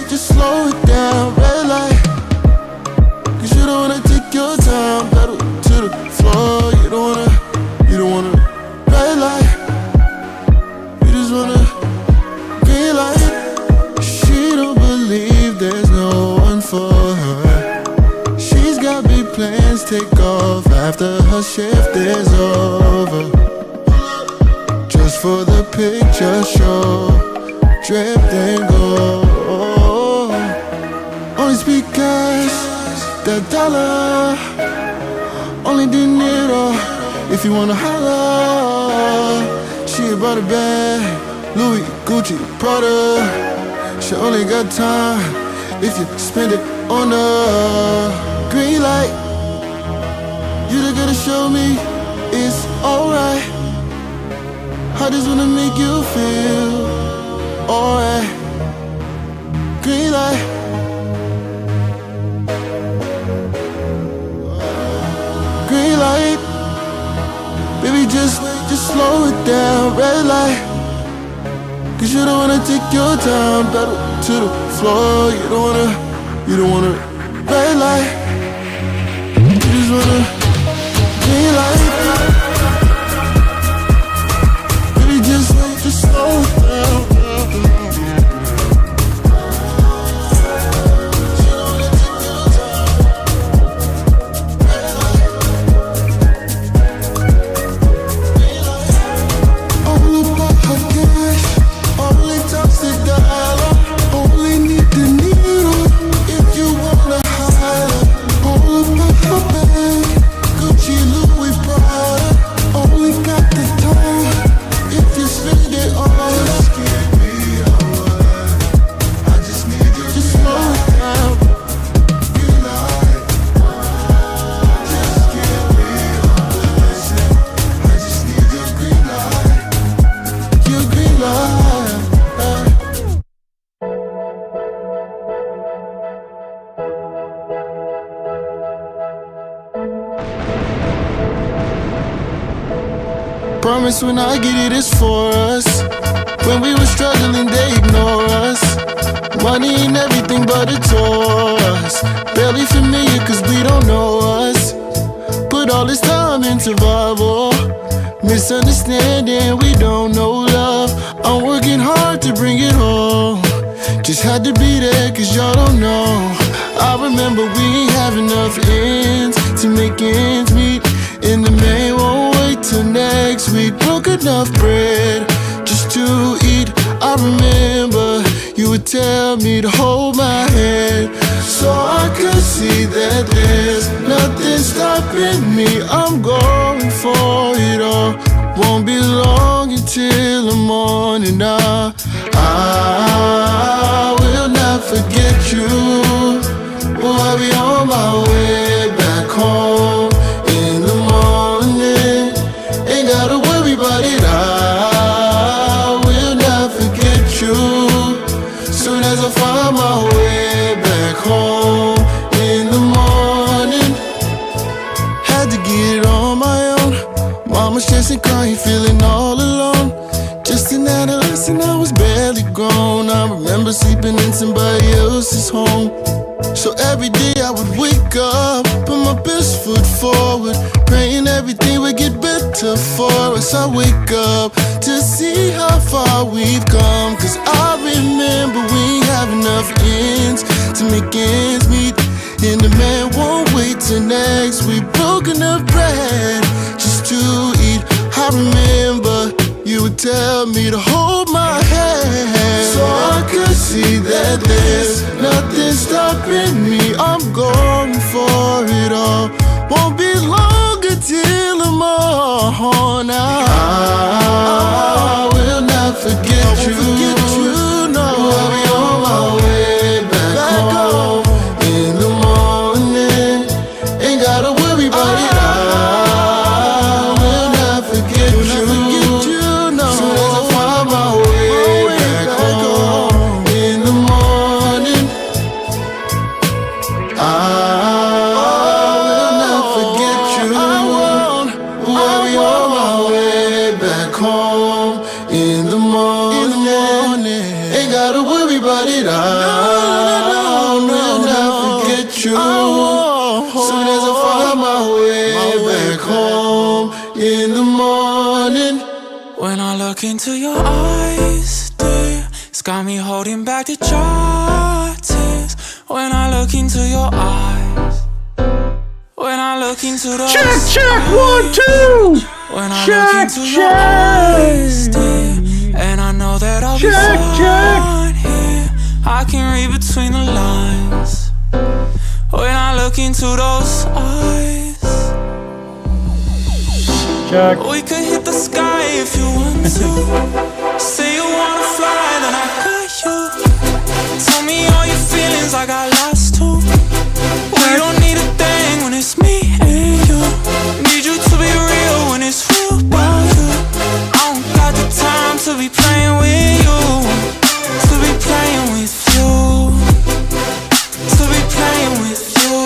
Just slow it down, red light. Cause you don't wanna take your time, pedal to the floor. You don't wanna red light. You just wanna green light. She don't believe there's no one for her. She's got big plans, take off after her shift is over. Just for the picture show, drip then go. Only speak cash, that dollar. Only dinero, if you wanna holler. She about a bag, Louis, Gucci, Prada. She only got time if you spend it on a green light. You just gotta show me it's alright. I just wanna make you feel alright. Green light. Green light. Baby, just slow it down. Red light. Cause you don't wanna take your time, pedal to the floor. You don't wanna red light. You just wanna green light. Baby, just slow it down. Promise when I get it, it's for us. When we were struggling, they ignore us. Money ain't everything, but it tore us. Barely familiar, cause we don't know us. Put all this time in survival. Misunderstanding, we don't know love. I'm working hard to bring it home. Just had to be there, cause y'all don't know. I remember we ain't have enough ends to make ends meet. And the man won't wait till next week. Broke enough bread just to eat. I remember you would tell me to hold my hand, so I could see that there's nothing stopping me. I'm going for it all. Won't be long until the morning. I will not forget you. Oh, I'll be on my way back home in the morning. Ain't gotta worry about it. I will not forget you. Soon as I find my way back home in the morning. Had to get it on my own. Mama stressing, crying, feeling all alone. Just an adolescent, I was barely grown. I remember sleeping in somebody else's home. So every day I would wake up, put my best foot forward, praying everything would get better for us. I wake up to see how far we've come, cause I remember we ain't have enough ends to make ends meet. And the man won't wait till next week. Broke enough bread just to eat. I remember you would tell me to hold my hand, so I could see see that there's nothing stopping me. I'm going for it all. Won't be long until I'm on out. I will not forget you. No, I'll be on my way back home in the morning. Ain't gotta worry about it. I will not forget you. No, soon as I find my way back home in the morning, I will not forget you. I'll be on my way back home in the morning. Ain't gotta worry about it. I will not forget you. Soon as I find my way back home in the morning. When I look into your eyes, dear, it's got me holding back the dry tears. When I look into your eyes, when I look into those Check, eyes, 1, 2. when I Check, look into your eyes, dear, and I know that I'll be fine here. I can read between the lines. When I look into those eyes, Check. we could hit the sky if you want to. Say you wanna fly, then I got you. Tell me all your feelings, I got lost too. We don't need a thing when it's me and you. Need you to be real when it's real about you. I don't got the time to be playing with you. To be playing with you. To be playing with you.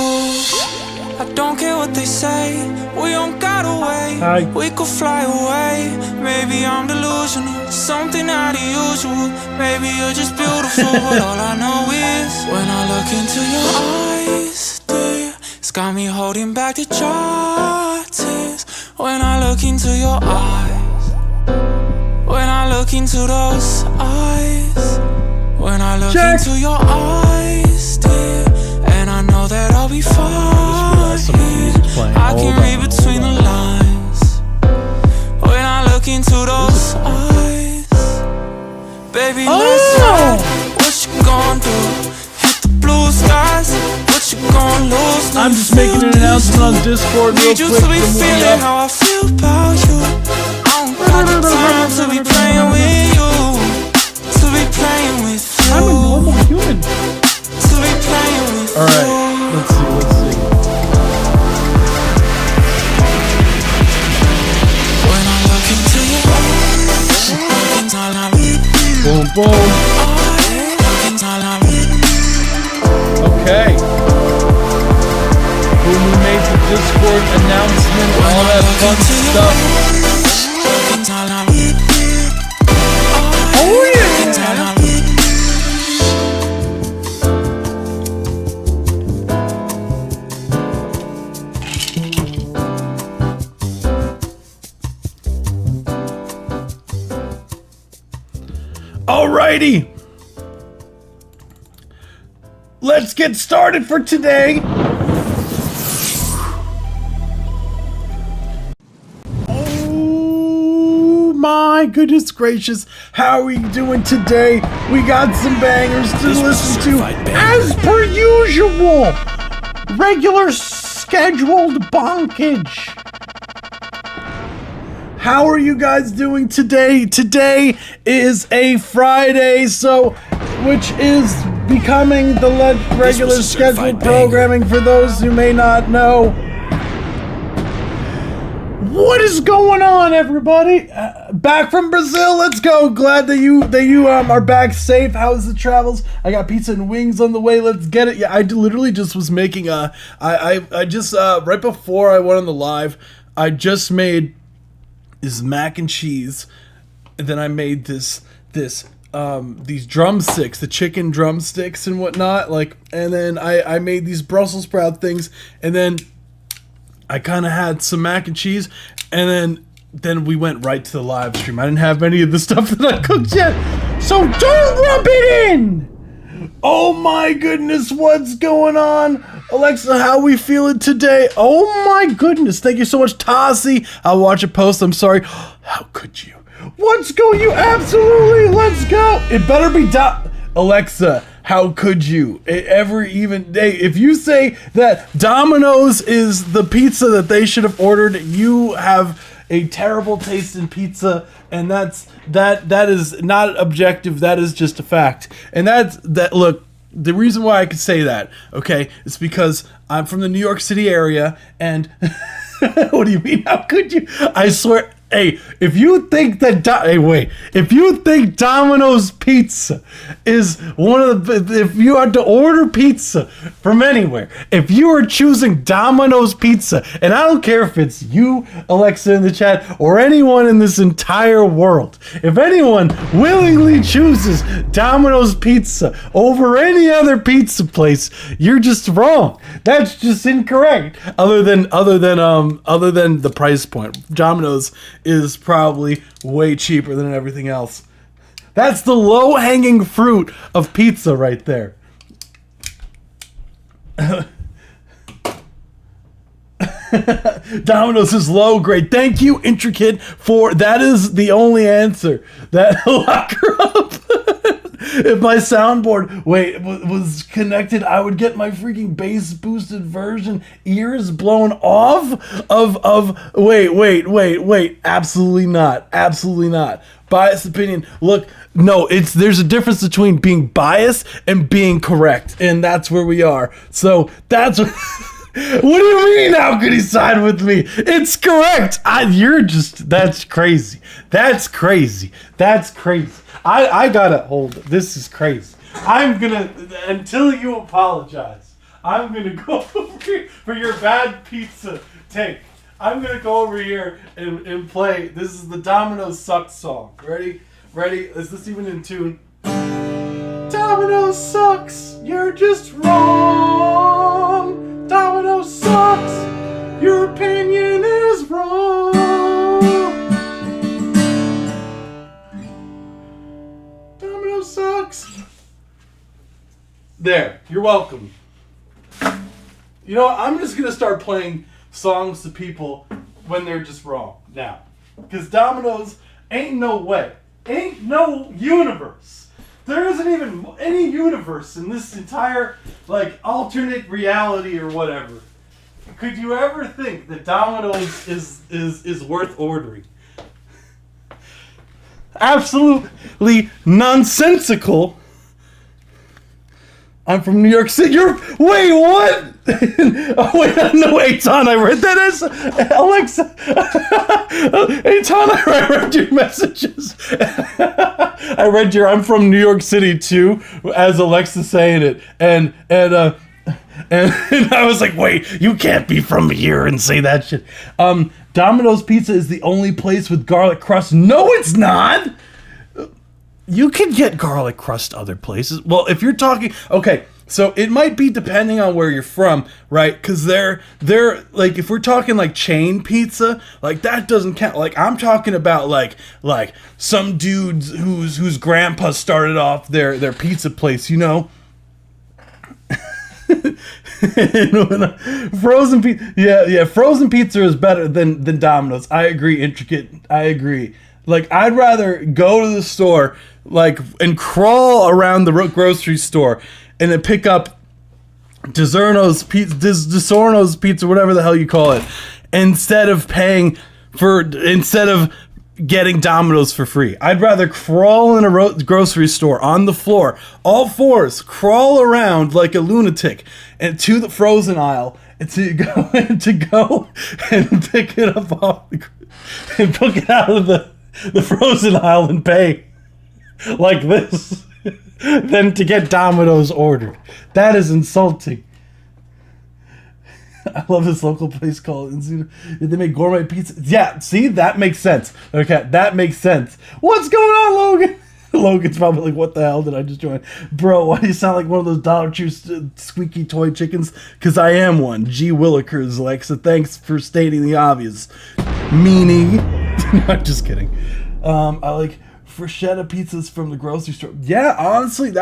I don't care what they say. We don't gotta wait. Hi. We could fly away. Maybe I'm delusional, something out of usual. Maybe you're just beautiful, but all I know is when I look into your eyes, dear, it's got me holding back the dry tears. When I look into your eyes, when I look into those eyes, when I look into your eyes, dear, and I know that I'll be fine here. I can read between the lines. When I look into those eyes, baby, let's ride. What you gon' do? Hit the blue skies. What you gon' lose? I'm just making an announcement on Discord real Need you quick. to be feeling how I feel about you. I don't got the time to be playing with you. To be playing with you. I'm a normal human. To be playing with you. Alright, let's see. When I look into your eyes, Boom, boom. Okay. Boom, we made the Discord announcement, all that fun stuff. Oh yeah! Alrighty. Let's get started for today. Oh my goodness gracious. How are you doing today? We got some bangers to listen to as per usual. Regular scheduled bonkage. How are you guys doing today? Today is a Friday, so which is becoming the regular scheduled programming for those who may not know. What is going on, everybody? Back from Brazil, let's go. Glad that you are back safe. How's the travels? I got pizza and wings on the way. Let's get it. Yeah, I literally just was making I just right before I went on the live, I just made this mac and cheese, and then I made these drumsticks, the chicken drumsticks and whatnot, and then I made these Brussels sprout things, and then I kind of had some mac and cheese, and then we went right to the live stream. I didn't have any of the stuff that I cooked yet, so don't rub it in! Oh my goodness, what's going on? Alexa, how we feeling today? Oh my goodness, thank you so much, Tassi. I'll watch a post, I'm sorry. How could you? Let's go, you absolutely, let's go. It better be Alexa, how could you ever even? Hey, if you say that Domino's is the pizza that they should have ordered, you have a terrible taste in pizza, and that is not objective. That is just a fact, and that. Look, the reason why I could say that, okay, is because I'm from the New York City area, and what do you mean? How could you? I swear. Hey, if you think that if you think Domino's Pizza is one of the, if you had to order pizza from anywhere, if you are choosing Domino's Pizza, and I don't care if it's you, Alexa, in the chat, or anyone in this entire world, if anyone willingly chooses Domino's Pizza over any other pizza place, you're just wrong. That's just incorrect. Other than the price point, Domino's is probably way cheaper than everything else. That's the low-hanging fruit of pizza right there. Domino's is low grade. Thank you, Intricate, for that is the only answer. That lock her up. If my soundboard was connected, I would get my freaking bass boosted version ears blown off of wait. Absolutely not. Biased opinion. Look, no, there's a difference between being biased and being correct, and that's where we are. So that's what. What do you mean? How could he side with me? It's correct. That's crazy. That's crazy. I gotta hold. This is crazy. I'm gonna, until you apologize, I'm gonna go over here for your bad pizza take. I'm gonna go over here and play. This is the Domino's Sucks song. Ready? Is this even in tune? Domino's sucks. You're just wrong. Domino's sucks. Your opinion is wrong. Domino's sucks. There. You're welcome. You know what? I'm just gonna start playing songs to people when they're just wrong now, because Domino's ain't no way, ain't no universe. There isn't even any universe in this entire, like, alternate reality or whatever. Could you ever think that Domino's is worth ordering? Absolutely nonsensical. I'm from New York City. Wait, what? Oh, wait, no, Eitan, I read that as Alexa. Eitan, I read your messages. I read your I'm from New York City too, as Alexa saying it. And I was like, wait, you can't be from here and say that shit. Domino's Pizza is the only place with garlic crust. No, it's not. You can get garlic crust other places. Well, if you're talking, okay, so it might be depending on where you're from, right? Because they're like, if we're talking like chain pizza, like that doesn't count. Like I'm talking about like some dudes whose grandpa started off their pizza place, you know. Frozen pizza, yeah, frozen pizza is better than Domino's. I agree, Intricate. I agree. Like I'd rather go to the store, like, and crawl around the grocery store, and then pick up DiGiorno's pizza, whatever the hell you call it, instead of getting Domino's for free. I'd rather crawl in a grocery store on the floor, all fours, crawl around like a lunatic, and to the frozen aisle, and to go and pick it up and pick it out of the frozen aisle and pay like this than to get Domino's ordered. That is insulting. I love this local place called Encino. They make gourmet pizza. Yeah, see, that makes sense. Okay, that makes sense. What's going on, Logan? Logan's probably like, what the hell did I just join? Bro, why do you sound like one of those Dollar Tree squeaky toy chickens? Because I am one. G. Willikers, Alexa. Thanks for stating the obvious. Meanie. I'm just kidding. I like bruschetta pizzas from the grocery store. Yeah, honestly,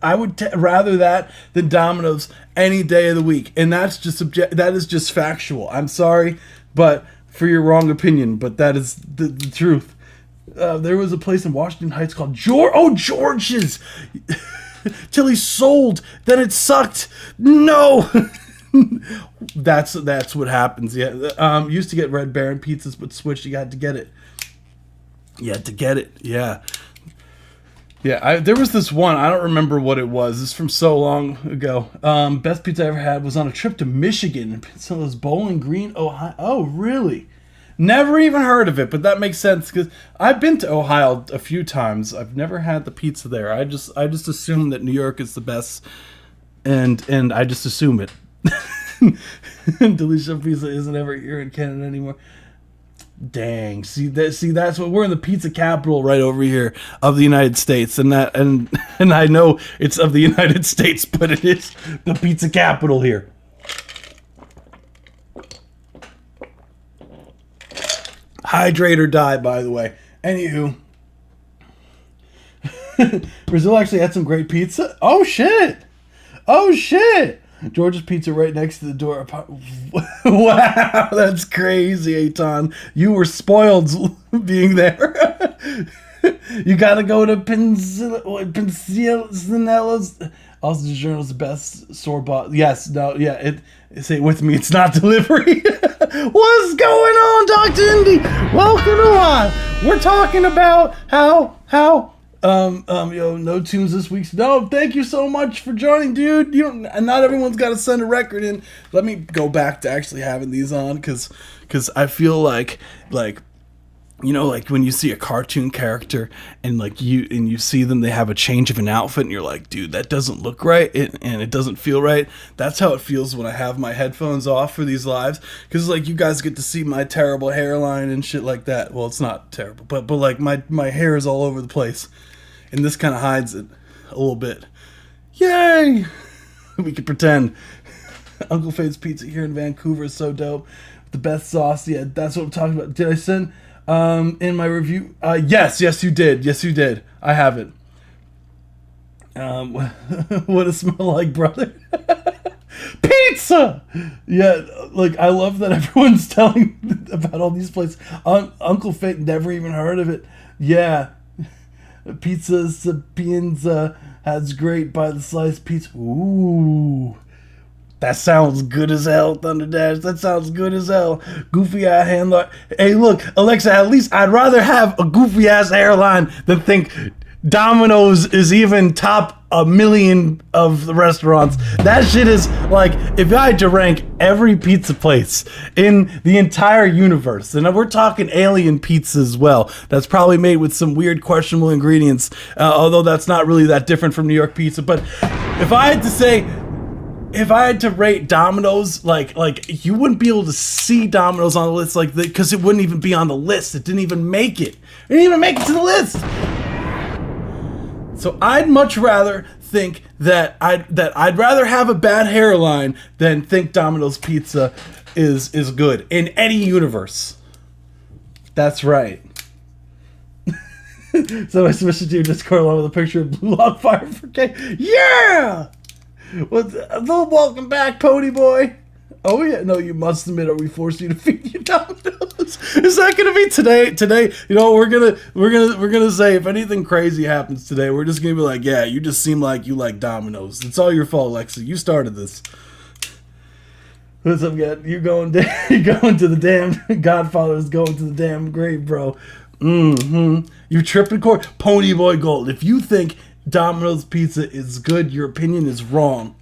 I would rather that than Domino's any day of the week, and that's just that is just factual. I'm sorry, but for your wrong opinion, but that is the truth. There was a place in Washington Heights called George's. Till he sold, then it sucked. No. That's what happens. Yeah. Used to get Red Baron pizzas, but switched. You had to get it. Yeah. Yeah, there was this one, I don't remember what it was. It's from so long ago. Best pizza I ever had was on a trip to Michigan. Some of those Bowling Green, Ohio. Oh, really? Never even heard of it, but that makes sense because I've been to Ohio a few times. I've never had the pizza there. I just assume that New York is the best, and I just assume it. Delicious Pizza isn't ever here in Canada anymore. Dang, see that's what we're in, the pizza capital right over here of the United States, and I know it's of the United States, but it is the pizza capital here. Hydrate or die, by the way. Anywho, Brazil actually had some great pizza. Oh shit! George's Pizza right next to the door. Wow, that's crazy, Aton. You were spoiled being there. You gotta go to Pincinello's. Also, the Journal's best store-bought. Yes, no, yeah. Say it with me. It's not delivery. What's going on, Dr. Indy? Welcome to Live. We're talking about how. No tunes this week. No, thank you so much for joining, dude. Not everyone's got to send a record in. Let me go back to actually having these on, because I feel like when you see a cartoon character and you see them, they have a change of an outfit, and you're like, dude, that doesn't look right, and it doesn't feel right. That's how it feels when I have my headphones off for these lives, because you guys get to see my terrible hairline and shit like that. Well, it's not terrible, but my hair is all over the place. And this kind of hides it a little bit. Yay! We could pretend. Uncle Fade's Pizza here in Vancouver is so dope. The best sauce. Yeah, that's what I'm talking about. Did I send in my review? Yes, you did. Yes, you did. I have it. What does it smell like, brother? Pizza! Yeah, I love that everyone's telling about all these places. Uncle Fate, never even heard of it. Yeah. Pizza Sapienza has great by the slice pizza. Ooh. That sounds good as hell, Thunderdash. That sounds good as hell. Goofy eye handler. Hey, look, Alexa, at least I'd rather have a goofy ass hairline than think Domino's is even top 1 million of the restaurants. That shit is if I had to rank every pizza place in the entire universe, and we're talking alien pizza as well, that's probably made with some weird questionable ingredients, although that's not really that different from New York pizza. But if I had to rate Domino's, you wouldn't be able to see Domino's on the list because it wouldn't even be on the list. It didn't even make it. It didn't even make it to the list. So I'd much rather think that I'd rather have a bad hairline than think Domino's Pizza is good in any universe. That's right. So I switched it to your Discord along with a picture of Blue Log Fire for K. Yeah! Welcome back, Pony Boy. Oh yeah, no, you must admit, are we forced you to feed you Domino's? Is that gonna be today? Today, we're gonna say if anything crazy happens today, we're just gonna be like, yeah, you just seem like you like Domino's. It's all your fault, Alexa. You started this. What's up, guy? You're going to the damn Godfather's going to the damn grave, bro. You tripping, Court? Pony Boy Gold. If you think Domino's Pizza is good, your opinion is wrong.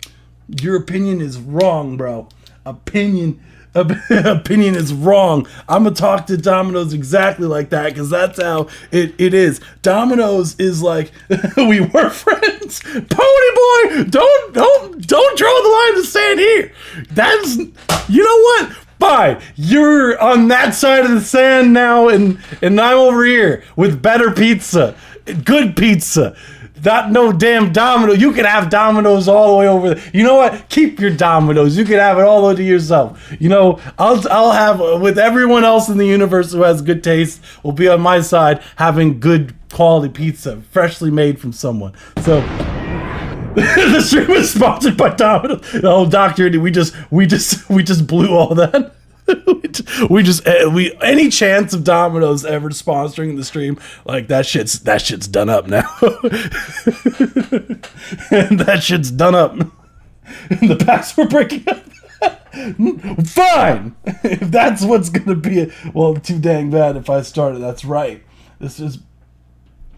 Your opinion is wrong, bro. Opinion is wrong. I'm gonna talk to Domino's exactly like that, because that's how it is. Domino's is we were friends. Pony Boy, don't draw the line in the sand here. That's, you know what? Fine, you're on that side of the sand now, and I'm over here with better pizza, good pizza. Not no damn Domino. You can have Domino's all the way over there. You know what? Keep your Domino's. You can have it all the way to yourself. I'll have, with everyone else in the universe who has good taste, will be on my side having good quality pizza, freshly made from someone. So the stream is sponsored by Domino's. Oh, Doctor, we just blew all that. we any chance of Domino's ever sponsoring the stream, like that shit's done up now. And that shit's done up. And the packs were breaking up. Fine. If that's what's gonna be well, too dang bad if I started. That's right. This is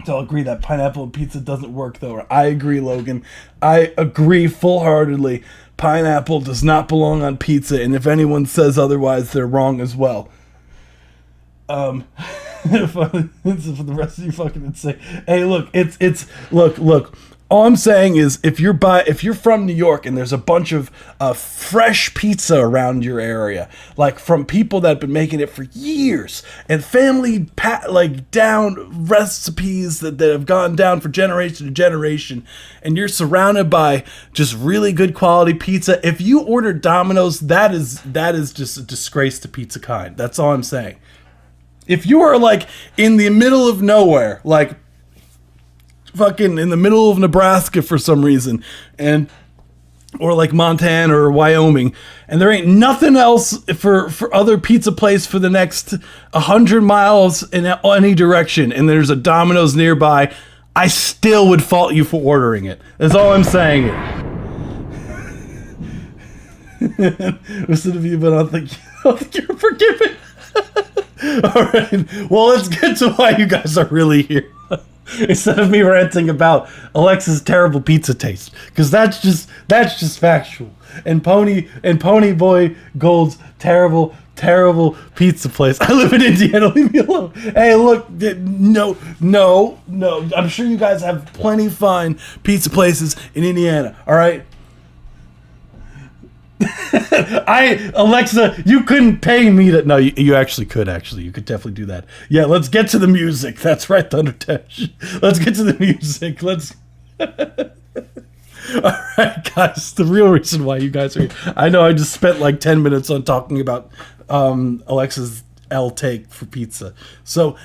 I'll agree that pineapple and pizza doesn't work though. I agree, Logan. I agree full-heartedly. Pineapple does not belong on pizza, and if anyone says otherwise, they're wrong as well. For the rest of you fucking insane. Hey, look, look. All I'm saying is, if you're from New York and there's a bunch of fresh pizza around your area, like from people that have been making it for years, and family down recipes that have gone down for generation to generation, and you're surrounded by just really good quality pizza, if you order Domino's, that is just a disgrace to pizza kind. That's all I'm saying. If you are like in the middle of nowhere, like fucking in the middle of Nebraska for some reason, or like Montana or Wyoming, and there ain't nothing else for other pizza place for the next 100 miles in any direction, and there's a Domino's nearby, I still would fault you for ordering it. That's all I'm saying. Listen to you, but I don't think you're forgiven. All right, well, let's get to why you guys are really here. Instead of me ranting about Alexa's terrible pizza taste, because that's just factual. And Pony Boy Gold's terrible pizza place. I live in Indiana. Leave me alone. Hey, look, no. I'm sure you guys have plenty fine pizza places in Indiana. All right. Alexa, you couldn't pay me to. No, you actually could. You could definitely do that. Yeah, let's get to the music. That's right, Thunderdash. Let's get to the music. All right, guys. The real reason why you guys are here. I know I just spent like 10 minutes on talking about Alexa's L take for pizza. So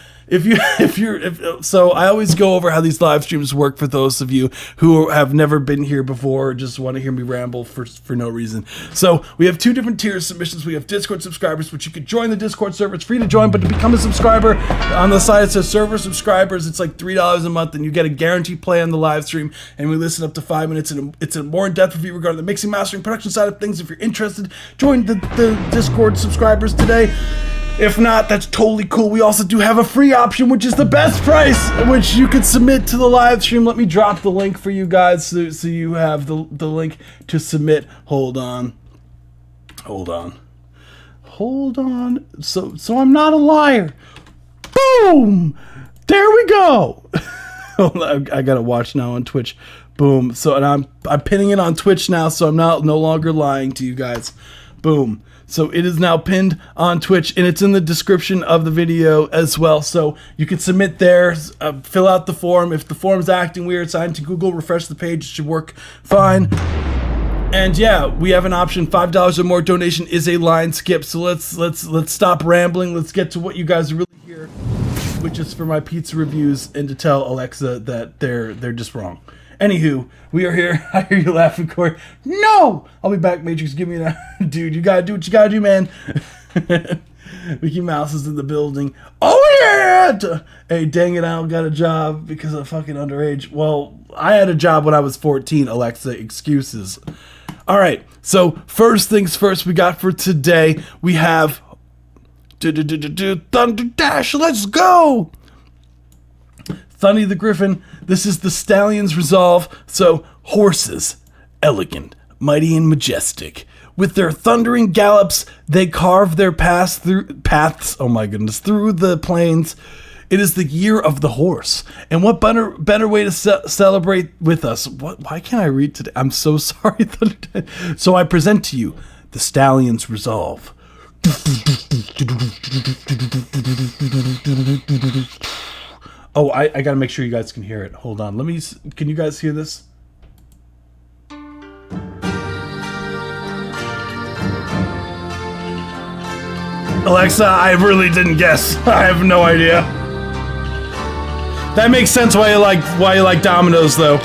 so I always go over how these live streams work for those of you who have never been here before or just want to hear me ramble for no reason. So we have two different tier submissions. We have Discord subscribers, which you could join the Discord server. It's free to join, but to become a subscriber, on the side it says server subscribers. It's like $3 a month, and you get a guaranteed play on the live stream, and we listen up to 5 minutes, and it's a more in-depth review regarding the mixing, mastering, production side of things. If you're interested, join the Discord subscribers today. If not, that's totally cool. We also do have a free option, which is the best price, which you could submit to the live stream. Let me drop the link for you guys so you have the link to submit. Hold on. So I'm not a liar. Boom! There we go. I gotta watch now on Twitch. Boom. So and I'm pinning it on Twitch now, so I'm no longer lying to you guys. Boom. So it is now pinned on Twitch, and it's in the description of the video as well. So you can submit there, fill out the form. If the form's acting weird, sign to Google, refresh the page. It should work fine. And yeah, we have an option. $5 or more donation is a line skip. So let's stop rambling. Let's get to what you guys are really here, which is for my pizza reviews and to tell Alexa that they're just wrong. Anywho, we are here. I hear you laughing, Corey. No! I'll be back, Matrix. Give me that. Dude, you gotta do what you gotta do, man. Mickey Mouse is in the building. Oh, yeah! Hey, dang it, I don't got a job because I'm fucking underage. Well, I had a job when I was 14, Alexa. Excuses. All right, so first things first we got for today, we have Thunderdash. Let's go! Thunny the Griffin, this is the Stallion's Resolve. So, horses, elegant, mighty and majestic. With their thundering gallops, they carve their paths through the plains. It is the year of the horse. And what better way to celebrate with us? Why can't I read today? I'm so sorry, Thunderdash. So I present to you the Stallion's Resolve. Oh, I gotta make sure you guys can hear it. Hold on. Can you guys hear this? Alexa, I really didn't guess. I have no idea. That makes sense why you like Domino's though.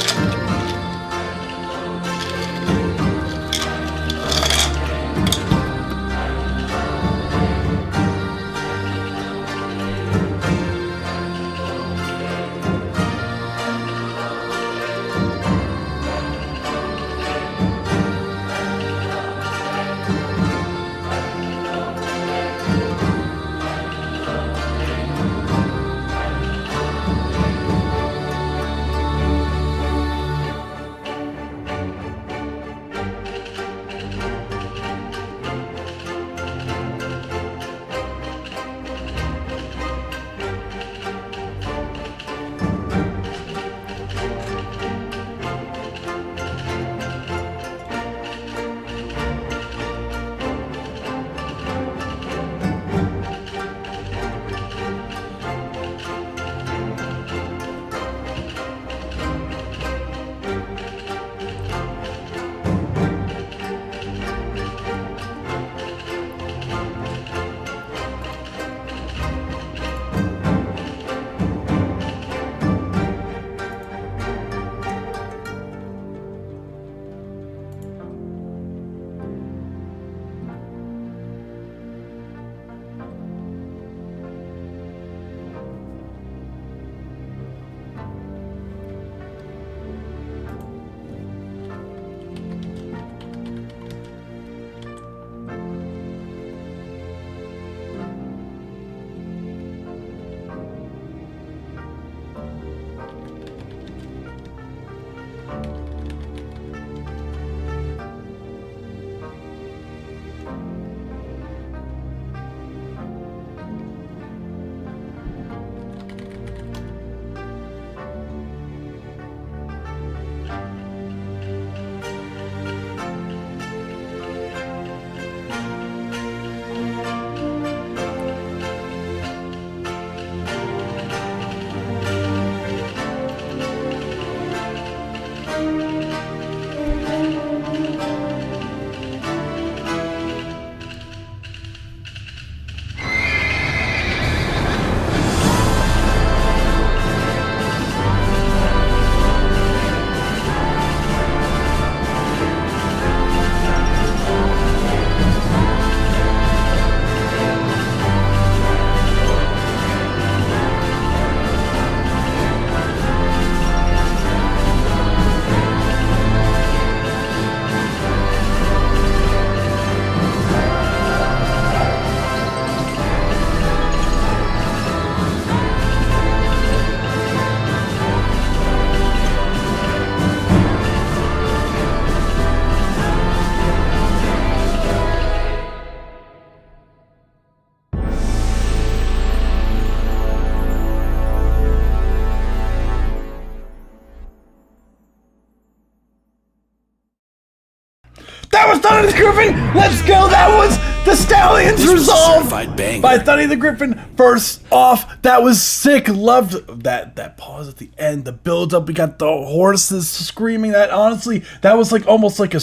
That was Thunny the Griffin. Let's go. That was the Stallions This was a Resolve certified banger. by Thunny the Griffin. First off, that was sick. Loved that pause at the end, the build up. We got the horses screaming. That honestly, that was like almost like a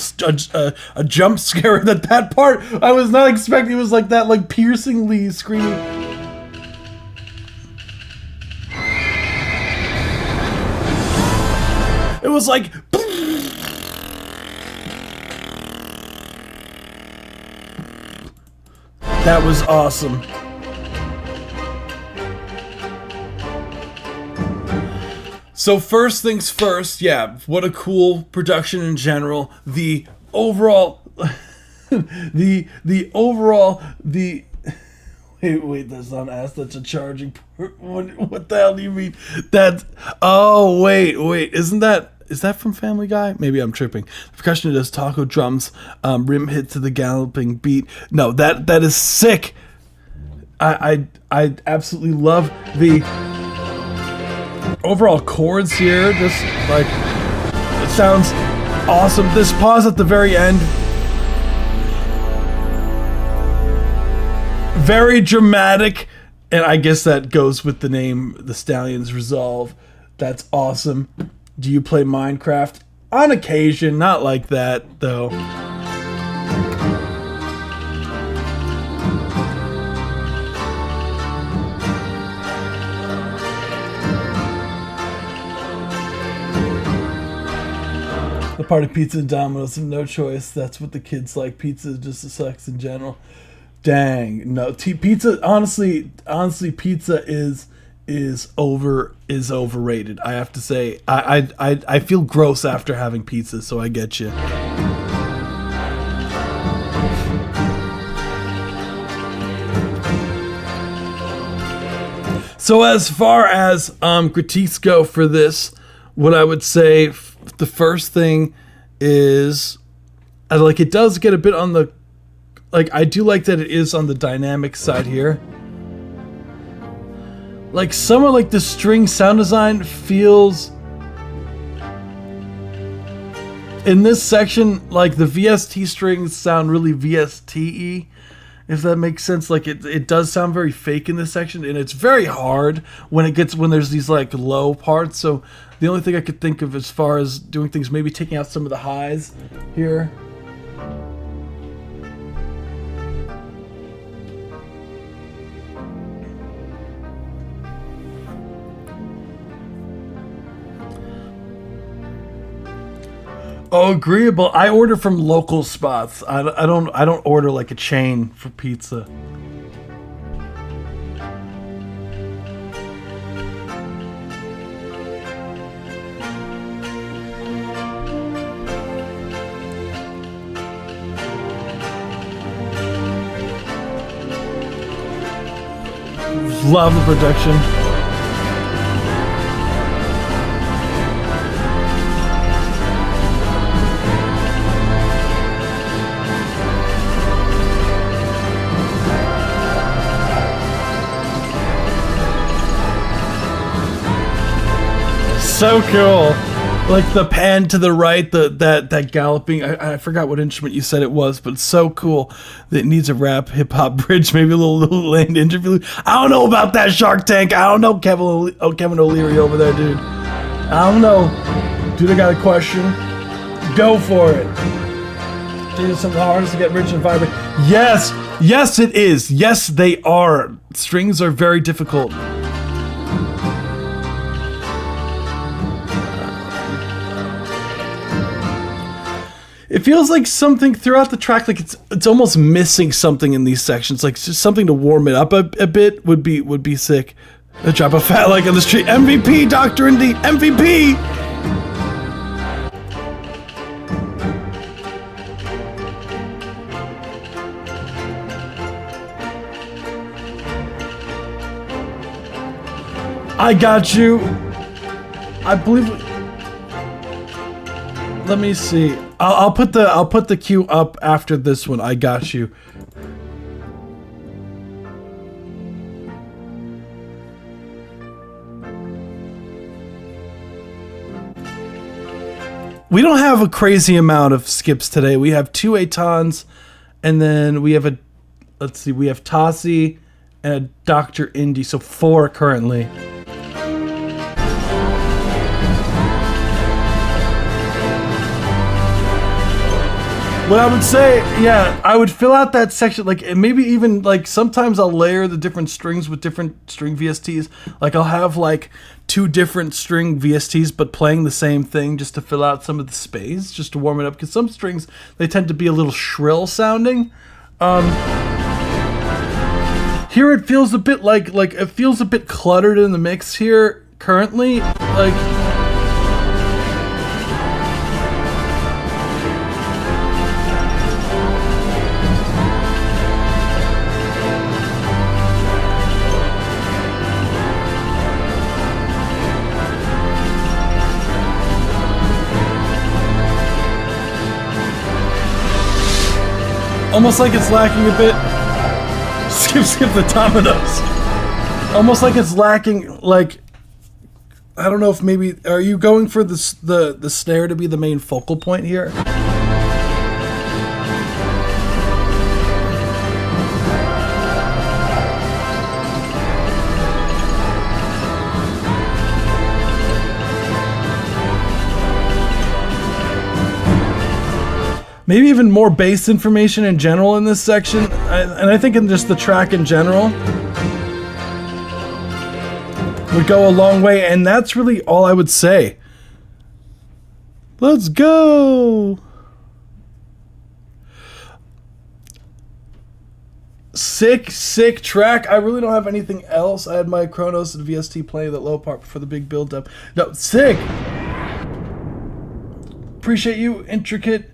jump scare. That part I was not expecting. It was like that, like piercingly screaming. It was like. That was awesome. So first things first, yeah, what a cool production in general. The overall, the overall, wait, that's not ass, that's a charging port. What the hell do you mean? Wait, is that from Family Guy? Maybe I'm tripping. The percussion does taco drums, rim hit to the galloping beat. No, that is sick. I absolutely love the overall chords here. Just like, it sounds awesome. This pause at the very end, very dramatic, and I guess that goes with the name, the Stallions Resolve. That's awesome. Do you play Minecraft? On occasion, not like that, though. The party pizza and Domino's have no choice. That's what the kids like. Pizza just sucks in general. Dang, no. Pizza, honestly, pizza is overrated. I have to say, I feel gross after having pizza, so I get you. So as far as critiques go for this, what I would say, the first thing is, like, it does get a bit on the, like, I do like that it is on the dynamic side here. Like, some of, like, the string sound design feels, in this section, like, the VST strings sound really VST-y, if that makes sense. Like, it does sound very fake in this section, and it's very hard when there's these, like, low parts. So the only thing I could think of as far as doing things, maybe taking out some of the highs here. Oh, agreeable. I order from local spots. I don't order like a chain for pizza. Love the production. So cool. Like the pan to the right, that galloping. I forgot what instrument you said it was, but it's so cool that it needs a rap hip hop bridge, maybe a little land interlude. I don't know about that, Shark Tank. I don't know, Kevin O'Leary over there, dude. I don't know. Dude, I got a question. Go for it. Dude, it's some of the hardest to get rich and vibrant. Yes, it is. Yes, they are. Strings are very difficult. It feels like something throughout the track, like it's almost missing something in these sections, like just something to warm it up a bit would be sick. A drop of fat like on the street. MVP, Dr. Indy, MVP. I got you. I believe. Let me see. I'll put the cue up after this one. I got you. we don't have a crazy amount of skips today. We have 2 Aetons, and then we have we have Tassi and a Dr. Indy, so 4 currently. What I would say, yeah, I would fill out that section, like, and maybe even, like, sometimes I'll layer the different strings with different string VSTs. Like, I'll have, like, 2 different string VSTs, but playing the same thing just to fill out some of the space, just to warm it up. Because some strings, they tend to be a little shrill sounding. Here it feels a bit like it feels a bit cluttered in the mix here currently. Like, almost like it's lacking a bit. Skip the dominoes. Almost like it's lacking, like, I don't know if maybe, are you going for the snare to be the main focal point here? Maybe even more bass information in general in this section, and I think in just the track in general would go a long way, and that's really all I would say. Let's go! Sick track. I really don't have anything else. I had my Kronos and VST play that low part for the big build up. No, sick! Appreciate you, Intricate.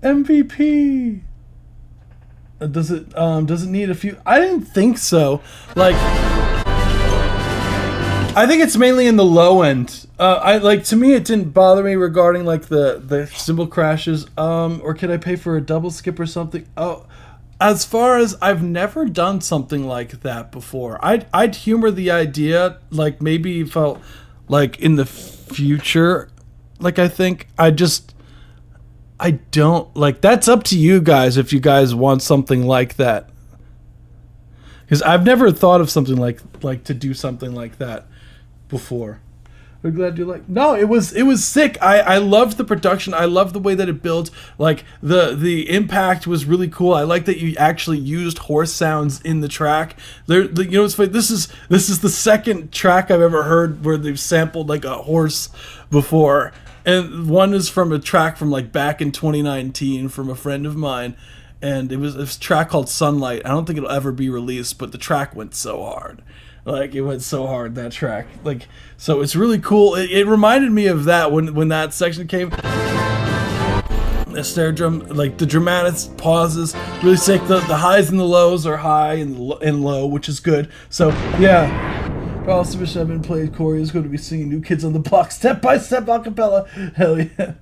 MVP. Does it need a few? I didn't think so. Like, I think it's mainly in the low end. To me it didn't bother me regarding like the cymbal crashes. Or could I pay for a double skip or something? Oh, as far as I've never done something like that before. I'd humor the idea, like maybe felt like in the future. Like I think I don't, like, that's up to you guys if you guys want something like that. Because I've never thought of something like to do something like that before. We're glad you like. No, it was sick. I loved the production. I loved the way that it built. Like the impact was really cool. I like that you actually used horse sounds in the track. You know what's funny? This is the second track I've ever heard where they've sampled like a horse before. And one is from a track from like back in 2019 from a friend of mine, and it was a track called Sunlight. I don't think it'll ever be released, but the track went so hard. Like, it went so hard, that track. Like, so it's really cool. It reminded me of that when that section came. The snare drum, like the dramatic pauses, really sick. The highs and the lows are high and low, which is good. So yeah. Carl Submission, I've been playing. Corey is going to be singing New Kids on the Block step by step a cappella. Hell yeah.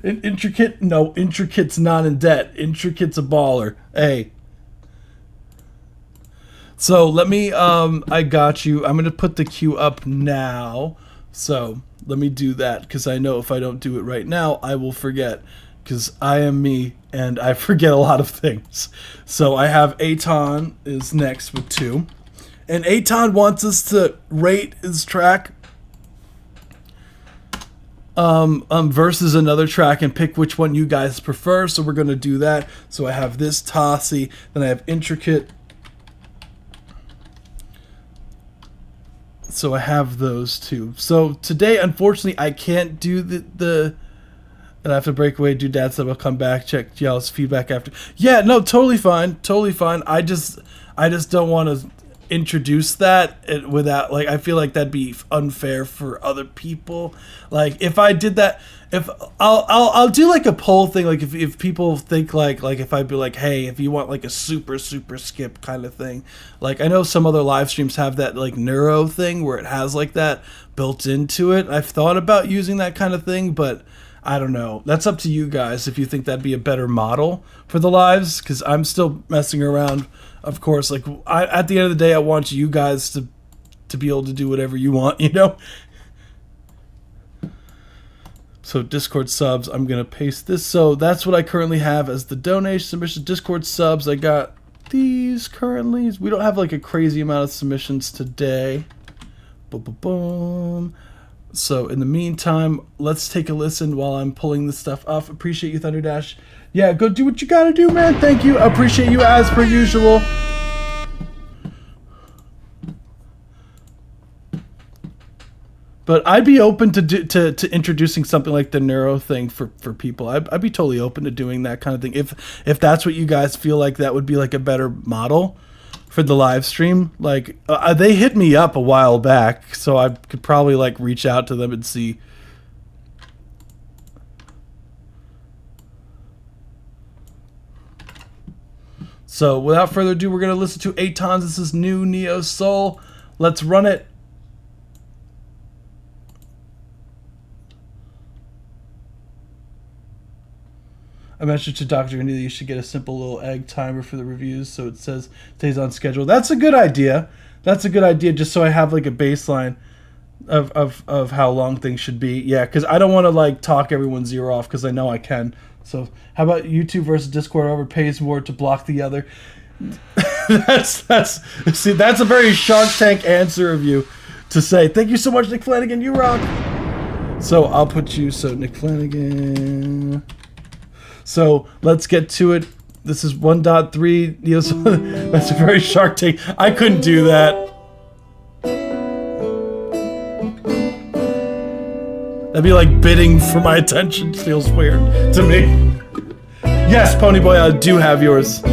Intricate? No, Intricate's not in debt. Intricate's a baller. Hey. So let me, I got you. I'm going to put the cue up now. So let me do that, because I know if I don't do it right now, I will forget. Because I am me, and I forget a lot of things. So I have Aton is next with 2. And Aton wants us to rate his track versus another track and pick which one you guys prefer. So we're going to do that. So I have this Tassi, then I have Intricate. So I have those 2. So today, unfortunately, I can't do the and I have to break away, do dad stuff. I'll come back, check y'all's feedback after. Yeah, no, totally fine. I just don't want to introduce that without, like, I feel like that'd be unfair for other people. Like, if I did that, if I'll do like a poll thing, like if people think like if I'd be like, hey, if you want like a super skip kind of thing, like I know some other live streams have that like neuro thing where it has like that built into it. I've thought about using that kind of thing, but I don't know. That's up to you guys if you think that'd be a better model for the lives, because I'm still messing around. Of course, like at the end of the day, I want you guys to be able to do whatever you want, you know? So Discord subs, I'm going to paste this. So that's what I currently have as the donation submission. Discord subs, I got these currently. We don't have like a crazy amount of submissions today. Boom, boom, boom. So in the meantime, let's take a listen while I'm pulling this stuff off. Appreciate you, Thunder Dash. Yeah, go do what you gotta do, man. Thank you. Appreciate you as per usual. But I'd be open to introducing something like the neuro thing for people. I'd be totally open to doing that kind of thing. If that's what you guys feel like that would be like a better model for the live stream. Like they hit me up a while back, so I could probably like reach out to them and see. So without further ado, we're gonna listen to Aton's. This is New Neo Soul. Let's run it. I mentioned to Dr. Andy that you should get a simple little egg timer for the reviews so it says stays on schedule. That's a good idea. That's a good idea, just so I have like a baseline of how long things should be. Yeah, because I don't want to like talk everyone's ear off because I know I can. So how about YouTube versus Discord? Whoever pays more to block the other. that's a very Shark Tank answer of you to say. Thank you so much, Nick Flanagan. You rock. So I'll put you. So Nick Flanagan. So let's get to it. This is 1.3. That's a very Shark Tank. I couldn't do that. That'd be like bidding for my attention. Feels weird to me. Yes, Ponyboy, I do have yours.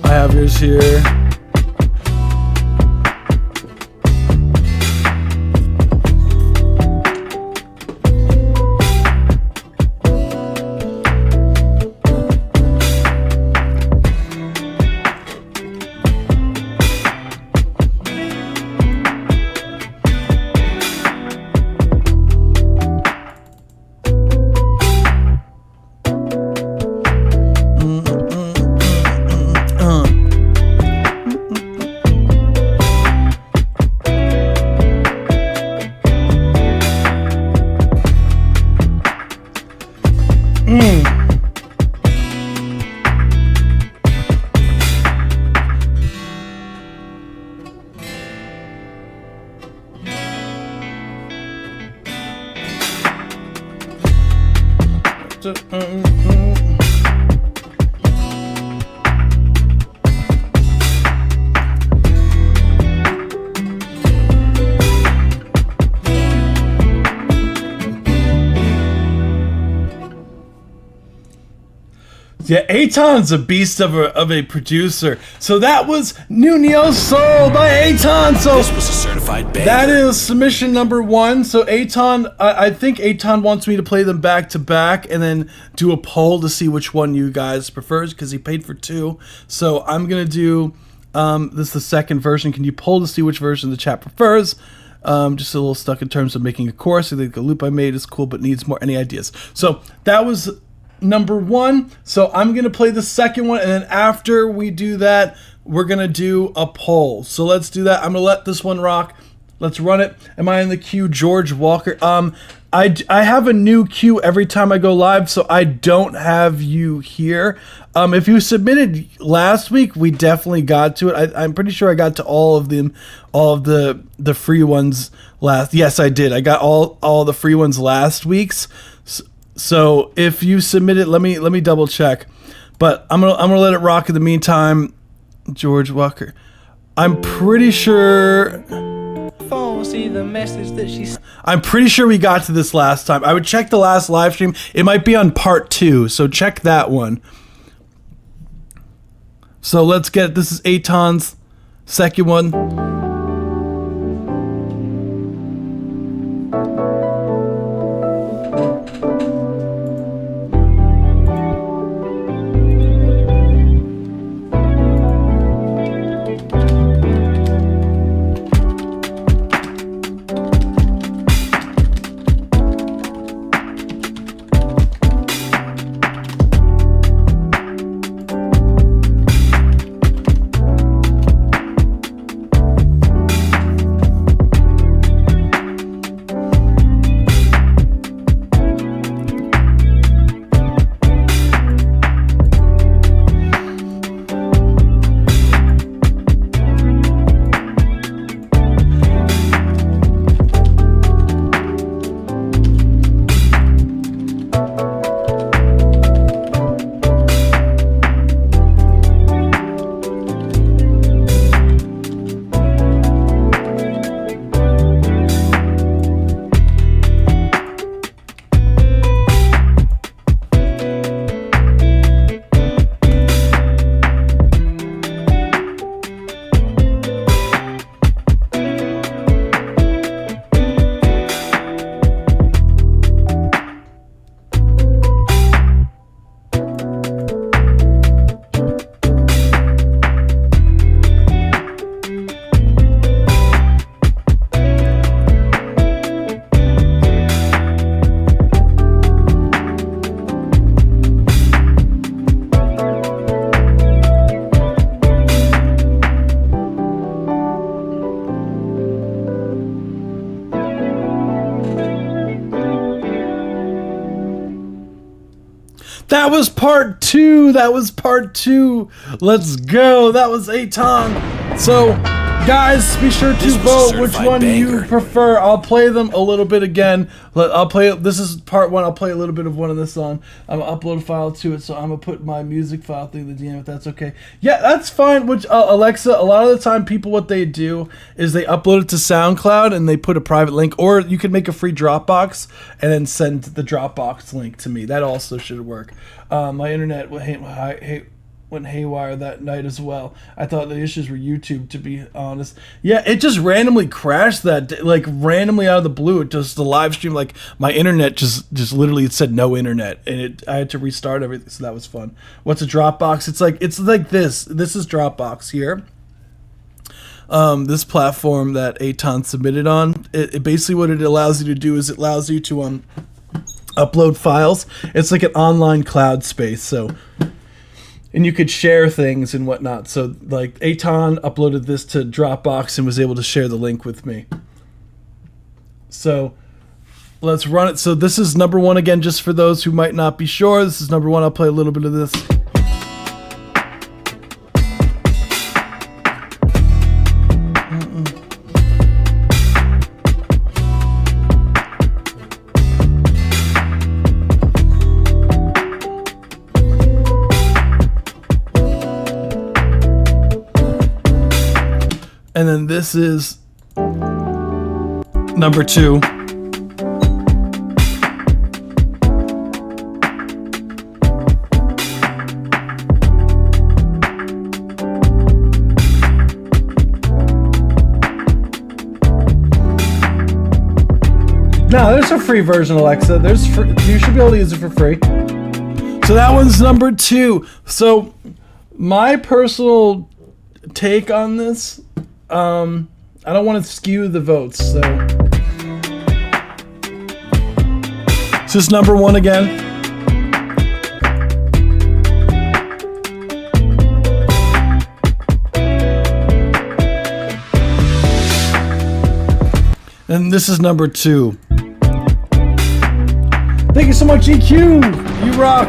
I have yours here. Yeah, Aton's a beast of a producer. So that was New Neo Soul by Aton. So this was a certified banger. That is submission number 1. So Aton, I think Aton wants me to play them back to back and then do a poll to see which one you guys prefers because he paid for 2. So I'm gonna do this is the second version. Can you poll to see which version the chat prefers? Just a little stuck in terms of making a chorus. I think the loop I made is cool, but needs more. Any ideas? So that was number 1. So I'm gonna play the second one, and then after we do that, we're gonna do a poll. So let's do that. I'm gonna let this one rock. Let's run it. Am I in the queue? George Walker. I have a new queue every time I go live, so I don't have you here. If you submitted last week, we definitely got to it. I'm pretty sure I got to all of the free ones last. Yes, I did. I got all the free ones last week's. So if you submit it, let me double check. But I'm gonna let it rock in the meantime. George Walker. I'm pretty sure. See the message that she. I'm pretty sure we got to this last time. I would check the last live stream. It might be on part 2, so check that one. So let's get. This is Aton's second one. that was part two. Let's go. That was Aton. So, guys, be sure to vote which one you prefer. I'll play them a little bit again. This is part one. I'll play a little bit of one of this song. I'm gonna upload a file to it, so I'm gonna put my music file thing in the DM if that's okay. Yeah, that's fine. Which Alexa, a lot of the time, people what they do is they upload it to SoundCloud and they put a private link, or you can make a free Dropbox and then send the Dropbox link to me. That also should work. My internet went haywire that night as well. I thought the issues were YouTube, to be honest. Yeah, it just randomly crashed that day, like randomly out of the blue. It just the live stream, like my internet just literally it said no internet, and I had to restart everything. So that was fun. What's a Dropbox? It's like this. This is Dropbox here. This platform that Aton submitted on. It basically what it allows you to do is it allows you to upload files. It's like an online cloud space. So. And you could share things and whatnot. So, like, Aton uploaded this to Dropbox and was able to share the link with me. So, let's run it. So, this is number one again, just for those who might not be sure. This is number one. I'll play a little bit of this. And then this is number two. No, there's a free version, Alexa. You should be able to use it for free. So that one's number two. So my personal take on this, I don't want to skew the votes, so. Is this number one again? And this is number two. Thank you so much, EQ. You rock.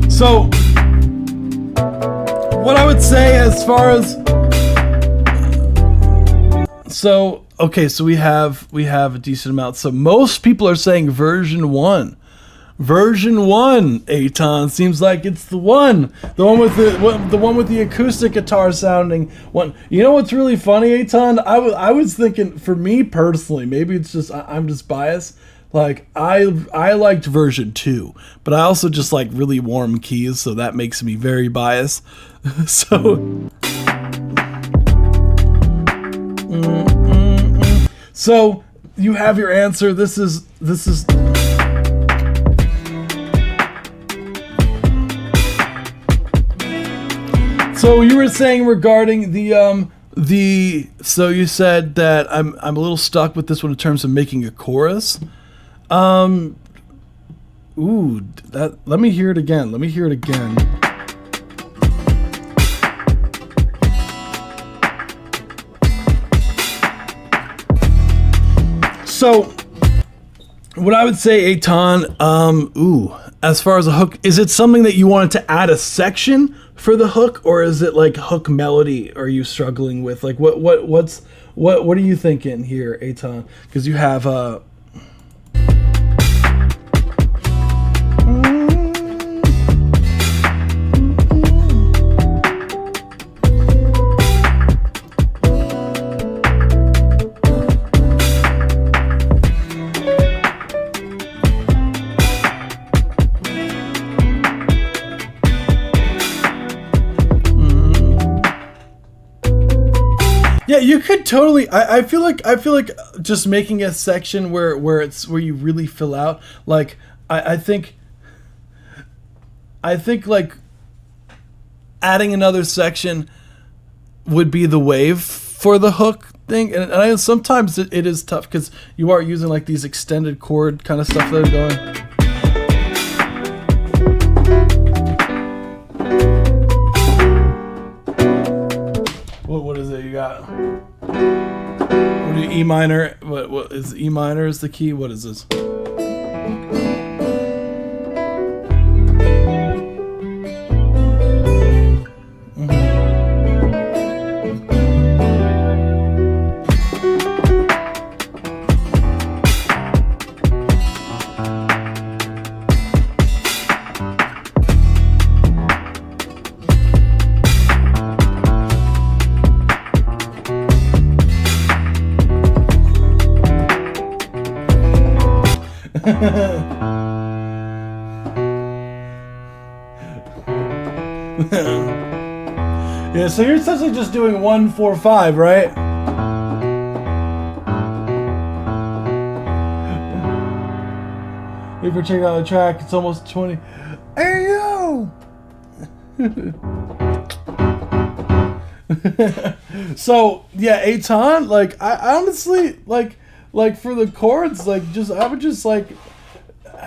So, what I would say as far as so we have a decent amount. So most people are saying version 1. Version 1, Aton, seems like it's the one with the acoustic guitar sounding one. You know what's really funny, Aton? I was thinking, for me personally, maybe it's just I'm just biased. Like, I liked version 2, but I also just like really warm keys, so that makes me very biased. So, so you have your answer. This is. So you were saying regarding so you said that I'm a little stuck with this one in terms of making a chorus. Let me hear it again. So, what I would say, Aton, as far as a hook, is it something that you wanted to add a section for the hook, or is it like hook melody are you struggling with? Like, what are you thinking here, Aton? Because you have yeah, you could totally. I feel like just making a section where you really fill out. Like I think like adding another section would be the wave for the hook thing. And I sometimes it is tough because you are using like these extended chord kind of stuff that are going. What is it you got? E minor. What is E minor is the key? What is this? Yeah, so you're essentially just doing 1, 4, 5, right? If you're checking out the track, it's almost 20. Hey yo! So yeah, Aton, like I honestly like for the chords, like I would just like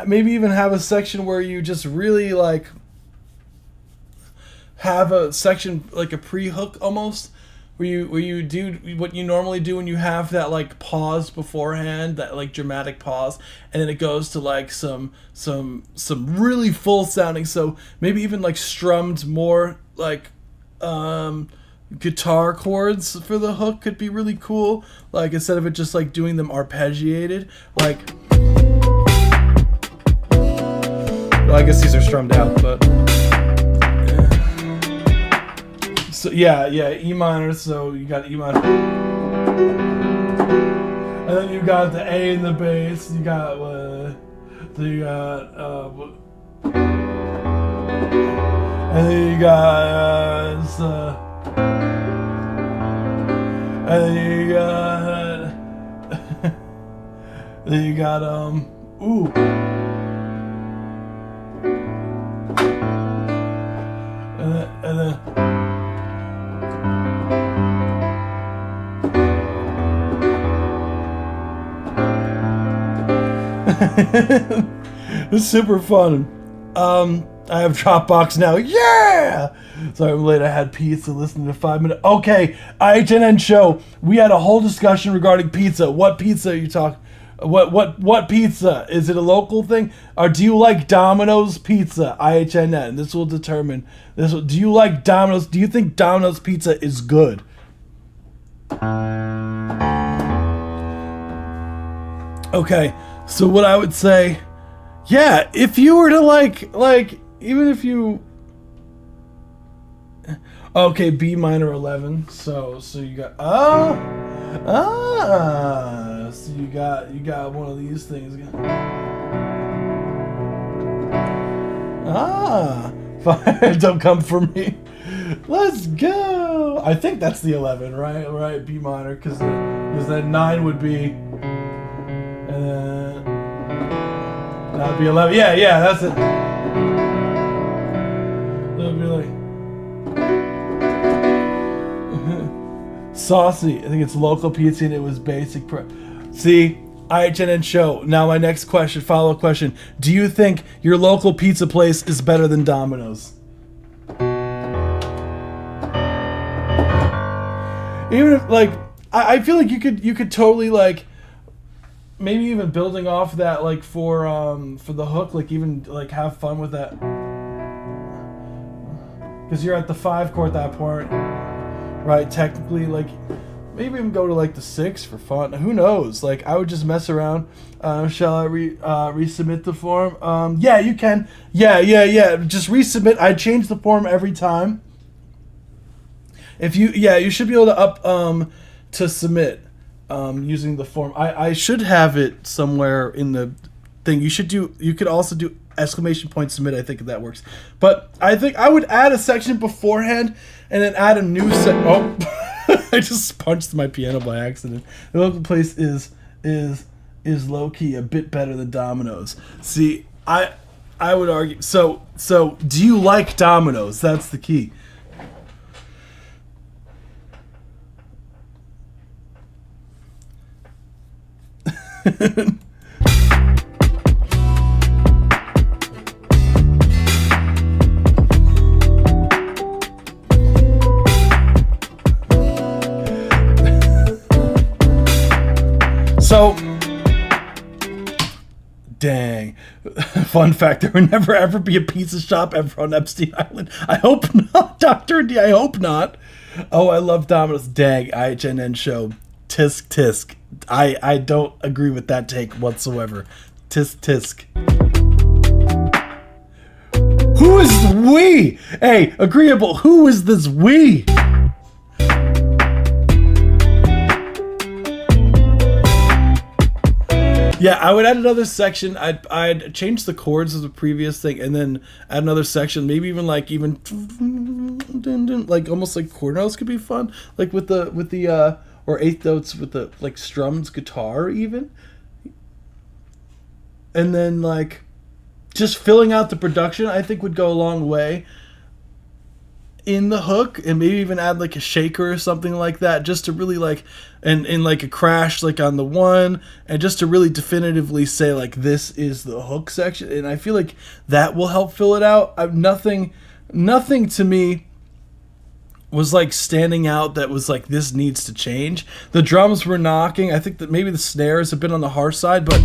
maybe even have a section where you just really like have a section like a pre-hook almost where you do what you normally do when you have that like pause beforehand, that like dramatic pause, and then it goes to like some really full sounding, so maybe even like strummed more like guitar chords for the hook could be really cool, like instead of it just like doing them arpeggiated, like, well, I guess these are strummed out, but so yeah, E minor, so you got E minor. And then you got the A in the bass, and then you got ooh. And then it's super fun. I have Dropbox now. Yeah! Sorry I'm late. I had pizza listening to 5 minutes. Okay, IHNN show. We had a whole discussion regarding pizza. What pizza are you talking? What pizza? Is it a local thing? Or do you like Domino's pizza? IHNN. This will determine. Do you like Domino's? Do you think Domino's pizza is good? Okay, so what I would say, yeah, if you were to like even if you, okay, B minor 11, so you got so you got one of these things again. Fire, don't come for me. Let's go. I think that's the 11, right? B minor, because then 9 would be, that'd be 11. Yeah, that's it. That'd be like saucy. I think it's local pizza and it was basic. See, IHNN show. Now my next question, follow-up question. Do you think your local pizza place is better than Domino's? Even if like, I feel like you could totally like, maybe even building off that like for the hook, like even like have fun with that, because you're at the 5 chord at that point, right? Technically, like maybe even go to like the 6 for fun. Who knows? Like I would just mess around. Shall I resubmit the form? Yeah, you can. Yeah. Just resubmit. I change the form every time. If you should be able to up to submit using the form. I should have it somewhere in the thing. You could also do exclamation point submit. I think that works. But I think I would add a section beforehand and then add a new Oh, I just punched my piano by accident. The local place is low key a bit better than Domino's. See, I would argue. So do you like Domino's? That's the key. So, dang. Fun fact, there will never ever be a pizza shop ever on Epstein Island. I hope not, Dr. D, I hope not. Oh, I love Domino's. Dang, IHNN show. Tisk tisk. I don't agree with that take whatsoever. Tisk tisk. Who is we? Hey, agreeable. Who is this we? Yeah, I would add another section. I'd change the chords of the previous thing, and then add another section. Maybe even like almost like chord notes could be fun. Like with the or eighth notes with the like strums guitar even. And then like just filling out the production, I think would go a long way in the hook, and maybe even add like a shaker or something like that, just to really like, and like a crash like on the one, and just to really definitively say like this is the hook section. And I feel like that will help fill it out. Nothing to me was like standing out that was like this needs to change. The drums were knocking. I think that maybe the snares have been on the harsh side, but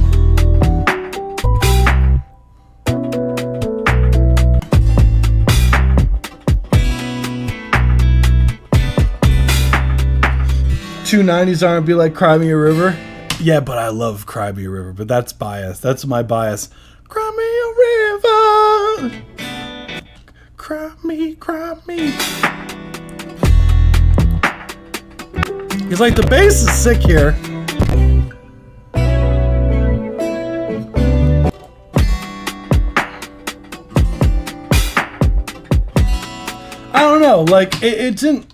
two 90s R&B like Cry Me a River. Yeah, but I love Cry Me a River, but that's bias. That's my bias. Cry me a river. Cry me, cry me. It's like the bass is sick here. I don't know, like it didn't.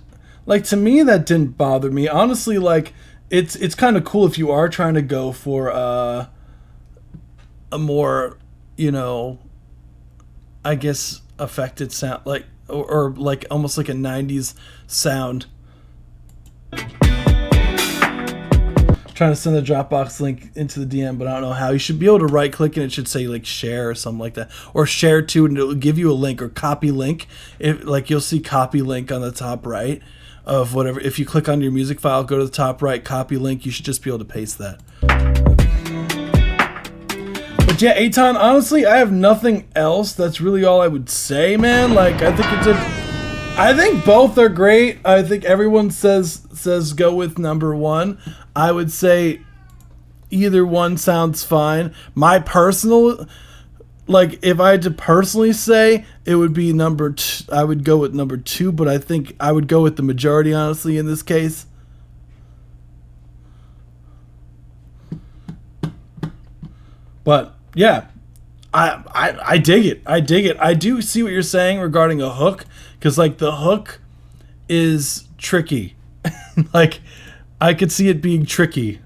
Like, to me, that didn't bother me. Honestly, like, it's kind of cool if you are trying to go for a more, you know, I guess, affected sound, like, or like, almost like a 90s sound. Trying to send the Dropbox link into the DM, but I don't know how. You should be able to right-click and it should say, like, share or something like that. Or share to, and it'll give you a link, or copy link. If, like, you'll see copy link on the top right of whatever. If you click on your music file, go to the top right, copy link, you should just be able to paste that. But yeah, Aton, honestly, I have nothing else. That's really all I would say, man. Like, I think both are great. I think everyone says go with number one. I would say either one sounds fine. My personal, like, if I had to personally say, it would be number two. I would go with number two, but I think I would go with the majority, honestly, in this case. But yeah, I dig it. I dig it. I do see what you're saying regarding a hook, because like the hook is tricky. Like, I could see it being tricky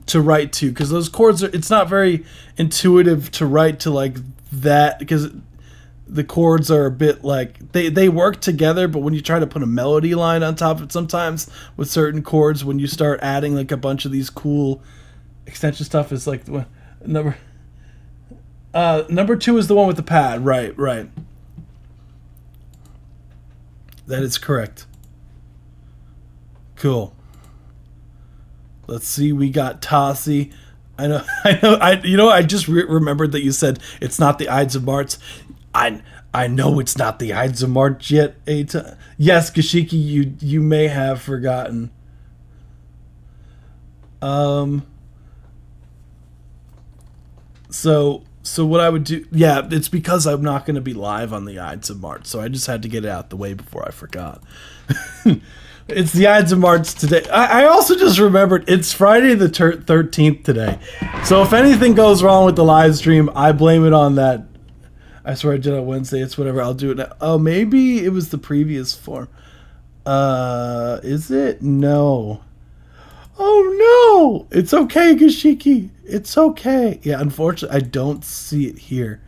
to write to, because those chords are, it's not very intuitive to write to like that, because the chords are a bit like they work together, but when you try to put a melody line on top of it, sometimes with certain chords, when you start adding like a bunch of these cool extension stuff, is like number two is the one with the pad. Right. That is correct. Cool. Let's see, we got Tossie. I just remembered that you said it's not the Ides of March. I know it's not the Ides of March yet. Yes, Gashiki, you may have forgotten. So what I would do, yeah, it's because I'm not going to be live on the Ides of March, so I just had to get it out the way before I forgot. It's the Ides of March today. I also just remembered it's Friday the 13th today. So if anything goes wrong with the live stream, I blame it on that. I swear I did it on Wednesday. It's whatever. I'll do it now. Oh, maybe it was the previous form. Is it? No. Oh, no. It's okay, Gashiki. It's okay. Yeah, unfortunately, I don't see it here.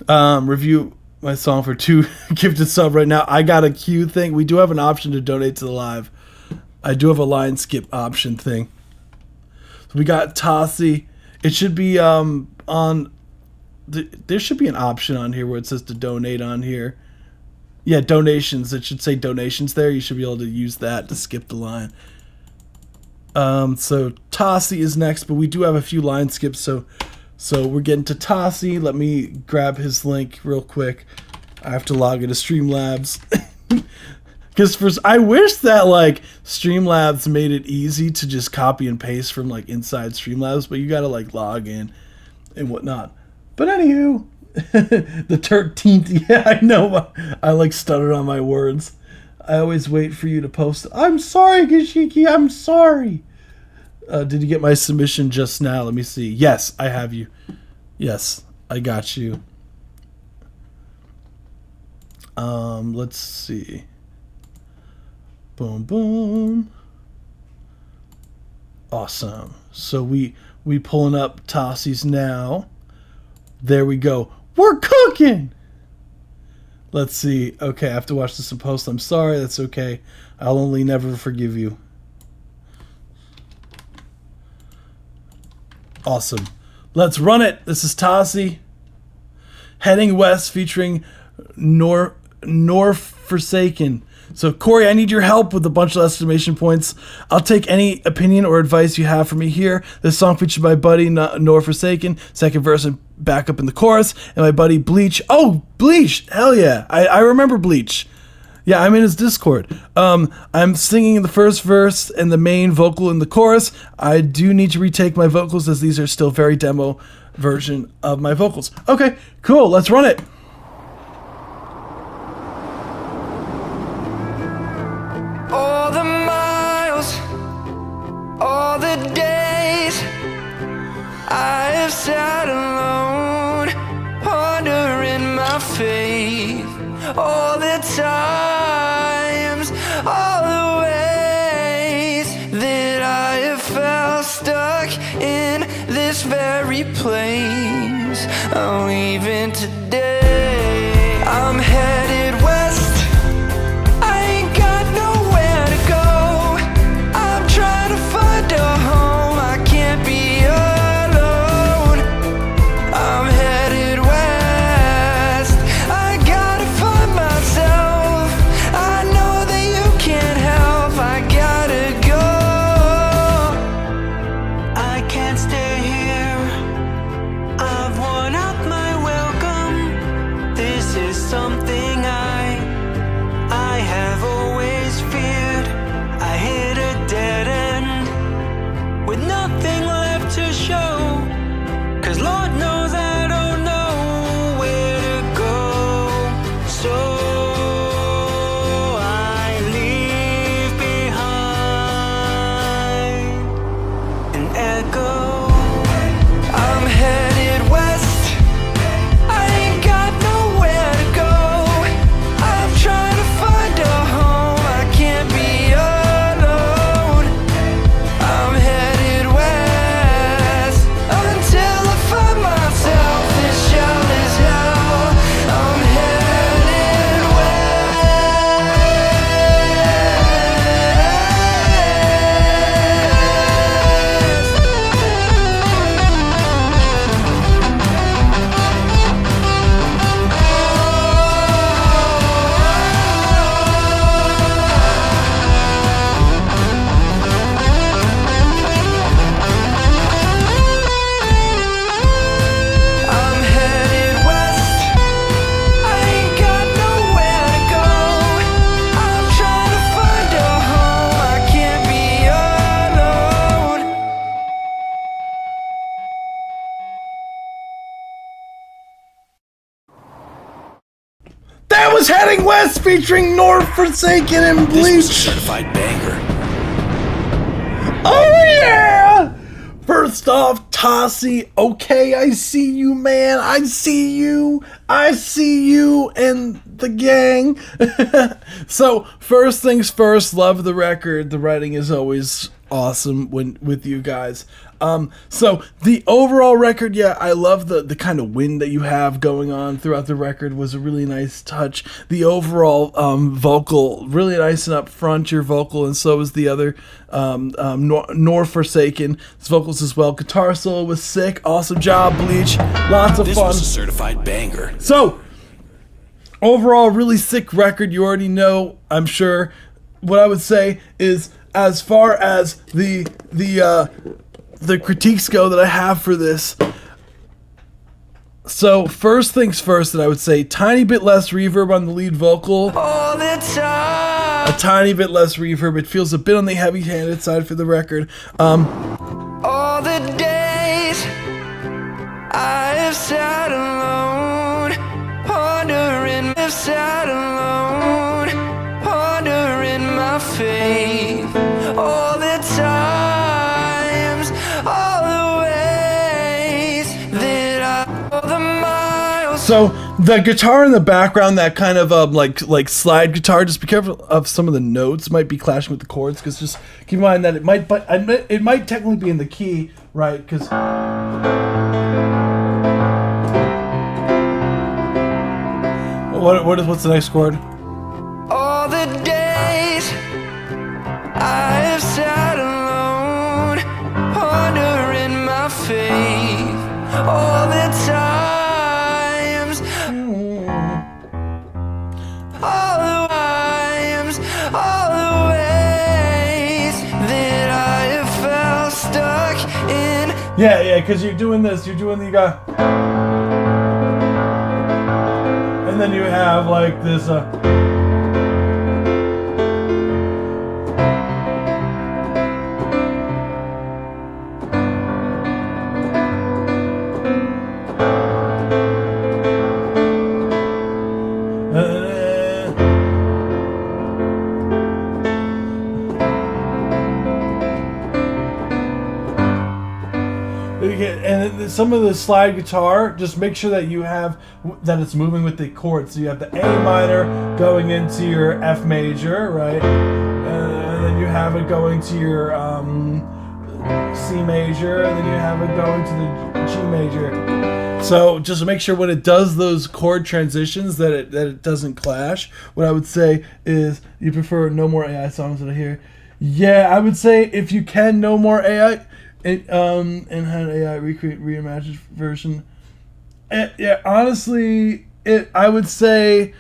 Review my song for 2 gifted sub right now. I got a queue thing. We do have an option to donate to the live. I do have a line skip option thing. So we got Tossie. It should be on there should be an option on here where it says to donate on here. Yeah, donations. It should say donations there. You should be able to use that to skip the line. So Tossie is next, but we do have a few line skips, so we're getting to Tossie. Let me grab his link real quick. I have to log into Streamlabs. Because I wish that like Streamlabs made it easy to just copy and paste from like inside Streamlabs, but you gotta like log in and whatnot. But anywho, the 13th, yeah, I know, I like stuttered on my words. I always wait for you to post. I'm sorry, Gashiki, I'm sorry. Did you get my submission just now? Let me see. Yes, I have you. Yes, I got you. Let's see. Boom, boom. Awesome. So we pulling up Tossie's now. There we go. We're cooking. Let's see. Okay, I have to watch this in post. I'm sorry. That's okay. I'll only never forgive you. Awesome. Let's run it. This is Tossie. Heading West featuring North Forsaken. So, Corey, I need your help with a bunch of exclamation points. I'll take any opinion or advice you have for me here. This song featured my buddy, Nor Forsaken, second verse and back up in the chorus, and my buddy Bleach. Oh, Bleach! Hell yeah. I remember Bleach. Yeah, I'm in his Discord. I'm singing the first verse and the main vocal in the chorus. I do need to retake my vocals as these are still very demo version of my vocals. Okay, cool. Let's run it. All the miles, all the days I have sat alone, pondering my faith. All the times, all the ways that I have felt stuck in this very place. Oh, even today, I'm headed west. I ain't got nowhere to go. I'm trying to find a home. I can't be alone. I'm headed west. I gotta find myself. I know that you can't help. I gotta go. I can't stay here. I've worn out my welcome. This is something I have always feared. I hit a dead end with nothing left to show. 'Cause Lord knows I don't know where to go. So I leave behind an echo. I'm headed west. I ain't got nowhere to go. I'm trying to find a home. I can't be alone. I'm headed west until I find myself. This shell is hell. I'm headed west. I'm headed west. I ain't got nowhere to go. I'm trying to find a home. I can't be alone. That was Heading West featuring North Forsaken and This was a Bleach. certified banger. Oh yeah! First off, Tossie, okay, I see you, man. I see you. I see you and the gang. So, first things first, love the record. The writing is always awesome when with you guys. So the overall record, yeah, I love the kind of wind that you have going on throughout the record was a really nice touch. The overall vocal, really nice and up front, your vocal, and so was the other Nor Forsaken. His vocals as well. Guitar solo was sick. Awesome job, Bleach. Lots of This fun. was a certified banger. So, overall, really sick record. You already know, I'm sure. What I would say is, as far as the critiques go that I have for this. So first things first, that I would say, tiny bit less reverb on the lead vocal. all the time. A tiny bit less reverb. It feels a bit on the heavy-handed side for the record. All the days I have sat alone, pondering, have sat alone, pondering my faith. All the times, all the ways that all the miles. So the guitar in the background, that kind of like slide guitar, just be careful of some of the notes might be clashing with the chords, because just keep in mind that it might technically be in the key, right? Because what's the next chord? All the days I have sat alone, pondering my faith. All the times, all the times, all the ways that I have felt stuck in. Yeah, because you're doing this. You got, and then you have like this. And some of the slide guitar, just make sure that you have that it's moving with the chords. So you have the A minor going into your F major, right? And then you have it going to your C major, and then you have it going to the G major. So just make sure when it does those chord transitions that it doesn't clash. What I would say is, you prefer No More AI songs that I hear. Yeah, I would say if you can, No More AI. And had AI recreate reimagined version. Yeah, honestly, I would say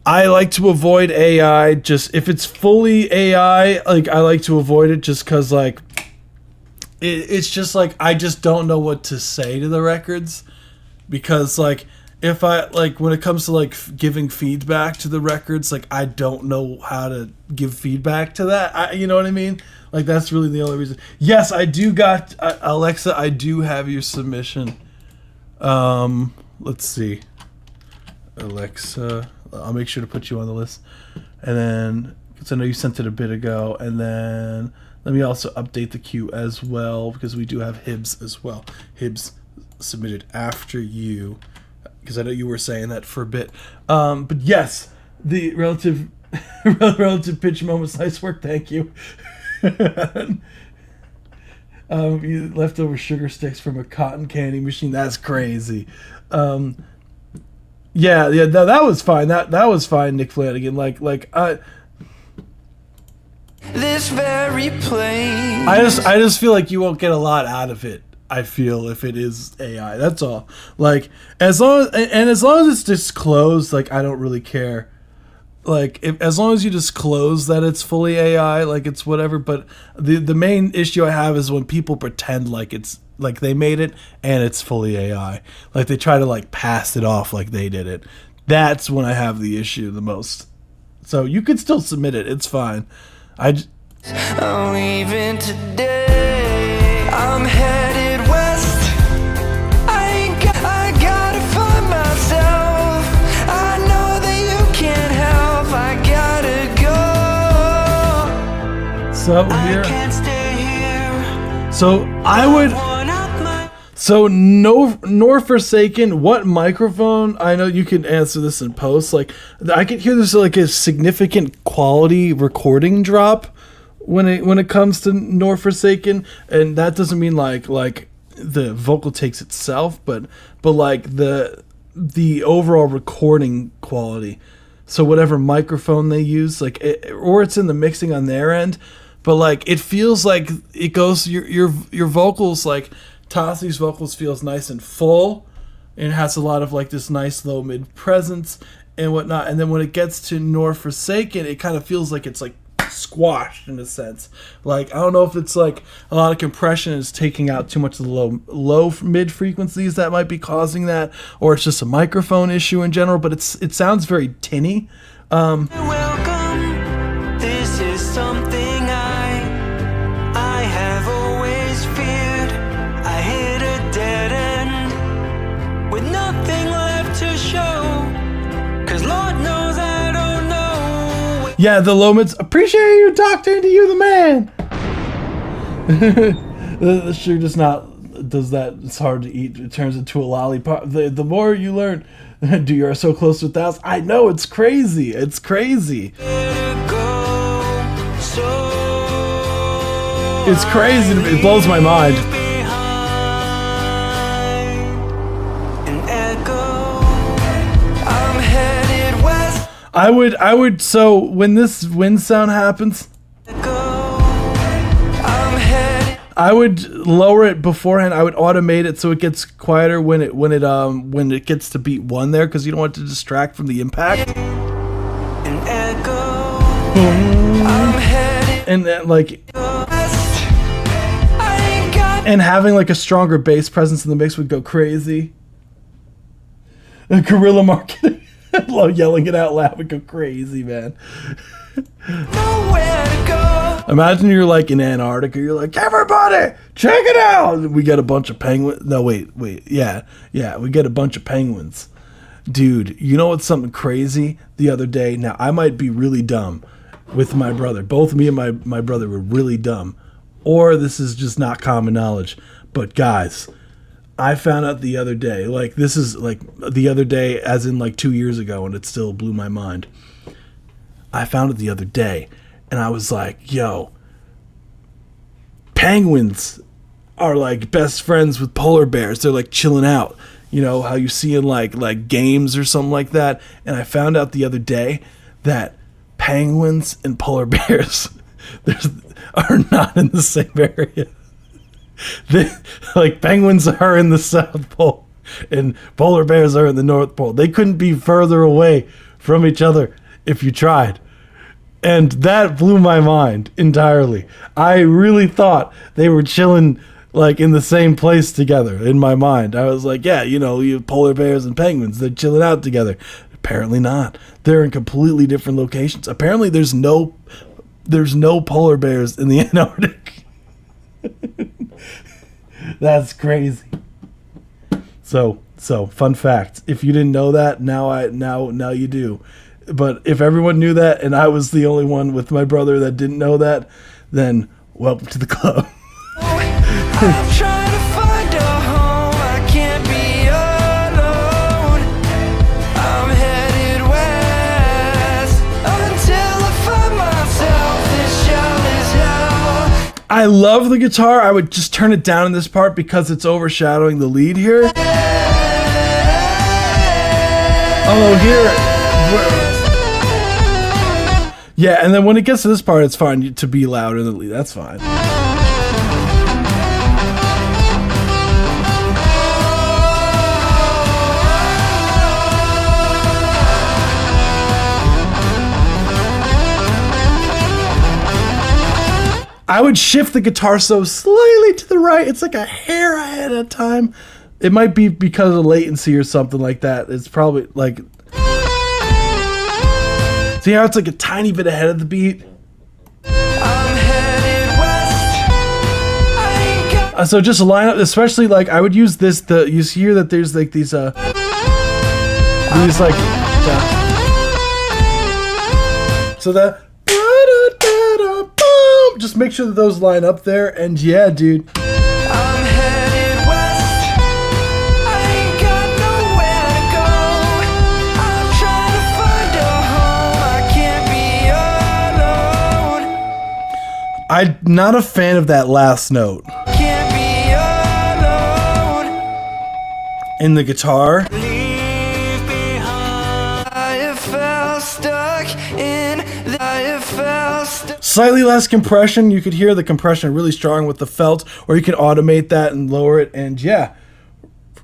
I like to avoid AI. Just if it's fully AI, like I like to avoid it, just because like it's just like I just don't know what to say to the records, because like if I like when it comes to like giving feedback to the records, like I don't know how to give feedback to that. You know what I mean? Like that's really the only reason. Yes, I do got Alexa. I do have your submission. Let's see, Alexa. I'll make sure to put you on the list, and then because I know you sent it a bit ago, and then let me also update the queue as well, because we do have Hibbs as well. Hibbs submitted after you, because I know you were saying that for a bit. But yes, the relative pitch moments. Nice work, thank you. You leftover sugar sticks from a cotton candy machine. That's crazy. That was fine. That was fine, Nick Flanagan. This very place. I just feel like you won't get a lot out of it. I feel if it is AI, that's all. Like as long as it's disclosed, like I don't really care. Like as long as you disclose that it's fully AI, like it's whatever. But the main issue I have is when people pretend like it's like they made it and it's fully AI. Like they try to like pass it off like they did it. That's when I have the issue the most. So you could still submit it. It's fine. I'm leaving today. I'm headed west. I gotta find myself. I know that you can't help. I gotta go. So here. I can't stay here. So I would. So nor Forsaken, what microphone? I know you can answer this in post. Like I can hear there's like a significant quality recording drop when it comes to Nor Forsaken, and that doesn't mean like the vocal takes itself, but like the overall recording quality. So whatever microphone they use, or it's in the mixing on their end, but like it feels like it goes your vocals like. Tossi's vocals feels nice and full, and it has a lot of like this nice low mid presence and whatnot. And then when it gets to Nor Forsaken, it kind of feels like it's like squashed in a sense. Like I don't know if it's like a lot of compression is taking out too much of the low mid frequencies that might be causing that, or it's just a microphone issue in general. But it sounds very tinny. Welcome. This is something I have always feared. I hit a dead end with nothing left to show. 'Cause Lord knows I don't know. Yeah, the low mids. Appreciate you, Doctor, to you, the man. The sugar does not does that. It's hard to eat. It turns into a lollipop. The more you learn, dude, you are so close to 1,000. I know, it's crazy. It's crazy. It's crazy. It blows my mind. I would. So when this wind sound happens, I would lower it beforehand. I would automate it so it gets quieter when it gets to beat 1 there, because you don't want it to distract from the impact. And like, and having like a stronger bass presence in the mix would go crazy. Guerrilla marketing. I love yelling it out loud. Would go crazy, man. Nowhere to go. Imagine you're like in Antarctica. You're like, everybody, check it out. We get a bunch of penguins. No, wait. Yeah. We get a bunch of penguins. Dude, you know what's something crazy the other day? Now, I might be really dumb with my brother. Both me and my brother were really dumb. Or this is just not common knowledge. But guys, I found out the other day, like this is like the other day as in like 2 years ago, and it still blew my mind. I found it the other day, and I was like, yo, penguins are like best friends with polar bears. They're like chilling out. You know, how you see in like games or something like that. And I found out the other day that penguins and polar bears are not in the same area. Like penguins are in the South Pole and polar bears are in the North Pole. They couldn't be further away from each other if you tried. And that blew my mind entirely. I really thought they were chilling like in the same place together in my mind. I was like, yeah, you know, you have polar bears and penguins, they're chilling out together. Apparently not. They're in completely different locations. Apparently there's no polar bears in the Antarctic. That's crazy. So fun fact. If you didn't know that, now you do. But if everyone knew that and I was the only one with my brother that didn't know that, then welcome to the club. I'm trying to find a home. I can't be alone. I'm headed west until I find myself. This shell is hell. I love the guitar. I would just turn it down in this part because it's overshadowing the lead here. Although yeah, and then when it gets to this part, it's fine to be louder than the lead. That's fine. I would shift the guitar so slightly to the right. It's like a hair ahead of time. It might be because of latency or something like that. It's probably like... See how it's like a tiny bit ahead of the beat? I'm headed west. I ain't got So just line up, especially like I would use this, you hear that there's like these like... So that... Just make sure that those line up there, and yeah, dude. I'm headed west. I ain't got nowhere to go. I'm trying to find a home. I can't be alone. I'm not a fan of that last note Can't be alone. in the guitar. Leave behind. I have felt stuck in. I have felt stuck. Slightly less compression. You could hear the compression really strong with the felt, or you can automate that and lower it. And yeah,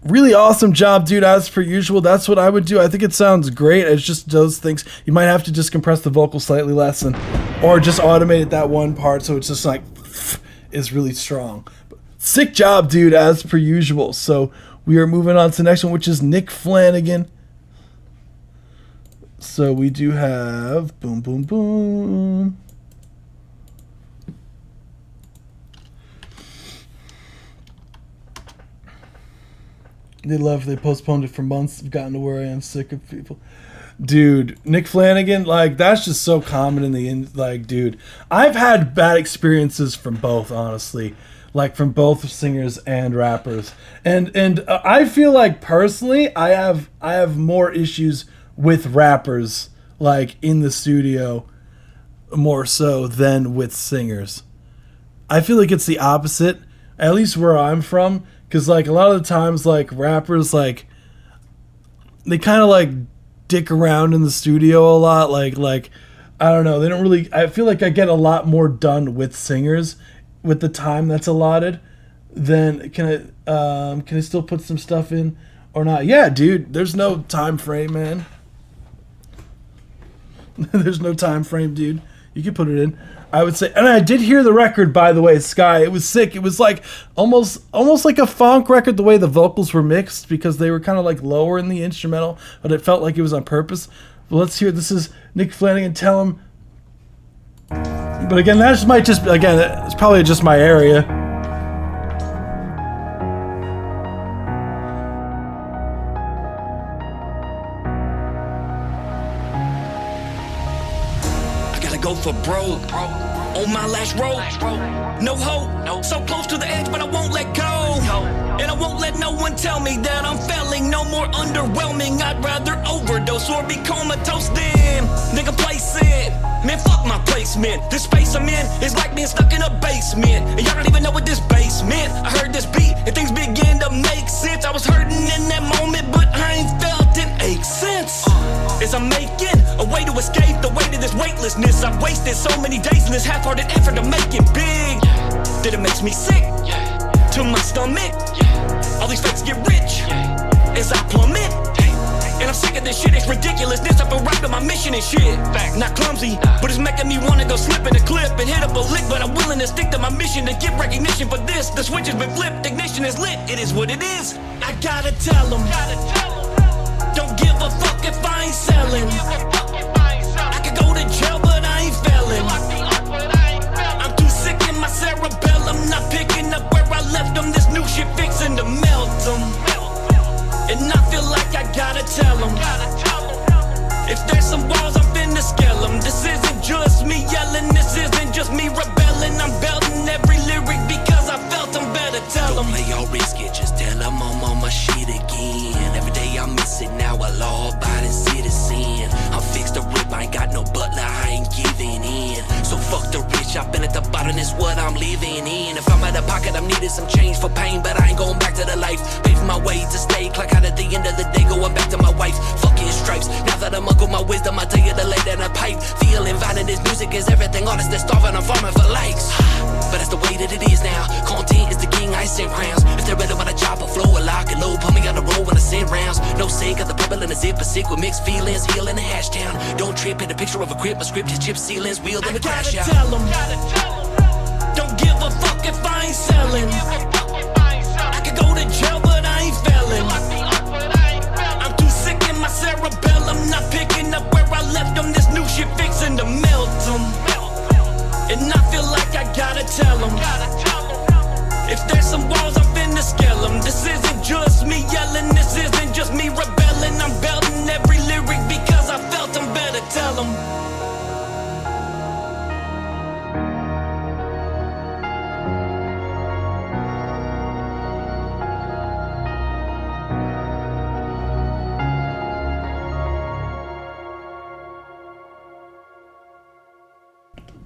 Really awesome job, dude. As per usual, that's what I would do. I think it sounds great. It's just those things. You might have to just compress the vocal slightly less, or just automate it that one part so it's just like is really strong. Sick job, dude. As per usual. So we are moving on to the next one, which is Nick Flanagan. So we do have boom, boom, boom. They postponed it for months. I've gotten to where I am sick of people. Dude, Nick Flanagan, like, that's just so common in the like, dude. I've had bad experiences from both, honestly. Like, from both singers and rappers. And I feel like, personally, I have more issues with rappers, like, in the studio, more so than with singers. I feel like it's the opposite, at least where I'm from. Because, like, a lot of the times, like, rappers, like, they kind of, like, dick around in the studio a lot. Like, I don't know. They don't really... I feel like I get a lot more done with singers with the time that's allotted than... Can I still put some stuff in or not? Yeah, dude. There's no time frame, man. There's no time frame, dude. You can put it in. I would say, and I did hear the record, by the way, Sky. It was sick. It was like almost like a funk record, the way the vocals were mixed, because they were kind of like lower in the instrumental, but it felt like it was on purpose. But let's hear. This is Nick Flanagan. Tell him. But again, that might just again, it's probably just my area. Go for broke on my last rope. No hope, so close to the edge, but I won't let go. And I won't let no one tell me that I'm failing. No more underwhelming. I'd rather overdose or be comatose than nigga placement. Man, fuck my placement. This space I'm in is like being stuck in a basement, and y'all don't even know what this basement. I heard this beat and things begin to make sense. I was hurting in that moment, but I ain't felt an ache since. As I'm making a way to escape the weight of this weightlessness, I've wasted so many days in this half-hearted effort to make it big that it makes me sick to my stomach. All these fakes get rich as I plummet, and I'm sick of this shit. It's ridiculousness. I feel right on my mission and shit. Not clumsy, but it's making me wanna go slip in a clip and hit up a lick. But I'm willing to stick to my mission to get recognition for this. The switch has been flipped, ignition is lit. It is what it is. I gotta tell them. Don't give a fuck if I ain't selling. I could go to jail, but I ain't failing. I'm too sick in my cerebellum, not picking up where I left them. This new shit fixing to melt them, and I feel like I gotta tell them. If there's some walls, I'm finna scale them. This isn't just me yelling, this isn't just me rebelling. I'm belting every lyric because I felt them. Better tell them. Don't play all risky, just tell them I'm on my shit again. Every day I miss it, now a law-abiding citizen. I'm fixed to rip, I ain't got no butler, I ain't giving in. So fuck the rich, I've been at the bottom, it's what I'm living in. If I'm out of pocket, I'm needing some change for pain, but I ain't going back to the life. Pave my way to stay, clock out at the end of the day, going back to my wife. Fucking stripes, now that I'm uncle my wisdom, I tell you to lay down a pipe. Feeling violent, this music is everything, honest, they're starving, I'm farming for likes. But that's the way that it is now, content is the king, I send rounds. If they're ready when I chop a flow, a lock and load, put me on the road when I send rounds. No sin, got the pebble in the zipper, sick with mixed feelings, healing the hash town. Don't trip, hit a picture of a crib, my script is chip ceilings, wheel in the crash out. Tell them, don't give a fuck if I ain't selling. I could go to jail, but I ain't failing. I'm too sick in my cerebellum, not picking up where I left them. This new shit fixing to melt them, and I feel like I gotta tell them. If there's some walls, I'm finna scale them. This isn't just me yelling, this isn't just me rebelling. I'm belting every lyric because I felt them. Better tell them.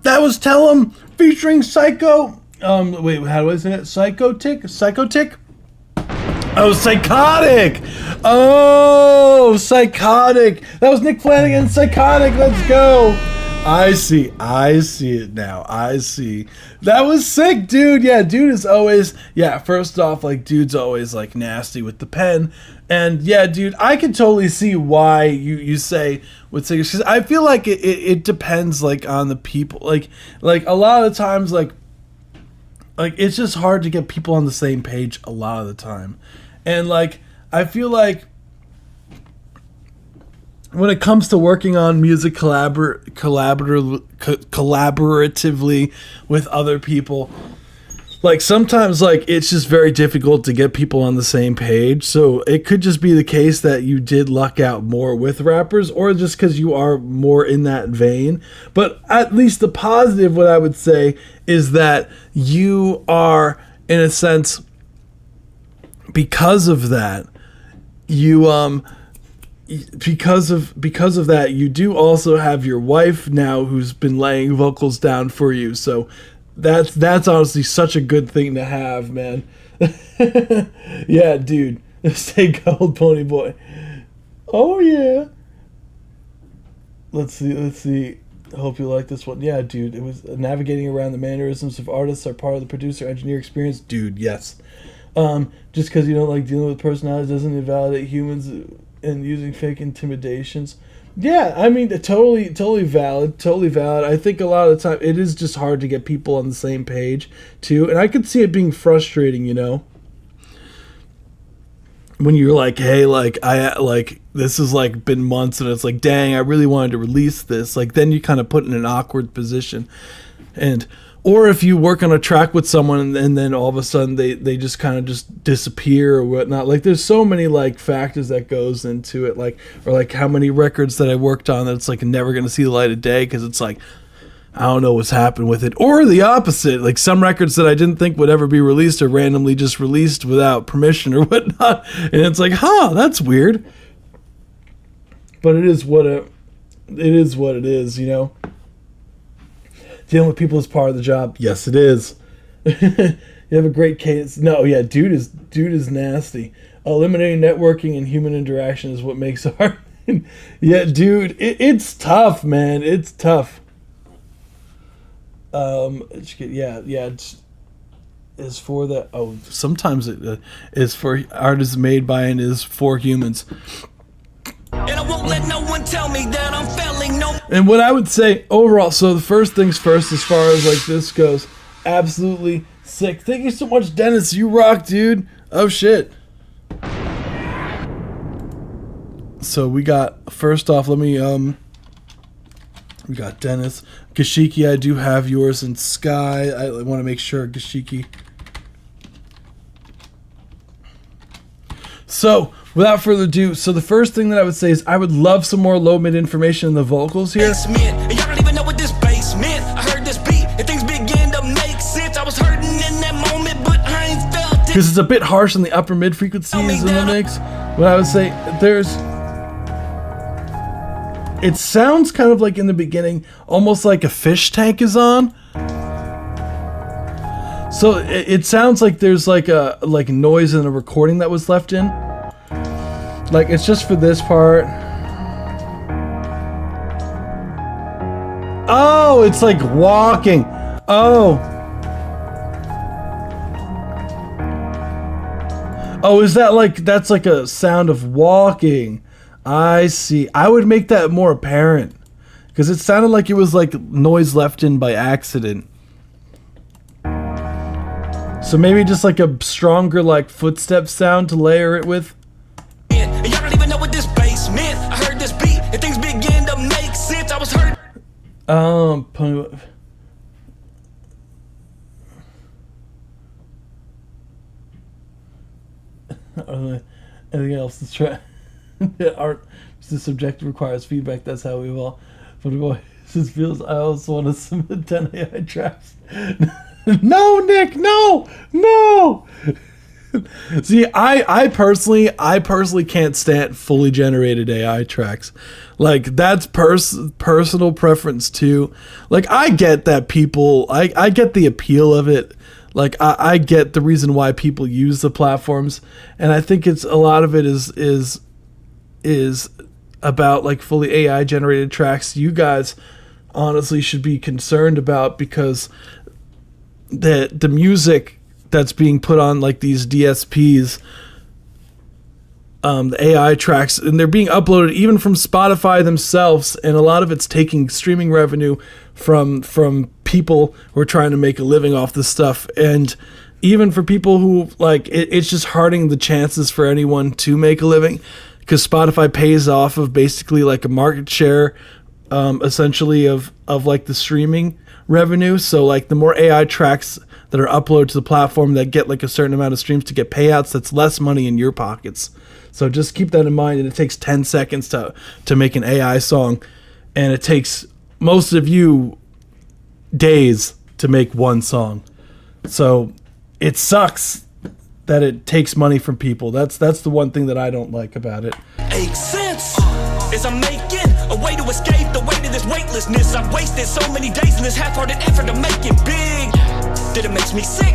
That was Tell 'Em featuring Psycho. Wait, how do I say it? Psychotic? Oh, Psychotic. Oh, Psychotic. That was Nick Flanagan, Psychotic. Let's go. I see it now. I see. That was sick, dude. Yeah, dude is always, yeah, first off, like, dude's always, like, nasty with the pen. And, yeah, dude, I can totally see why you say with singers. Because I feel like it depends, like, on the people. Like, a lot of the times, like, it's just hard to get people on the same page a lot of the time. And, like, I feel like when it comes to working on music collaboratively with other people, like sometimes like it's just very difficult to get people on the same page. So it could just be the case that you did luck out more with rappers, or just because you are more in that vein. But at least the positive, what I would say, is that you are, in a sense, because of that, because of that, you do also have your wife now who's been laying vocals down for you. So that's honestly such a good thing to have, man. Yeah, dude. Stay gold, Pony Boy. Oh yeah. Let's see. I hope you like this one. Yeah, dude. It was navigating around the mannerisms of artists are part of the producer engineer experience. Dude, yes. Just because you don't like dealing with personalities doesn't invalidate humans and using fake intimidations. Yeah, I mean, totally valid. I think a lot of the time it is just hard to get people on the same page too, and I could see it being frustrating, you know, when you're like, hey, like I like this has like been months, and it's like, dang, I really wanted to release this. Like then you kind of put in an awkward position, and or if you work on a track with someone and then all of a sudden they just kind of just disappear or whatnot. Like there's so many like factors that goes into it, like, or like how many records that I worked on that's like never going to see the light of day because it's like, I don't know what's happened with it. Or the opposite, like some records that I didn't think would ever be released are randomly just released without permission or whatnot. And it's like, that's weird. But it is what it is, you know? Dealing with people is part of the job. Yes, it is. You have a great cadence. No, yeah, dude is nasty. Eliminating networking and human interaction is what makes art. Yeah, dude, it's tough, man. It's tough. It's for the. Oh, sometimes it is for art is made by and is for humans. And I won't let no one tell me that I'm failing. No. And what I would say overall, so the first things first, as far as like this goes, absolutely sick. Thank you so much, Dennis. You rock, dude. Oh shit. So we got, first off, we got Dennis. Gashiki, I do have yours, and Sky. I want to make sure, Gashiki. So, without further ado, so the first thing that I would say is I would love some more low-mid information in the vocals here. Basement, and y'all don't even know what this bass meant. I heard this beat, and things begin to make sense. I was hurting in that moment, but I ain't felt it. Because it's a bit harsh on the upper mid frequencies in the mix. But I would say it sounds kind of like in the beginning, almost like a fish tank is on. So it sounds like there's like a noise in a recording that was left in. Like it's just for this part. Oh, it's like walking. Oh, is that like, that's like a sound of walking? I see. I would make that more apparent because it sounded like it was like noise left in by accident. So maybe just like a stronger like footstep sound to layer it with. And y'all don't even know what this bass meant. I heard this beat, and things begin to make sense. I was hurt. Anything else to try? Art is subjective, requires feedback. That's how we evolve. But boy, this feels. I also want to submit 10 AI tracks. No, Nick, no. See, I personally can't stand fully generated AI tracks. Like that's personal preference too. Like I get that people, I get the appeal of it. Like I get the reason why people use the platforms, and I think it's a lot of it is about like fully AI generated tracks. You guys honestly should be concerned about, because the music that's being put on like these DSPs, the AI tracks, and they're being uploaded even from Spotify themselves, and a lot of it's taking streaming revenue from people who are trying to make a living off this stuff. And even for people who like it's just hurting the chances for anyone to make a living, because Spotify pays off of basically like a market share, essentially of like the streaming revenue. So like the more AI tracks that are uploaded to the platform that get like a certain amount of streams to get payouts, that's less money in your pockets. So just keep that in mind. And it takes 10 seconds to make an AI song, and it takes most of you days to make one song. So it sucks that it takes money from people. That's the one thing that I don't like about it. Makes sense. As I'm making a way to escape the weight of this weightlessness. I've wasted so many days in this half-hearted effort to make it big. That it makes me sick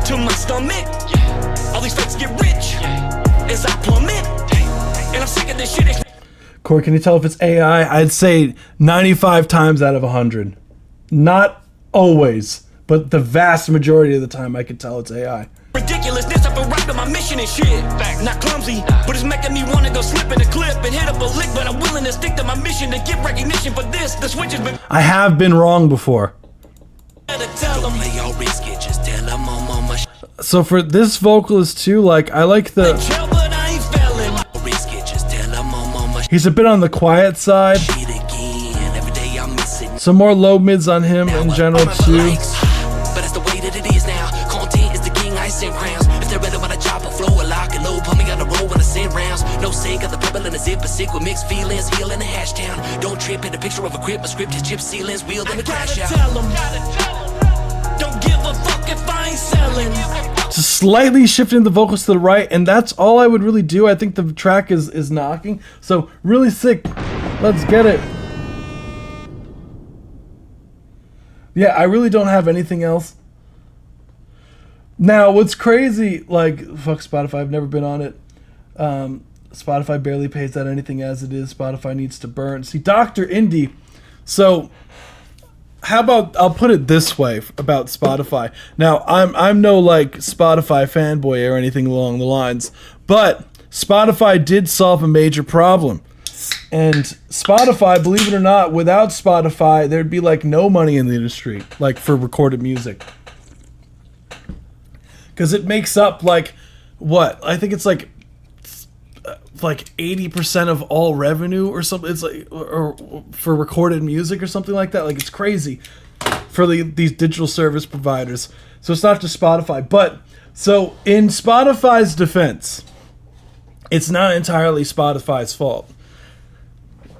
to my stomach. All these fakes get rich as I plummet. And I'm sick of this shit. Corey, can you tell if it's AI? I'd say 95 times out of 100. Not always, but the vast majority of the time I can tell it's AI. Ridiculousness, I've been right on my mission and shit. Not clumsy, but it's making me wanna go slip in a clip and hit up a lick. But I'm willing to stick to my mission to get recognition for this. The switch has been I have been wrong before. better tell them. Play all risky, just tell them I'm on my So for this vocalist too, like I like the shell, but I ain't failing. Risky, just tell them I'm on my he's a bit on the quiet side. shit again. Every day I'm missing. Some more low mids on him in general too. But it's the way that it is now. Content is the king, I send rounds. If they're better when I chop a flow, a lock and load, put me on the roll when I send rounds. No sync of the pebble in a zipper, sick with mixed feelings, healing a hash town. Don't trip in the picture of a grip, my script is chip ceilings, wheel in the crash out. Don't give a fuck if I ain't selling. Just slightly shifting the vocals to the right, and that's all I would really do. I think the track is knocking. So really sick. Let's get it. Yeah, I really don't have anything else. Now, what's crazy, like, fuck Spotify, I've never been on it. Spotify barely pays out anything as it is. Spotify needs to burn. See, Dr. Indie. So, how about, I'll put it this way about Spotify. Now, I'm no, like, Spotify fanboy or anything along the lines, but Spotify did solve a major problem. And Spotify, believe it or not, without Spotify, there'd be like no money in the industry, like for recorded music. Because it makes up like, what? I think it's like 80% of all revenue or something. It's like, or for recorded music or something like that. Like it's crazy for these digital service providers. So it's not just Spotify. But so in Spotify's defense, it's not entirely Spotify's fault.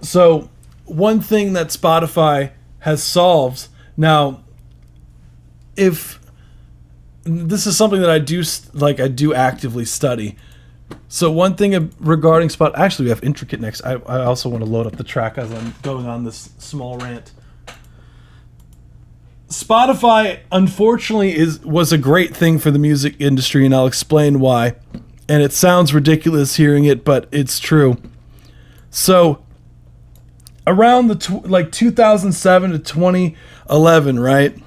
So, one thing that Spotify has solved now, if this is something that I do actively study. So, one thing regarding actually, we have Intricate next. I also want to load up the track as I'm going on this small rant. Spotify, unfortunately, was a great thing for the music industry, and I'll explain why. And it sounds ridiculous hearing it, but it's true. So, around the 2007 to 2011, right?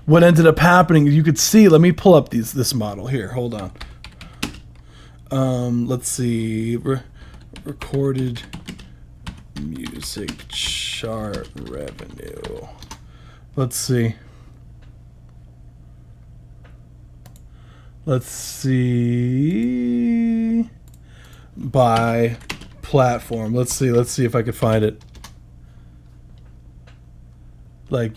What ended up happening, you could see. Let me pull up this model here. Hold on. Let's see. Recorded music chart revenue. Let's see. Let's see. By platform. Let's see if I could find it. Like,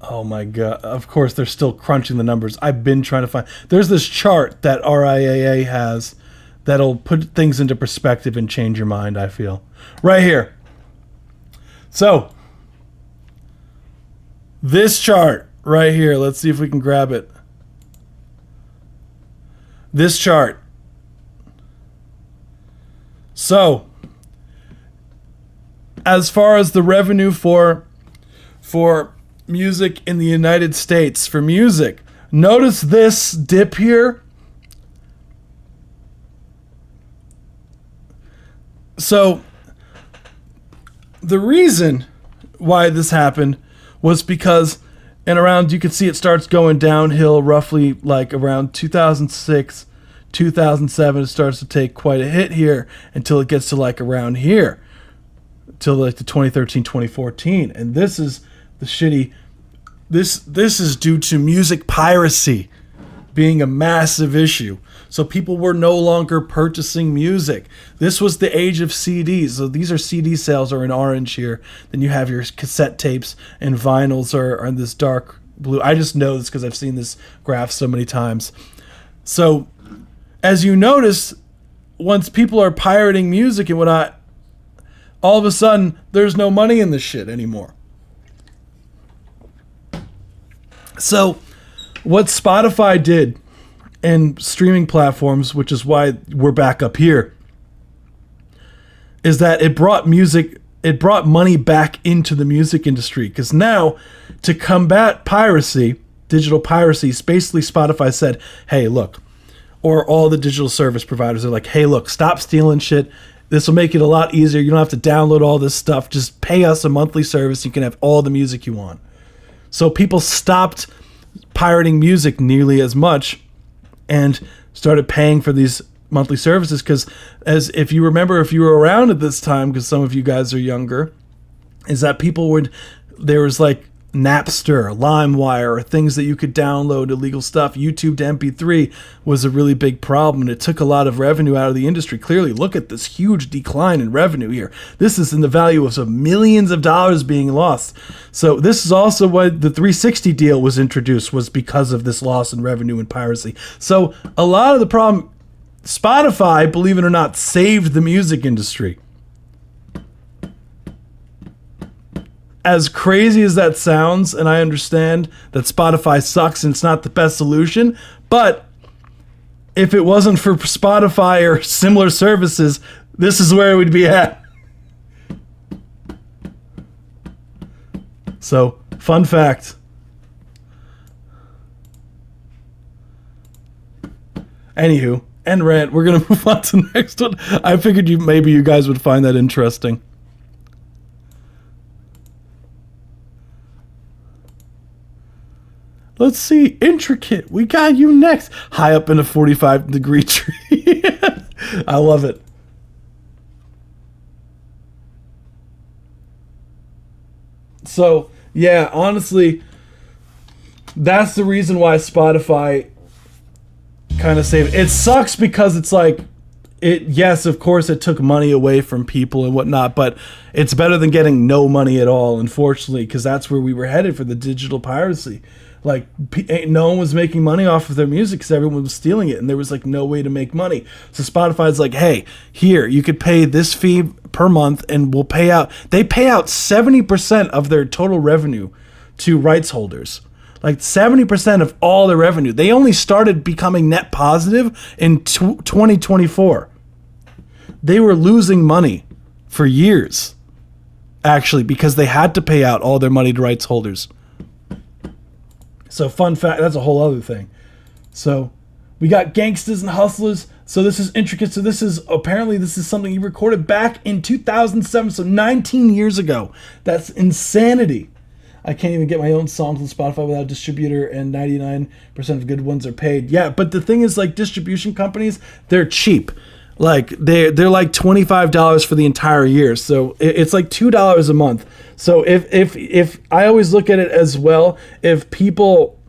oh my god, of course they're still crunching the numbers. I've been trying to find, there's this chart that RIAA has that'll put things into perspective and change your mind, I feel. Right here. So, this chart right here, let's see if we can grab it. This chart. So, as far as the revenue for music in the United States, for music, notice this dip here. So, the reason why this happened was because, and around, you can see it starts going downhill roughly like around 2006, 2007. It starts to take quite a hit here until it gets to like around here, till like the 2013, 2014. And this is the shitty, this is due to music piracy being a massive issue. So people were no longer purchasing music. This was the age of CDs. So these are CD sales are in orange here. Then you have your cassette tapes, and vinyls are in this dark blue. I just know this because I've seen this graph so many times. So as you notice, once people are pirating music and whatnot, all of a sudden there's no money in this shit anymore. So what Spotify did, and streaming platforms, which is why we're back up here, is that it brought money back into the music industry. Because now, to combat piracy, digital piracy, basically Spotify said, hey, look, or all the digital service providers are like, hey, look, stop stealing shit. This will make it a lot easier. You don't have to download all this stuff. Just pay us a monthly service. You can have all the music you want. So people stopped pirating music nearly as much and started paying for these monthly services. Because as if you remember, if you were around at this time, because some of you guys are younger, is that there was like Napster, LimeWire, or things that you could download illegal stuff. YouTube to MP3 was a really big problem, and it took a lot of revenue out of the industry. Clearly, look at this huge decline in revenue here. This is in the value of some millions of dollars being lost. So this is also why the 360 deal was introduced, was because of this loss in revenue and piracy. So a lot of the problem, Spotify, believe it or not, saved the music industry. As crazy as that sounds, and I understand that Spotify sucks and it's not the best solution, but if it wasn't for Spotify or similar services, this is where we'd be at. So, fun fact. Anywho, end rant. We're going to move on to the next one. I figured maybe you guys would find that interesting. Let's see. Intricate. We got you next. High up in a 45-degree tree. I love it. So, yeah, honestly, that's the reason why Spotify kind of saved. It sucks because it's like, yes, of course, it took money away from people and whatnot, but it's better than getting no money at all, unfortunately, because that's where we were headed for the digital piracy. Like, no one was making money off of their music because everyone was stealing it, and there was like no way to make money. So Spotify's like, hey, here, you could pay this fee per month, and we'll pay out. They pay out 70% of their total revenue to rights holders. Like 70% of all their revenue. They only started becoming net positive in 2024. They were losing money for years, actually, because they had to pay out all their money to rights holders. So fun fact, that's a whole other thing. So we got Gangsters and Hustlers. So this is intricate. So this is something you recorded back in 2007. So 19 years ago. That's insanity. I can't even get my own songs on Spotify without a distributor, and 99% of good ones are paid. Yeah, but the thing is, like, distribution companies, they're cheap. Like they're like $25 for the entire year. So it's like $2 a month. So if I always look at it as well, if people,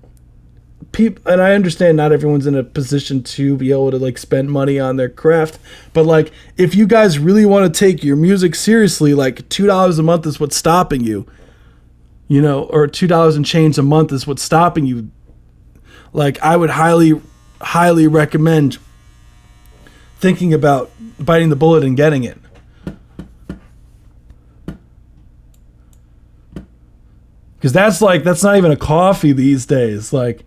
and I understand not everyone's in a position to be able to like spend money on their craft, but like if you guys really want to take your music seriously, like $2 a month is what's stopping you, you know, or $2 and change a month is what's stopping you. Like I would highly recommend thinking about biting the bullet and getting it. Because that's not even a coffee these days, like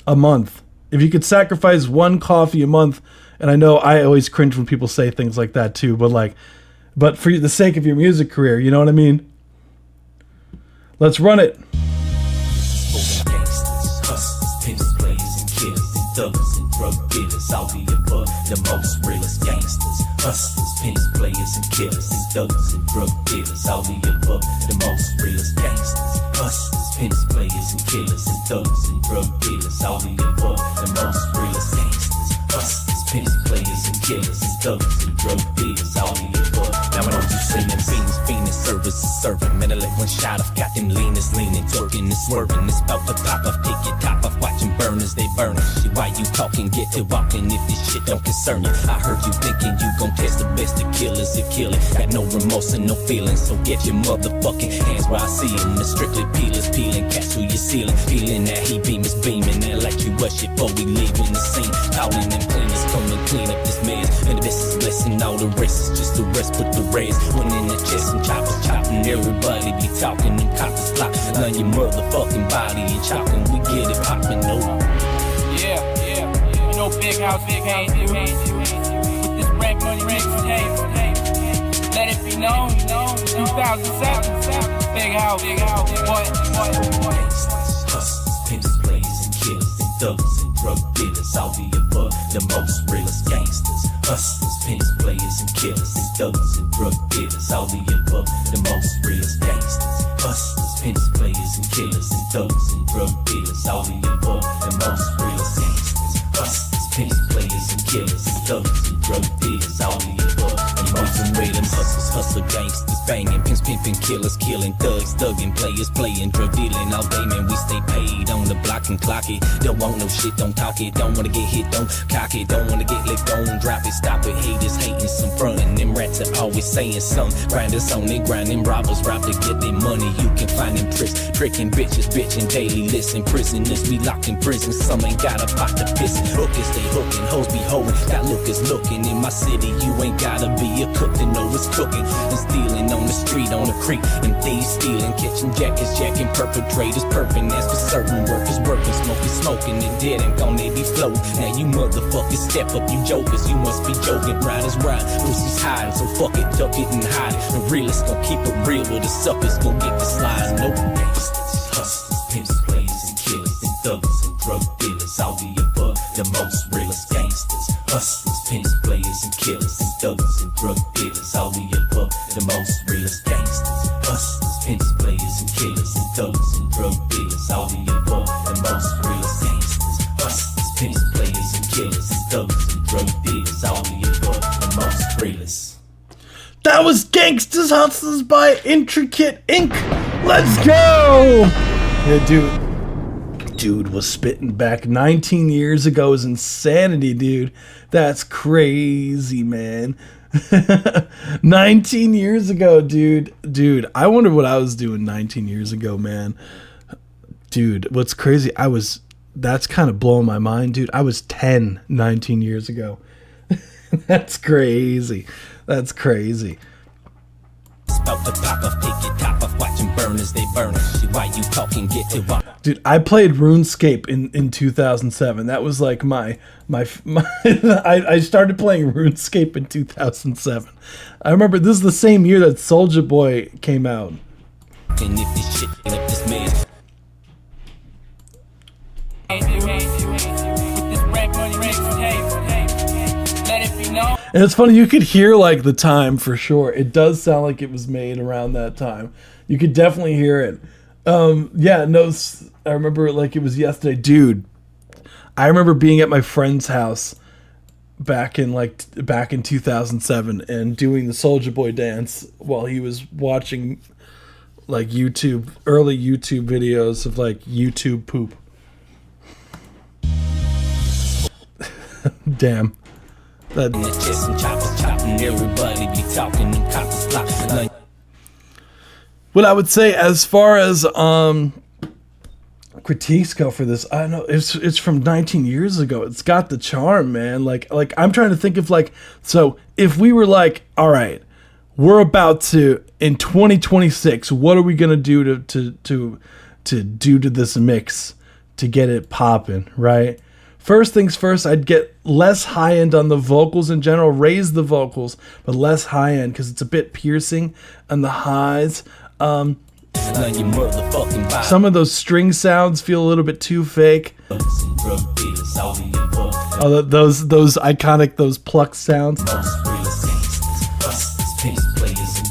a month. If you could sacrifice one coffee a month, and I know I always cringe when people say things like that too, but for the sake of your music career, you know what I mean? Let's run it. Thugs and drug dealers, all the above, the most realest gangsters, hustlers, pimps, players, and killers. thugs and drug dealers, all the above, the most realest gangsters, hustlers, pimps, players and killers, and thugs and drug dealers, all the above, the most realest gangsters, hustlers, pimps, players and killers, and thugs and drug dealers, all the above. Now I know you say them fiends, fiending, service is serving. Man, I let one shot off, got them leaners leaning, twerking and swerving. It's about to pop off, take your top off, watching burners, they burning. Shit, why you talking? Get to walking if this shit don't concern you. I heard you thinking you gon' test the best of killers that kill it. Got no remorse and no feelings, so get your motherfucking hands where I see them. The strictly peelers peeling, cats through your ceiling, feeling that he beam is beaming. And like you rush it before we leaving the scene. Calling them cleaners, come and clean up this mess. And the best is blessing, all the rest is just the rest, put the rest. One in the chest and choppers chopping. Everybody be talking, them coppers flop. Learn your motherfucking body and chopping. We get it popping, no. Yeah, you know big house, big hands, dude. With this rap money, let it be known, 2007, big house, what? Hustlers, pimps, players and killers, and thugs and drug dealers, all the above, the most realest gangsters. Hustlers, pimps, players and killers, and thugs and drug dealers, all the above, the most realest gangsters. Hustlers, pimps, players and killers, and thugs and drug dealers, all the above, the most realest gangsters. Hustlers, pimps, players and killers, and thugs and drug dealers, all the above, the most realest. Hustlers, hustler gangsters, banging, pimps, pimping, killers, killing, thugs, thugging, players, playing, drug dealing all day, man. We stay paid on the block and clock it. Don't want no shit, don't talk it. Don't wanna get hit, don't cock it. Don't wanna get licked, don't drop it. Stop it, haters hating some frontin'. Them rats are always saying something. Grinders on it, grinding robbers rob to get their money. You can find them tricks, tricking bitches, bitching daily. Listen, prisoners be locked in prison. Some ain't got a pot to piss. Hookers they hooking, hoes be hoeing. Got lookers looking in my city. You ain't gotta be a cook to know it's cooking. And stealing on the street, on the creek, and thieves stealing, kitchen jackets, jacking perpetrators, perping. That's for certain workers working, smoking, and dead and gone they be floating. Now you motherfuckers step up, you jokers, you must be joking. Riders ride, pussies hiding, so fuck it, duck it and hide it. The realists gon' keep it real, with the suckers gon' get the slide. No gangsters, hustlers, pimps, players and killers, and thugs and drug dealers, all the above, the most realest gangsters. Hustlers, pimps, players and killers, and thugs and drug dealers, all the above, the most realest gangsters. Hustlers, pimps, players and killers, and thugs and drug dealers, all the above, the most realest gangsters. Hustlers, pimps, players and killers, and thugs and drug dealers, all the above, the most realest. That was Gangsters Hustlers by Intricate Inc. Let's go! Yeah, dude was spitting back 19 years ago is insanity, dude. That's crazy, man. 19 years ago, dude, I wonder what I was doing 19 years ago, man. Dude, what's crazy, that's kind of blowing my mind, dude. I was 10 19 years ago. That's crazy. About to pop off, take your top off, watching burners, they burning. Shit, why you talking? Get to walk. Dude, I played RuneScape in 2007. That was like my I started playing RuneScape in 2007. I remember this is the same year that Soulja Boy came out. And if this shit ain't up this man. And it's funny, you could hear like the time for sure. It does sound like it was made around that time. You could definitely hear it. Yeah, no, I remember it like it was yesterday. Dude, I remember being at my friend's house back in 2007 and doing the Soulja Boy dance while he was watching like early YouTube videos of like YouTube poop. Damn. What I would say as far as critiques go for this, I don't know, it's from 19 years ago. It's got the charm, man. Like I'm trying to think of so if we were like, all right, we're about to in 2026, what are we gonna do to do to this mix to get it popping, right? First things first, I'd get less high end on the vocals in general, raise the vocals, but less high end because it's a bit piercing on the highs. Some of those string sounds feel a little bit too fake. Oh, those iconic, those pluck sounds.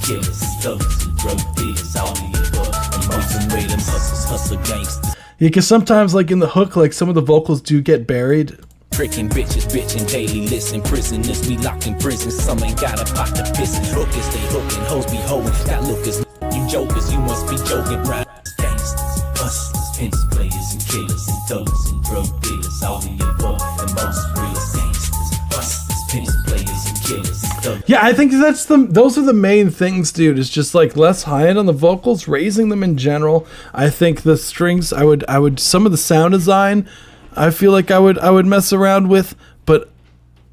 killers and thugs and drug dealers, all the above. Emotion way them hustle gangsters. Yeah, because sometimes, like in the hook, like some of the vocals do get buried. Tricking bitches, bitching daily, listen. Prisoners be locked in prison. Some ain't got a pot to piss. Hookers, they hooking, hoes be hoeing. Got lookers, you jokers, you must be joking. Right? Gangsters, hustlers, pimps, players, and killers, and thugs, and drug dealers, all the above. The most realest gangsters, hustlers, pimps, players, and killers, and thugs. Yeah, I think those are the main things, dude. It's just like less high end on the vocals, raising them in general. I think the strings, I would some of the sound design, I feel like I would mess around with, but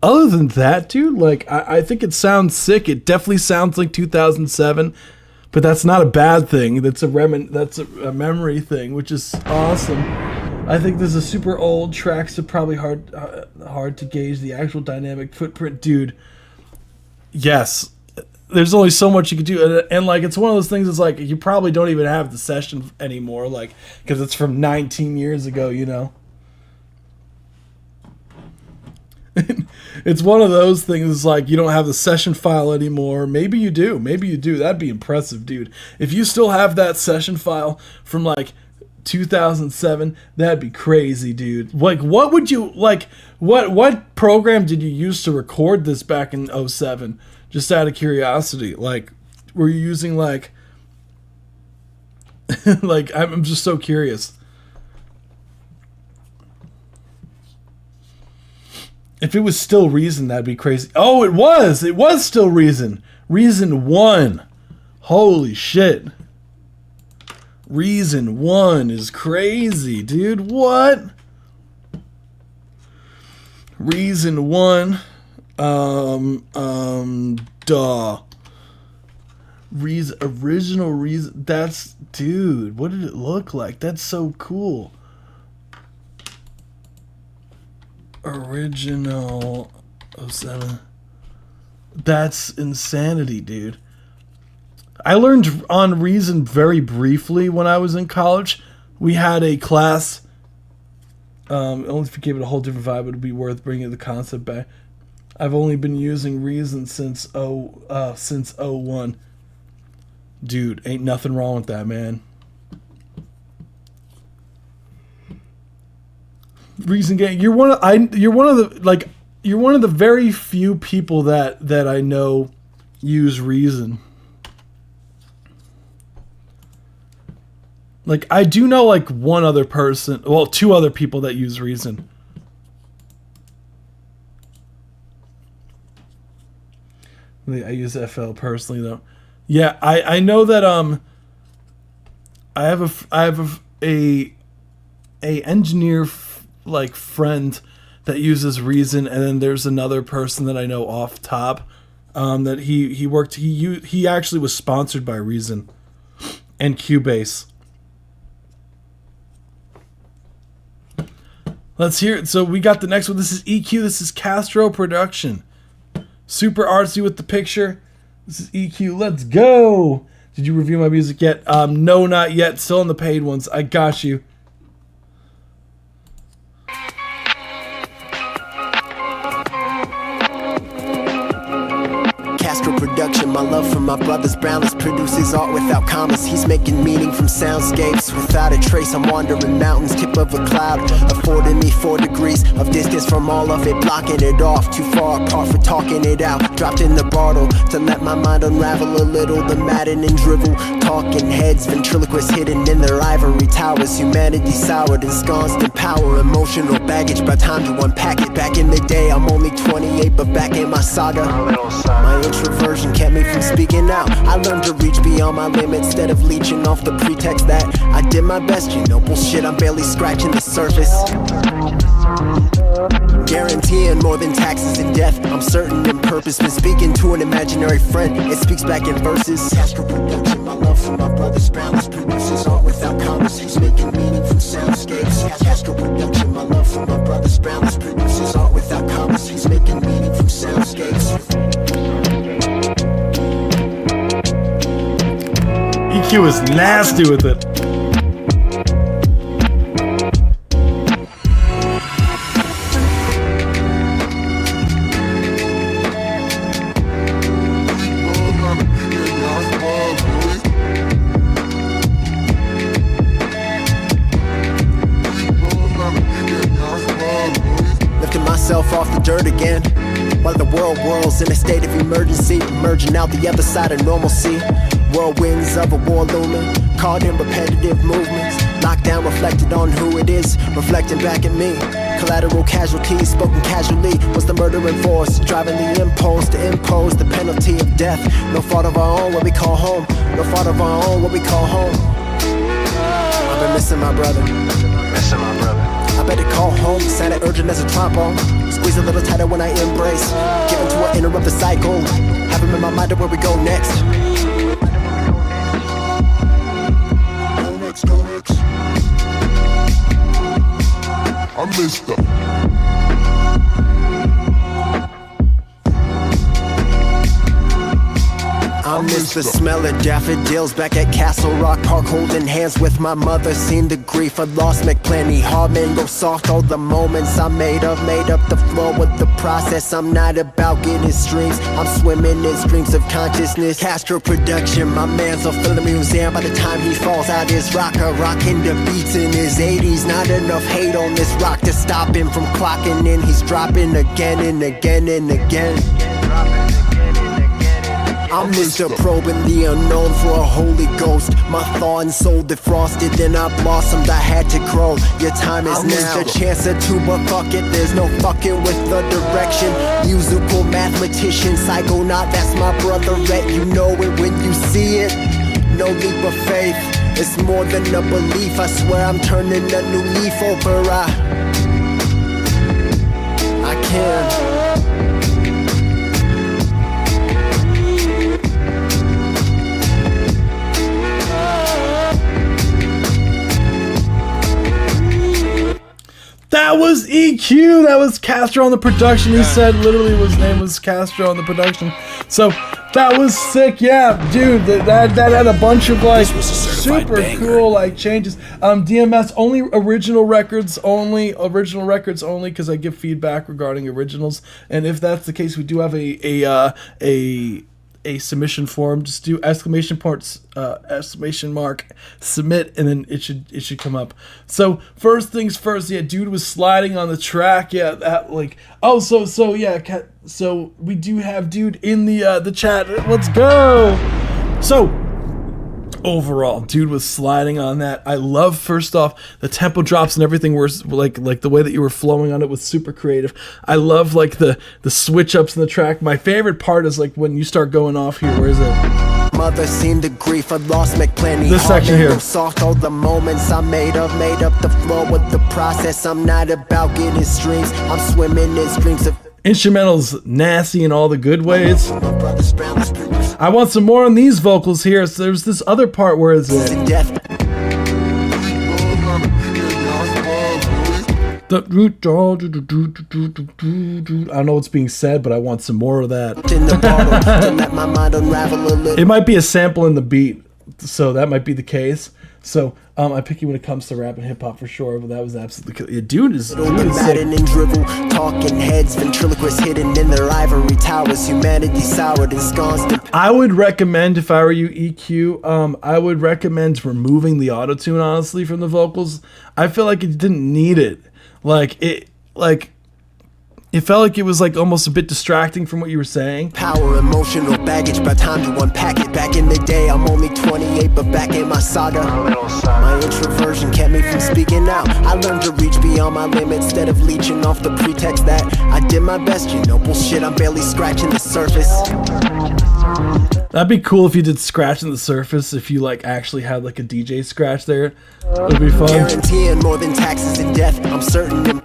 other than that, dude, like I think it sounds sick. It definitely sounds like 2007, but that's not a bad thing. That's a memory thing, which is awesome. I think this is super old tracks, so probably hard to gauge the actual dynamic footprint, dude. Yes, there's only so much you can do, and like it's one of those things. It's like you probably don't even have the session anymore, like because it's from 19 years ago, you know. It's one of those things like you don't have the session file anymore. Maybe you do. That'd be impressive, dude. If you still have that session file from like 2007, that'd be crazy, dude. Like what would you like what program did you use to record this back in 07? Just out of curiosity. Like were you using like like I'm just so curious. If it was still Reason, that'd be crazy. Oh, it was! It was still Reason. Reason 1. Holy shit. Reason 1 is crazy, dude. What? Reason 1. Original Reason. That's... Dude, what did it look like? That's so cool. Original 07. That's insanity, dude. I learned on Reason very briefly when I was in college. We had a class. Only if you gave it a whole different vibe, it would be worth bringing the concept back. I've only been using Reason since 01. Dude, ain't nothing wrong with that, man. Reason Gang, you're one of the very few people that I know use Reason. Like I do know like one other person, well, two other people that use Reason. I use FL personally though. Yeah, I know that I have a engineer like friend that uses Reason, and then there's another person that I know off top that he actually was sponsored by Reason and Cubase. Let's hear it. So we got the next one. This is EQ. This is Castro Production. Super artsy with the picture. This is EQ. Let's go. Did you review my music yet? No, not yet. Still on the paid ones. I got you. Castro Production, my love for my brother's Brownless produces art without commas. He's making meaning from soundscapes without a trace. I'm wandering mountains, tip of a cloud, affording me 4 degrees of distance from all of it, blocking it off. Too far apart for talking it out. Dropped in the bottle to let my mind unravel a little. The maddening drivel, talking heads, ventriloquists hidden in their ivory towers. Humanity soured, ensconced in power, emotional baggage by time to unpack it. Back in the day, I'm only 28, but back in my saga, my introversion kept me from speaking out. I learned to reach beyond my limits instead of leeching off the pretext that I did my best. You know, bullshit, I'm barely scratching the surface. Guaranteeing more than taxes and death. I'm certain in purpose. Been speaking to an imaginary friend. It speaks back in verses. Castro Production, my love for my brother's Brownless produces art without commas. He's making meaning from soundscapes. Castro Production, my love for my brother's Brownless produces art without commas. He's making meaning from soundscapes. EQ is nasty with it. myself off the dirt again. While the world whirls in a state of emergency, emerging out the other side of normalcy. Whirlwinds of a war looming, caught in repetitive movements. Lockdown reflected on who it is, reflecting back at me. Collateral casualties, spoken casually, was the murdering force, driving the impulse to impose the penalty of death. No fault of our own, what we call home. No fault of our own, what we call home. I've been missing my brother. I better call home, sounded urgent as a trombone. Squeeze a little tighter when I embrace. Give into an interrupt the cycle. Have him in my mind of where we go next. I missed her. I miss the smell of daffodils back at Castle Rock Park, holding hands with my mother. Seen the grief I lost, make plenty hard men go soft. All the moments I made up the flow with the process. I'm not about getting streams, I'm swimming in streams of consciousness. Castro production, my man's a film museum. By the time he falls out his rocker, rocking the beats in his 80s. Not enough hate on this rock to stop him from clocking in. He's dropping again and again and again. I'm Mr. Probing the unknown for a Holy Ghost. My thought and soul defrosted, then I blossomed, I had to grow. Your time is now. I missed a chance or two, but fuck it, there's no fucking with the direction. Musical mathematician, psychonaut, that's my brother Rhett. You know it when you see it, no leap of faith. It's more than a belief, I swear I'm turning a new leaf over. I can. That was EQ. That was Castro on the production. He said literally his name was Castro on the production. So that was sick. Yeah, dude, that had a bunch of like super banger. cool like changes. DMS only original records only because I give feedback regarding originals. And if that's the case, we do have a submission form. Just do exclamation mark submit, and then it should come up. So first things first, yeah, dude was sliding on the track. Yeah, that like so we do have dude in the chat. Let's go. So overall, dude was sliding on that. I love, first off, the tempo drops and everything was like the way that you were flowing on it was super creative. I love like the switch ups in the track. My favorite part is like when you start going off here. Where is it? Mother seen the grief I lost, make plenty this section here. Soft all the moments I made up the flow with the process. I'm not about getting streams, I'm swimming in streams of instrumentals nasty in all the good ways. I want some more on these vocals here. So there's this other part where it's I don't know what's being said, but I want some more of that. It might be a sample in the beat, so that might be the case. So I pick you when it comes to rap and hip hop for sure, but that was absolutely yeah, dude is sick. Drivel, talking heads, ventriloquists hidden in their ivory towers, humanity soured, ensconced. I would recommend, if I were you, EQ, I would recommend removing the auto-tune, honestly, from the vocals. I feel like it didn't need it. It felt like it was like almost a bit distracting from what you were saying. Power, emotional baggage, by time to unpack it. Back in the day, I'm only 28, but back in my saga, my introversion kept me from speaking out. I learned to reach beyond my limits instead of leeching off the pretext that I did my best. You know, bullshit, I'm barely scratching the surface. That'd be cool if you did scratching the surface, if you like actually had like a DJ scratch there. It'd be fun. Guaranteeing more than taxes and death, I'm certain.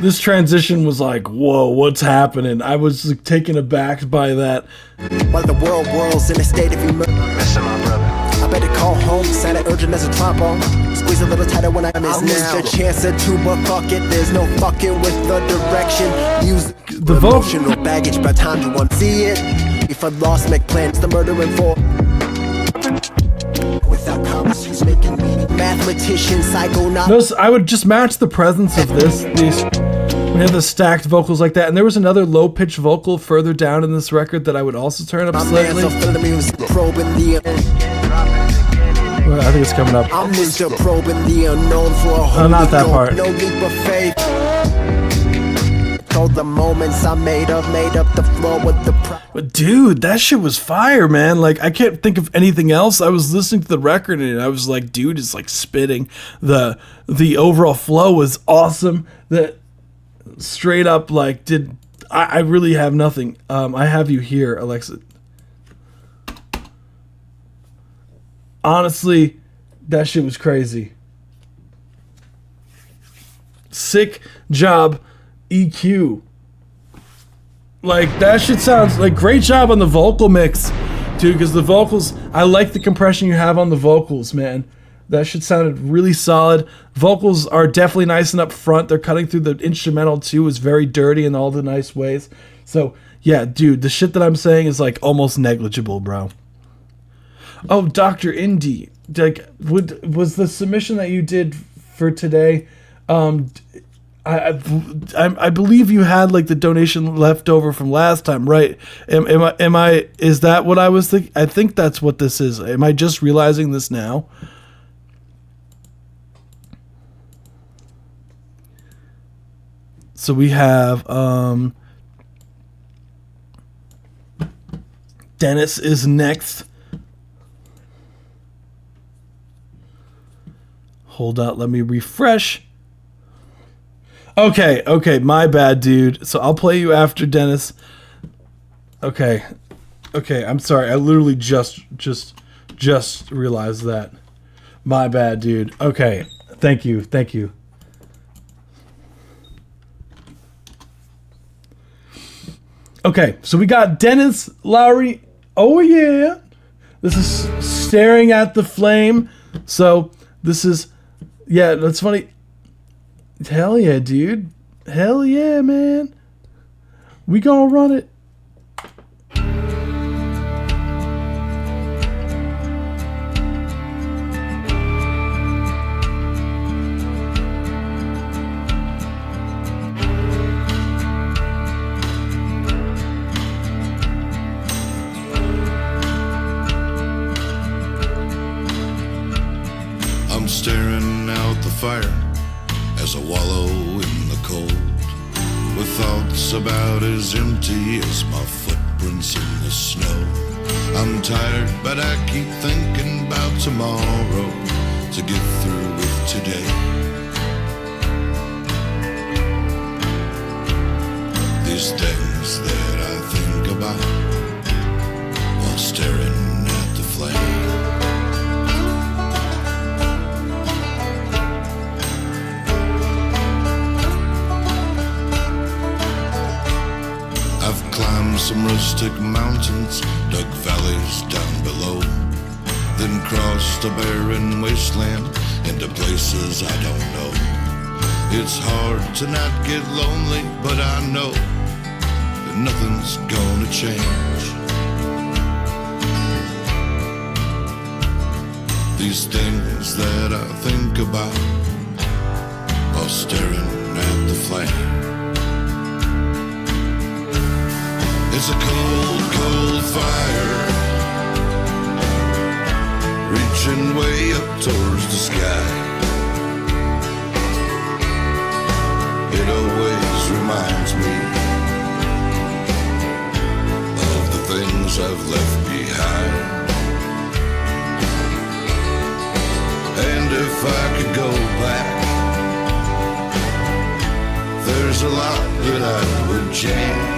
This transition was like, whoa, what's happening? I was like, taken aback by that. While the world whirls in a state of emergency, I better call home, sounded urgent as a trombone. Squeeze a little tighter when I miss now. A chance or two, but fuck it, there's no fucking with the direction. Use the emotional baggage by time to unsee it. If I lost, make plans, the murdering for. Without commas, he's making meaning. Mathematician, psychonaut. Notice I would just match the presence of these. We have the stacked vocals like that, and there was another low-pitched vocal further down in this record that I would also turn up slightly. Well, I think it's coming up. I'm Mr. Probing the unknown for a whole not that part. No leap of faith. Told the moments I made up the floor with the But dude, that shit was fire, man. Like, I can't think of anything else. I was listening to the record and I was like, dude, it's like spitting. The overall flow was awesome. That straight up, like, I really have nothing. I have you here, Alexa. Honestly, that shit was crazy. Sick job, EQ. Like, that shit sounds like great job on the vocal mix, dude, because the vocals, I like the compression you have on the vocals, man. That shit sounded really solid. Vocals are definitely nice and up front. They're cutting through the instrumental too. It's very dirty in all the nice ways. So, yeah, dude, the shit that I'm saying is like almost negligible, bro. Oh, Dr. Indy, like, was the submission that you did for today? I believe you had like the donation left over from last time, right? Am I? Is that what I was thinking? I think that's what this is. Am I just realizing this now? So we have Dennis is next. Hold on, let me refresh. Okay, my bad, dude. So I'll play you after Dennis. Okay, I'm sorry. I literally just realized that. My bad, dude. Okay, thank you. Okay, so we got Dennis Lowry. Oh yeah, this is Staring at the Flame. So this is, yeah, that's funny. Hell yeah, dude. Hell yeah, man. We gonna run it. I'm staring out the fire as I wallow in the cold, with thoughts about as empty as my footprints in the snow. I'm tired, but I keep thinking about tomorrow to get through with today. These things that I think about while staring at the flame. Climbed some rustic mountains, dug valleys down below, then crossed a barren wasteland into places I don't know. It's hard to not get lonely, but I know that nothing's gonna change. These things that I think about while staring at the flame. It's a cold, cold fire, reaching way up towards the sky. It always reminds me of the things I've left behind. And if I could go back, there's a lot that I would change.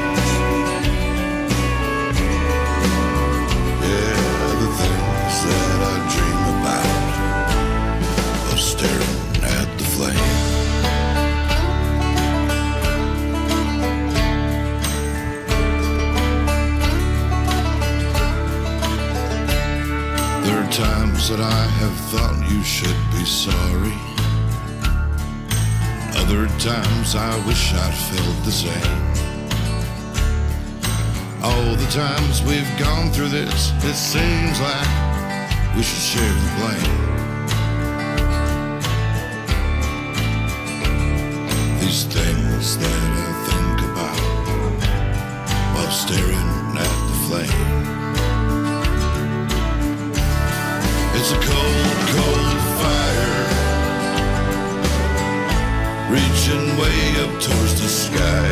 That I dream about of staring at the flame. There are times that I have thought you should be sorry. Other times I wish I'd felt the same. All the times we've gone through this, it seems like we should share the blame. These things that I think about while staring at the flame. It's a cold reaching way up towards the sky.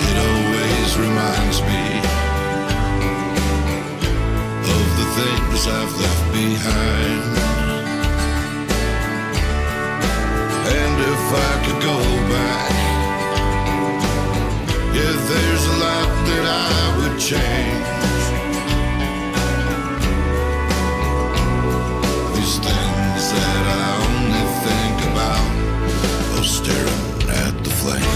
It always reminds me of the things I've left behind. And if I could go back, yeah, there's a lot that I would change. These things that I only think about while staring at the flame.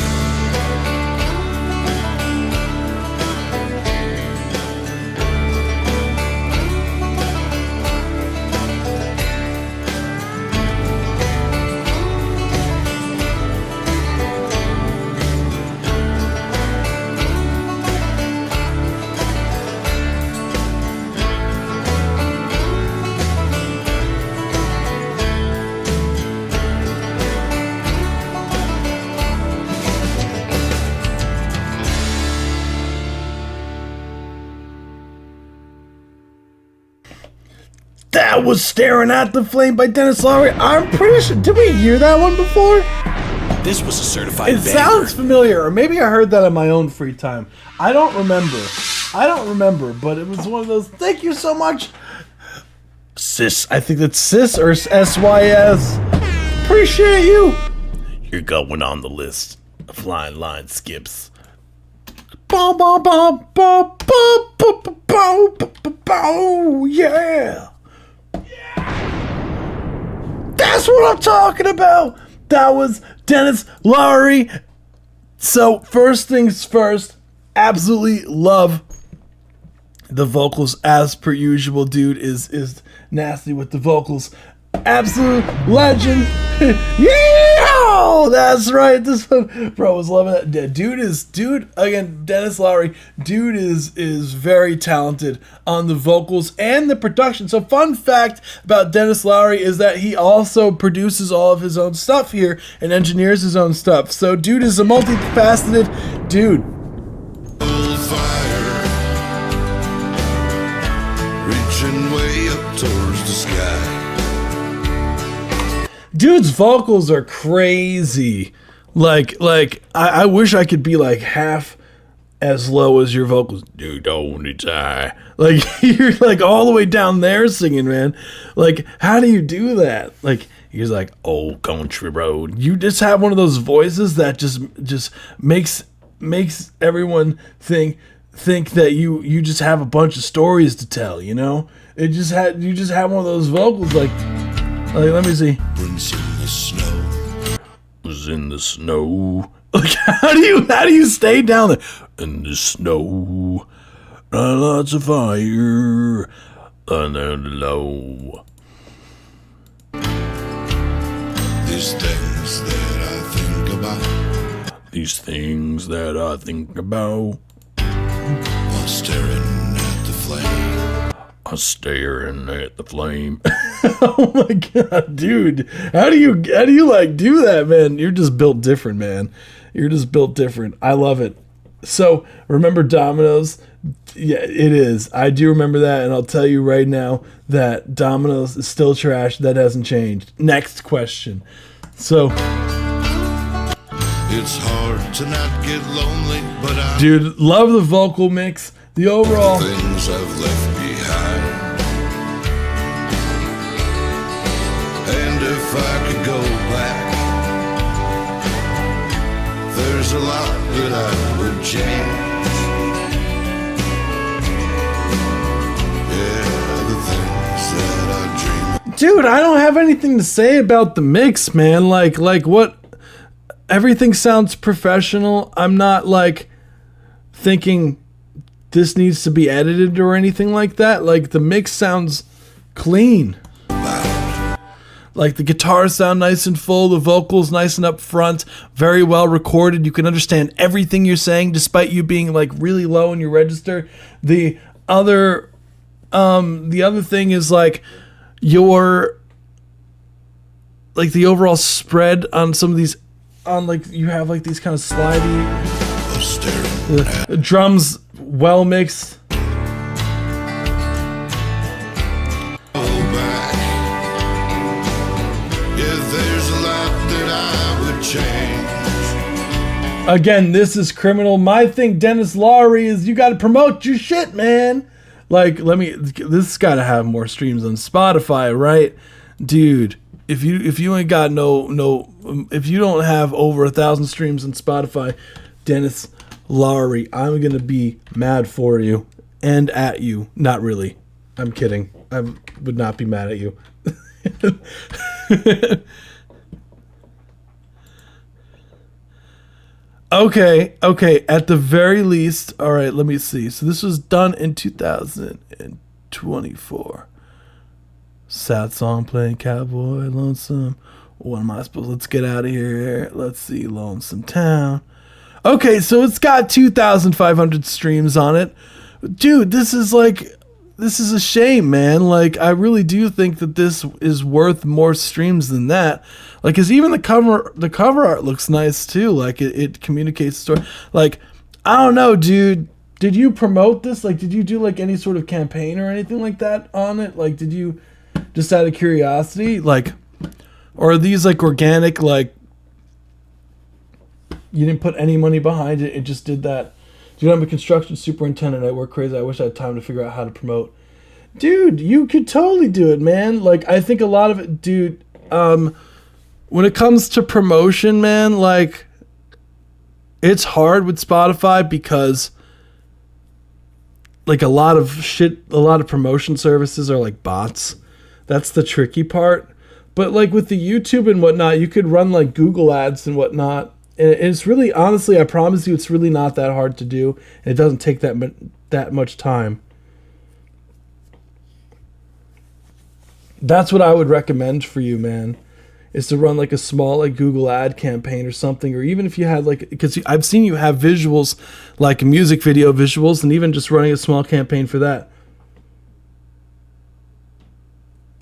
That was Staring at the Flame by Dennis Lowry. I'm pretty sure. Did we hear that one before? This was a certified It banger. sounds familiar, or maybe I heard that in my own free time. I don't remember, but it was one of those. Thank you so much, Sis. I think that's Sis or SYS. Appreciate you. You're going on the list of Flying Line Skips. Bum, bum, bum, bum, bum, bum, bum, bum, bum, bum, yeah. That's what I'm talking about. That was Dennis Lowry. So first things first, absolutely love the vocals as per usual. Dude is nasty with the vocals. Absolute legend. Yeah, that's right. This one, bro, was loving that. Dude again, Dennis Lowry. Dude is very talented on the vocals and the production. So fun fact about Dennis Lowry is that he also produces all of his own stuff here and engineers his own stuff. So dude is a multifaceted dude. Fire reaching way up towards the sky. Dude's vocals are crazy. Like I wish I could be like half as low as your vocals. Dude, don't die. Like you're like all the way down there singing, man. Like how do you do that? Like he's like, "Old country road." You just have one of those voices that just makes everyone think that you just have a bunch of stories to tell, you know? You just have one of those vocals like let me see. Was in the snow. Was in the snow. Like how do you stay down there? In the snow. Lots of fire. Under the low. These things that I think about. These things that I think about. While staring at the flame. I'm staring at the flame. Oh my god, dude. How do you like do that, man? You're just built different, man. You're just built different. I love it. So, remember Domino's? Yeah, it is. I do remember that, and I'll tell you right now that Domino's is still trash. That hasn't changed. Next question. So, it's hard to not get lonely, but I dude, love the vocal mix. The overall things I've left behind. And if I could go back, there's a lot that I would change. Yeah, the things that I dream of. dude, I don't have anything to say about the mix, man. Like what? Everything sounds professional. I'm not like thinking this needs to be edited or anything like that. Like the mix sounds clean. Like the guitars sound nice and full, the vocals nice and up front, very well recorded. You can understand everything you're saying despite you being like really low in your register. The other thing is like your like the overall spread on some of these on like you have like these kind of slidey drums well mixed. change. Again, this is criminal. My thing, Dennis Lowry, is you got to promote your shit, man. Like, this got to have more streams on Spotify, right? Dude, if you ain't got if you don't have over 1,000 streams on Spotify, Dennis Lowry, I'm going to be mad for you and at you. Not really. I'm kidding. I would not be mad at you. Okay. At the very least, all right, let me see. So this was done in 2024. Sad song playing Cowboy Lonesome. What am I supposed? Let's get out of here. Let's see, Lonesome Town. Okay, so it's got 2,500 streams on it. Dude, this is a shame, man. Like, I really do think that this is worth more streams than that. Like, cause even the cover art looks nice too. Like, it communicates the story. Like, I don't know, dude. Did you promote this? Like, did you do like any sort of campaign or anything like that on it? Like, did you, just out of curiosity, like, or are these like organic? Like, you didn't put any money behind it. It just did that. Dude, I'm a construction superintendent. I work crazy. I wish I had time to figure out how to promote. Dude, you could totally do it, man. Like, I think a lot of it, dude, when it comes to promotion, man, like, it's hard with Spotify because, like, a lot of promotion services are like bots. That's the tricky part. But, like, with the YouTube and whatnot, you could run, like, Google ads and whatnot. And it's really, honestly, I promise you, it's really not that hard to do. And it doesn't take that much time. That's what I would recommend for you, man, is to run like a small like Google ad campaign or something. Or even if you had like, because I've seen you have visuals, like music video visuals, and even just running a small campaign for that.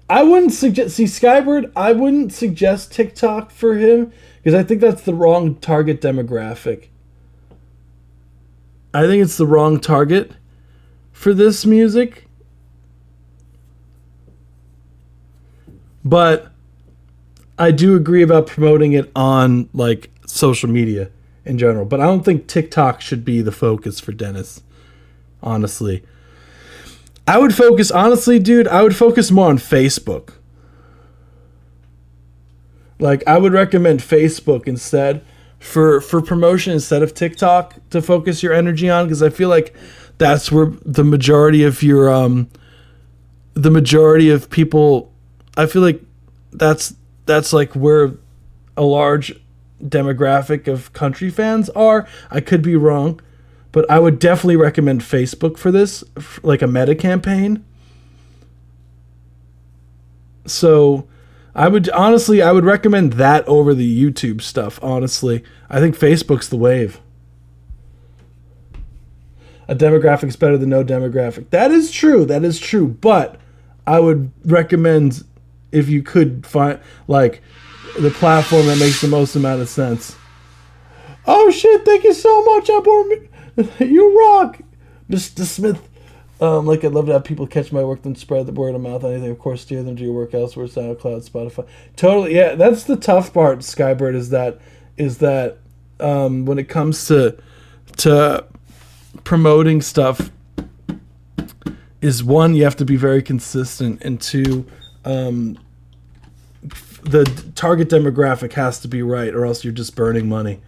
I wouldn't suggest, Skybird, I wouldn't suggest TikTok for him, because I think that's the wrong target demographic. I think it's the wrong target for this music. But I do agree about promoting it on like social media in general. But I don't think TikTok should be the focus for Dennis, honestly. I would focus, honestly, dude, I would focus more on Facebook. Like, I would recommend Facebook instead for promotion instead of TikTok to focus your energy on, because I feel like that's where the majority of your, the majority of people, I feel like that's like where a large demographic of country fans are. I could be wrong. But I would definitely recommend Facebook for this, like a meta campaign. So I would recommend that over the YouTube stuff, honestly. I think Facebook's the wave. A demographic's better than no demographic. That is true. But I would recommend, if you could find like the platform that makes the most amount of sense. Oh shit, thank you so much, you rock, Mr. Smith. Like, I'd love to have people catch my work, then spread the word of mouth. Anything, of course, steer them to your work elsewhere, SoundCloud, Spotify. Totally, yeah. That's the tough part, Skybird. Is that when it comes to promoting stuff, is one, you have to be very consistent, and two, the target demographic has to be right, or else you're just burning money.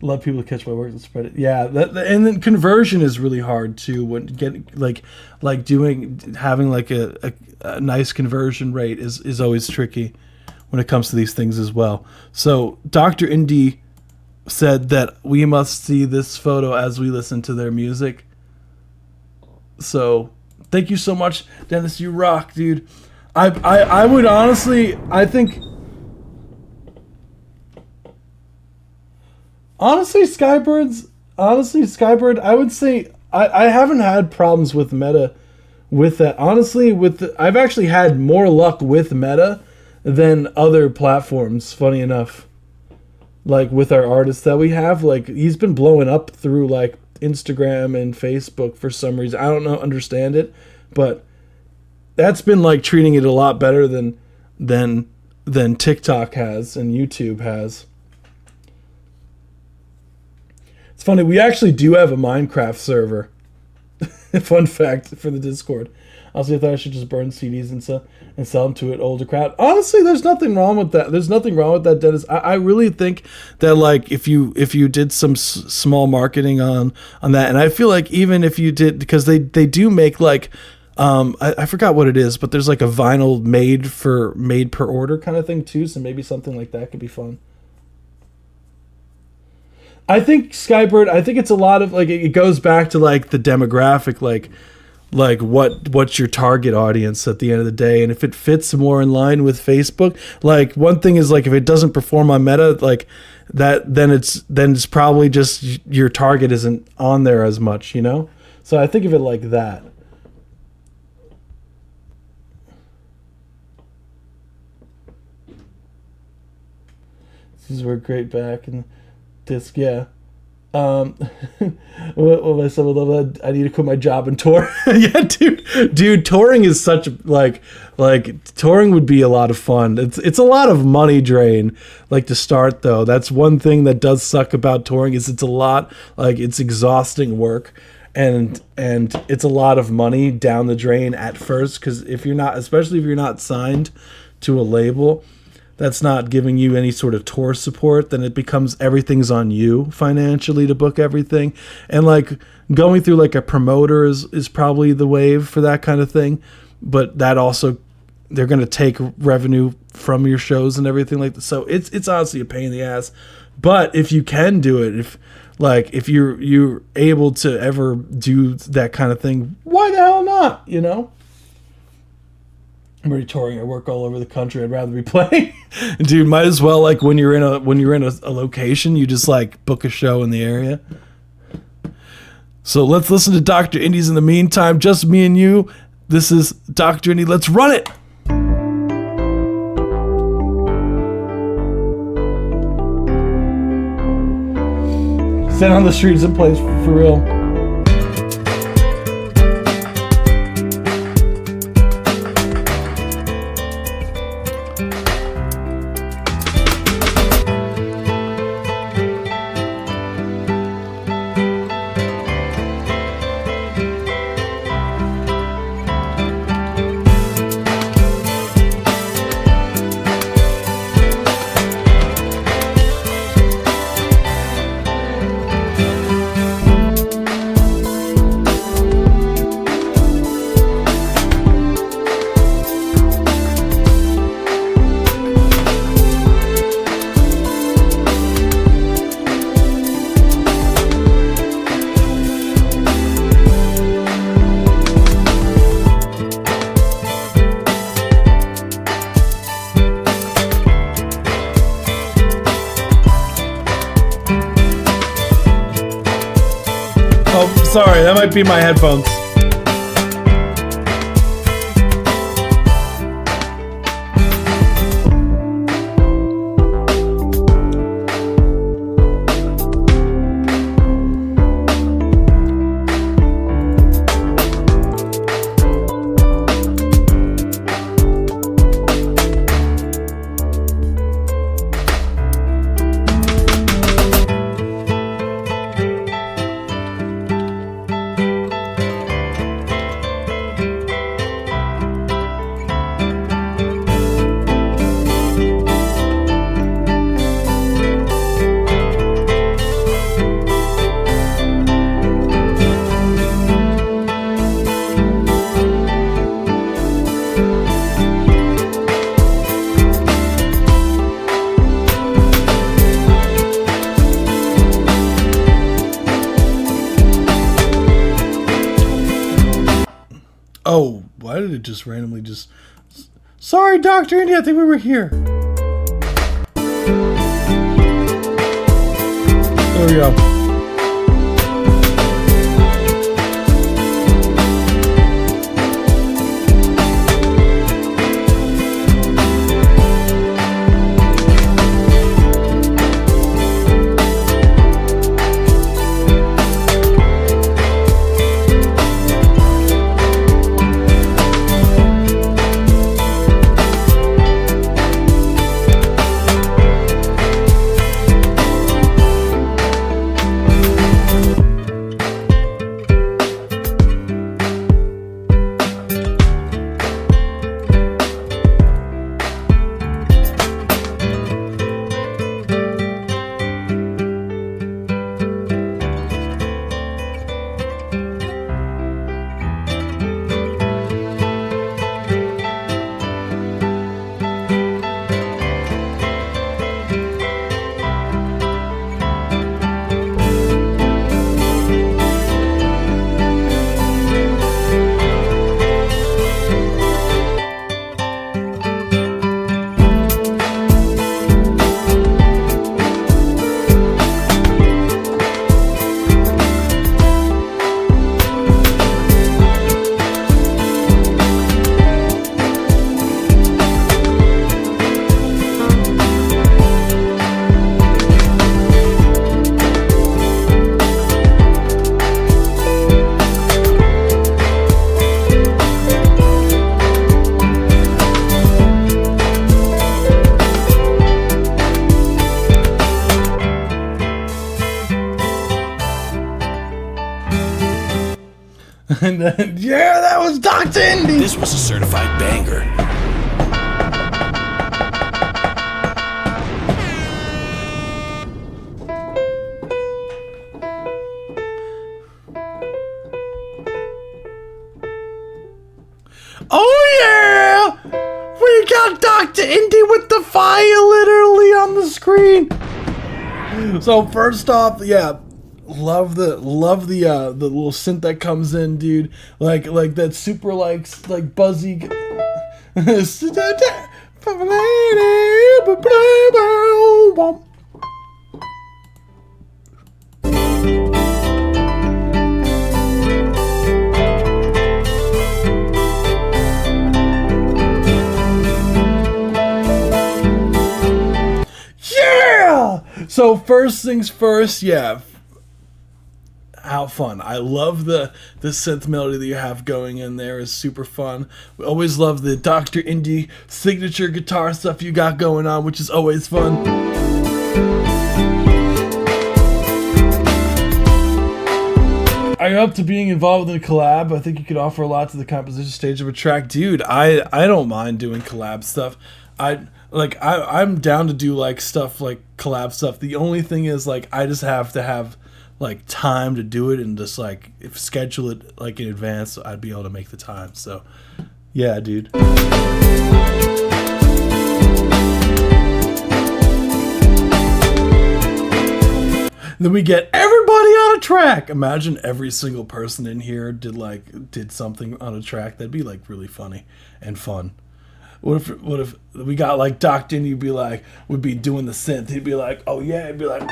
Love people to catch my work and spread it. Yeah, and then conversion is really hard too. When having like a nice conversion rate is always tricky when it comes to these things as well. So Dr. Indie said that we must see this photo as we listen to their music. So thank you so much, Dennis. You rock, dude. I would honestly, Honestly, Skybird, I would say I haven't had problems with Meta with that. Honestly, I've actually had more luck with Meta than other platforms, funny enough. Like, with our artists that we have, like, he's been blowing up through, like, Instagram and Facebook for some reason. I don't understand it, but that's been like treating it a lot better than TikTok has and YouTube has. It's funny, we actually do have a Minecraft server. Fun fact for the Discord. Also, I thought I should just burn CDs and sell them to an older crowd. Honestly, there's nothing wrong with that. There's nothing wrong with that, Dennis. I really think that like if you did some small marketing on that, and I feel like even if you did, because they do make like I forgot what it is, but there's like a vinyl made per order kind of thing too. So maybe something like that could be fun. I think Skybird, I think it's a lot of like, it goes back to like the demographic, like what's your target audience at the end of the day. And if it fits more in line with Facebook, like one thing is like, if it doesn't perform on Meta, like that, then it's probably just your target isn't on there as much, you know? So I think of it like that. These were great back and disc, yeah. What I said, I need to quit my job and tour. Yeah, dude, touring is such like touring would be a lot of fun. It's a lot of money drain, like to start though. That's one thing that does suck about touring is it's a lot, like it's exhausting work, and it's a lot of money down the drain at first, because especially if you're not signed to a label that's not giving you any sort of tour support, then it becomes everything's on you financially to book everything. And like going through like a promoter is probably the wave for that kind of thing. But that also, they're going to take revenue from your shows and everything like that. So it's honestly a pain in the ass. But if you can do it, if you're able to ever do that kind of thing, why the hell not, you know? I'm already touring. I work all over the country. I'd rather be playing. Dude, might as well, like when you're in a location, you just like book a show in the area. So let's listen to Dr. Indies in the meantime. Just me and you. This is Dr. Indie. Let's run it. Stand on the streets and plays for real. Sorry, that might be my headphones. Oh, why did it just randomly just... Sorry, Dr. Indy, I think we were here. There we go. And then, yeah, that was Dr. Indy. This was a certified banger. Oh yeah! We got Dr. Indy with the fire literally on the screen. So first off, yeah, love the little synth that comes in, dude. Like that super like buzzy. Yeah! So first things first, yeah. How fun. I love the synth melody that you have going in there is super fun. We always love the Dr. Indy signature guitar stuff you got going on, which is always fun. Are you up to being involved in a collab? I think you could offer a lot to the composition stage of a track. Dude, I don't mind doing collab stuff. I'm down to do like stuff like collab stuff. The only thing is like I just have to have like time to do it and just like if schedule it like in advance so I'd be able to make the time. So yeah, dude. Then we get everybody on a track. Imagine every single person in here did something on a track. That'd be like really funny and fun. What if we got like Dr. Indy would be doing the synth. He'd be like, oh yeah, he'd be like,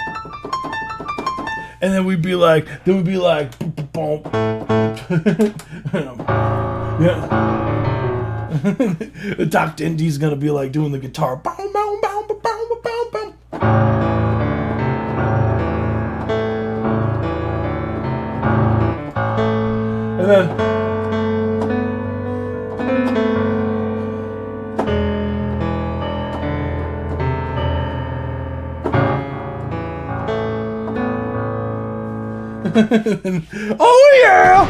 and then we'd be like, boom. Yeah. Dr. Indy's gonna be like doing the guitar. Boom, boom, boom, boom, boom, boom, boom. And then oh yeah!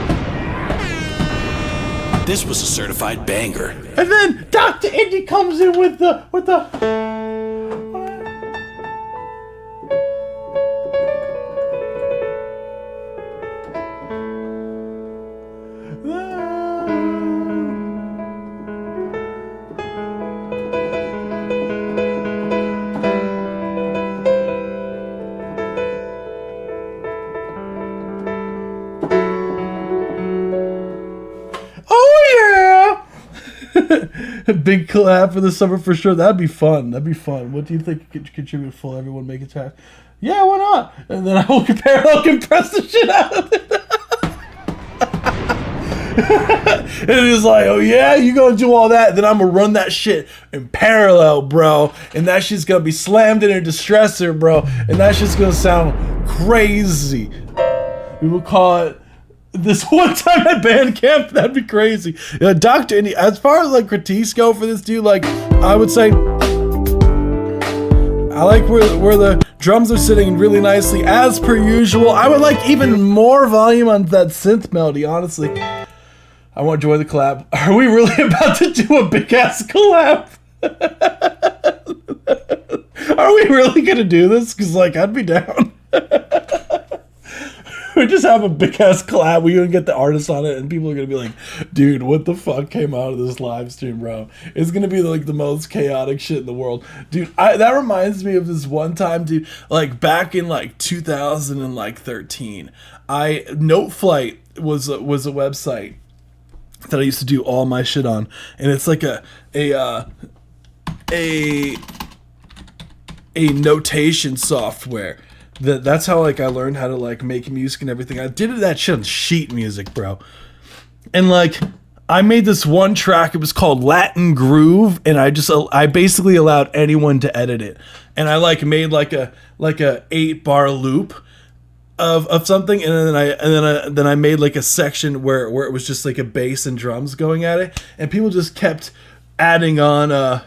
This was a certified banger. And then Dr. Indy comes in with the big collab for the summer for sure. That'd be fun. What do you think could contribute full everyone make a track? Yeah, why not? And then I will parallel compress the shit out of it. And it's like, oh yeah, you gonna do all that? Then I'm gonna run that shit in parallel, bro. And that shit's gonna be slammed in a distressor, bro. And that shit's gonna sound crazy. We will call it this one time at Bandcamp. That'd be crazy. Dr. Indy, as far as like critiques go for this dude, like I would say I like where the drums are sitting really nicely as per usual. I would like even more volume on that synth melody, honestly. I want to enjoy the collab. Are we really about to do a big ass collab? Are we really gonna do this? Because like I'd be down. We just have a big ass collab. We're gonna get the artists on it, and people are gonna be like, "Dude, what the fuck came out of this live stream, bro?" It's gonna be like the most chaotic shit in the world, dude. That reminds me of this one time, dude. Like back in like 2013, Noteflight was a website that I used to do all my shit on, and it's like a notation software. That's how like I learned how to like make music and everything. I did that shit on sheet music, bro. And like I made this one track. It was called Latin Groove, and I basically allowed anyone to edit it. And I like made like a 8-bar loop of something, and then I made like a section where it was just like a bass and drums going at it, and people just kept adding on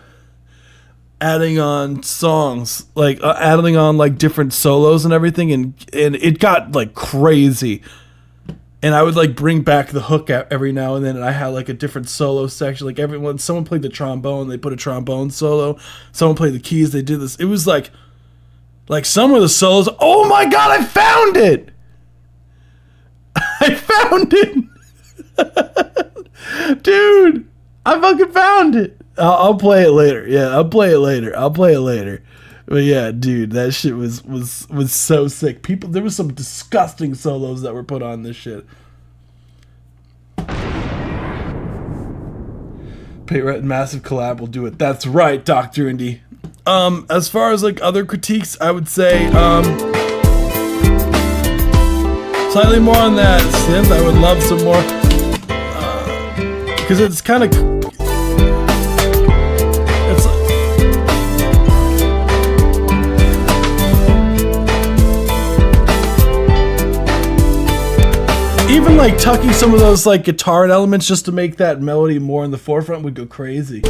songs, like adding on like different solos and everything, and it got like crazy. and I would like bring back the hook out every now and then, and I had like a different solo section. Like someone played the trombone, they put a trombone solo. Someone played the keys, they did this. It was like some of the solos. Oh my god, I found it! I found it, dude! I fucking found it. I'll play it later. Yeah, I'll play it later. But yeah, dude, that shit was so sick. There was some disgusting solos that were put on this shit. Payret Massive collab will do it. That's right, Dr. Indy. As far as like other critiques, I would say slightly more on that synth. I would love some more because it's kind of even like tucking some of those like guitar elements just to make that melody more in the forefront would go crazy.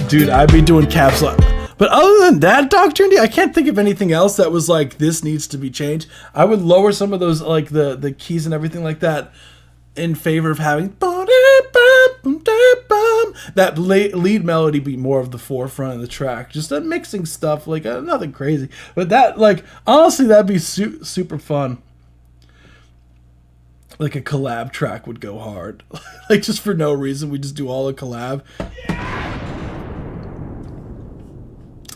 Dude, I'd be doing caps lock. But other than that, Dr. Indy, I can't think of anything else that was like, this needs to be changed. I would lower some of those, like the keys and everything like that in favor of having that lead melody be more of the forefront of the track. Just mixing stuff, like nothing crazy. But that, like, honestly, that'd be super fun. Like a collab track would go hard. Like just for no reason, we just do all a collab.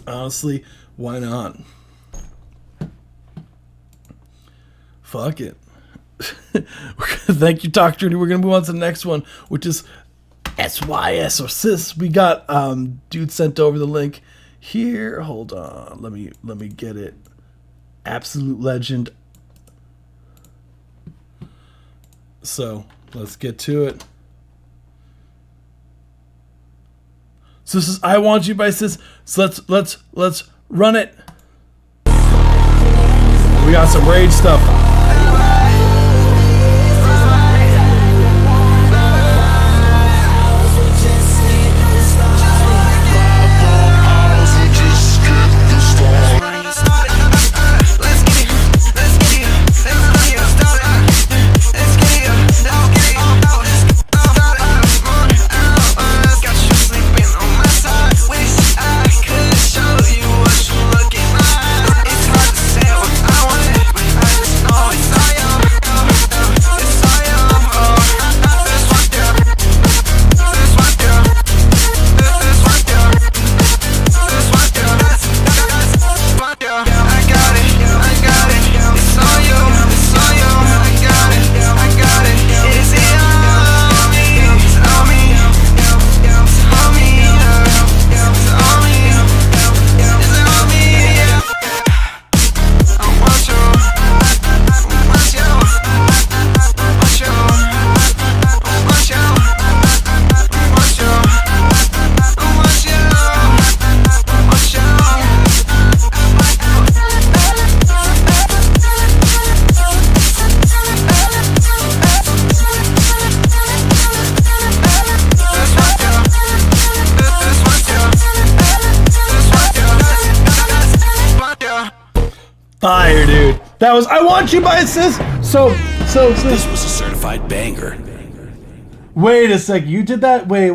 Honestly, why not? Fuck it. Thank you, Dr. Indy. We're gonna move on to the next one, which is SYS or Sis. We got dude sent over the link here. Hold on, let me get it. Absolute legend. So let's get to it. So this is I Want You by Sis. So let's run it. We got some rage stuff. Fire, dude. That was I Want You by Sis. So This was a certified banger. wait a sec. You did that? Wait.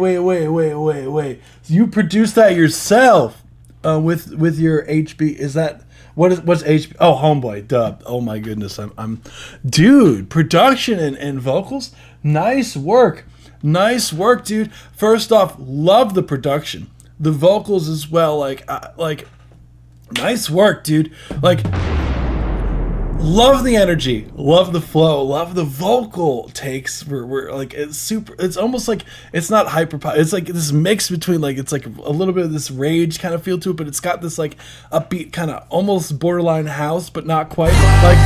You produced that yourself with your HB. Is that what's HB? Oh, Homeboy. Duh. Oh my goodness. I'm dude, production and vocals. Nice work. Nice work, dude. First off, love the production. The vocals as well, like nice work, dude. Like, love the energy, love the flow, love the vocal takes. We're like, it's super. It's almost like it's not hyper. It's like this mix between like it's like a little bit of this rage kind of feel to it, but it's got this like upbeat kind of almost borderline house, but not quite. Like,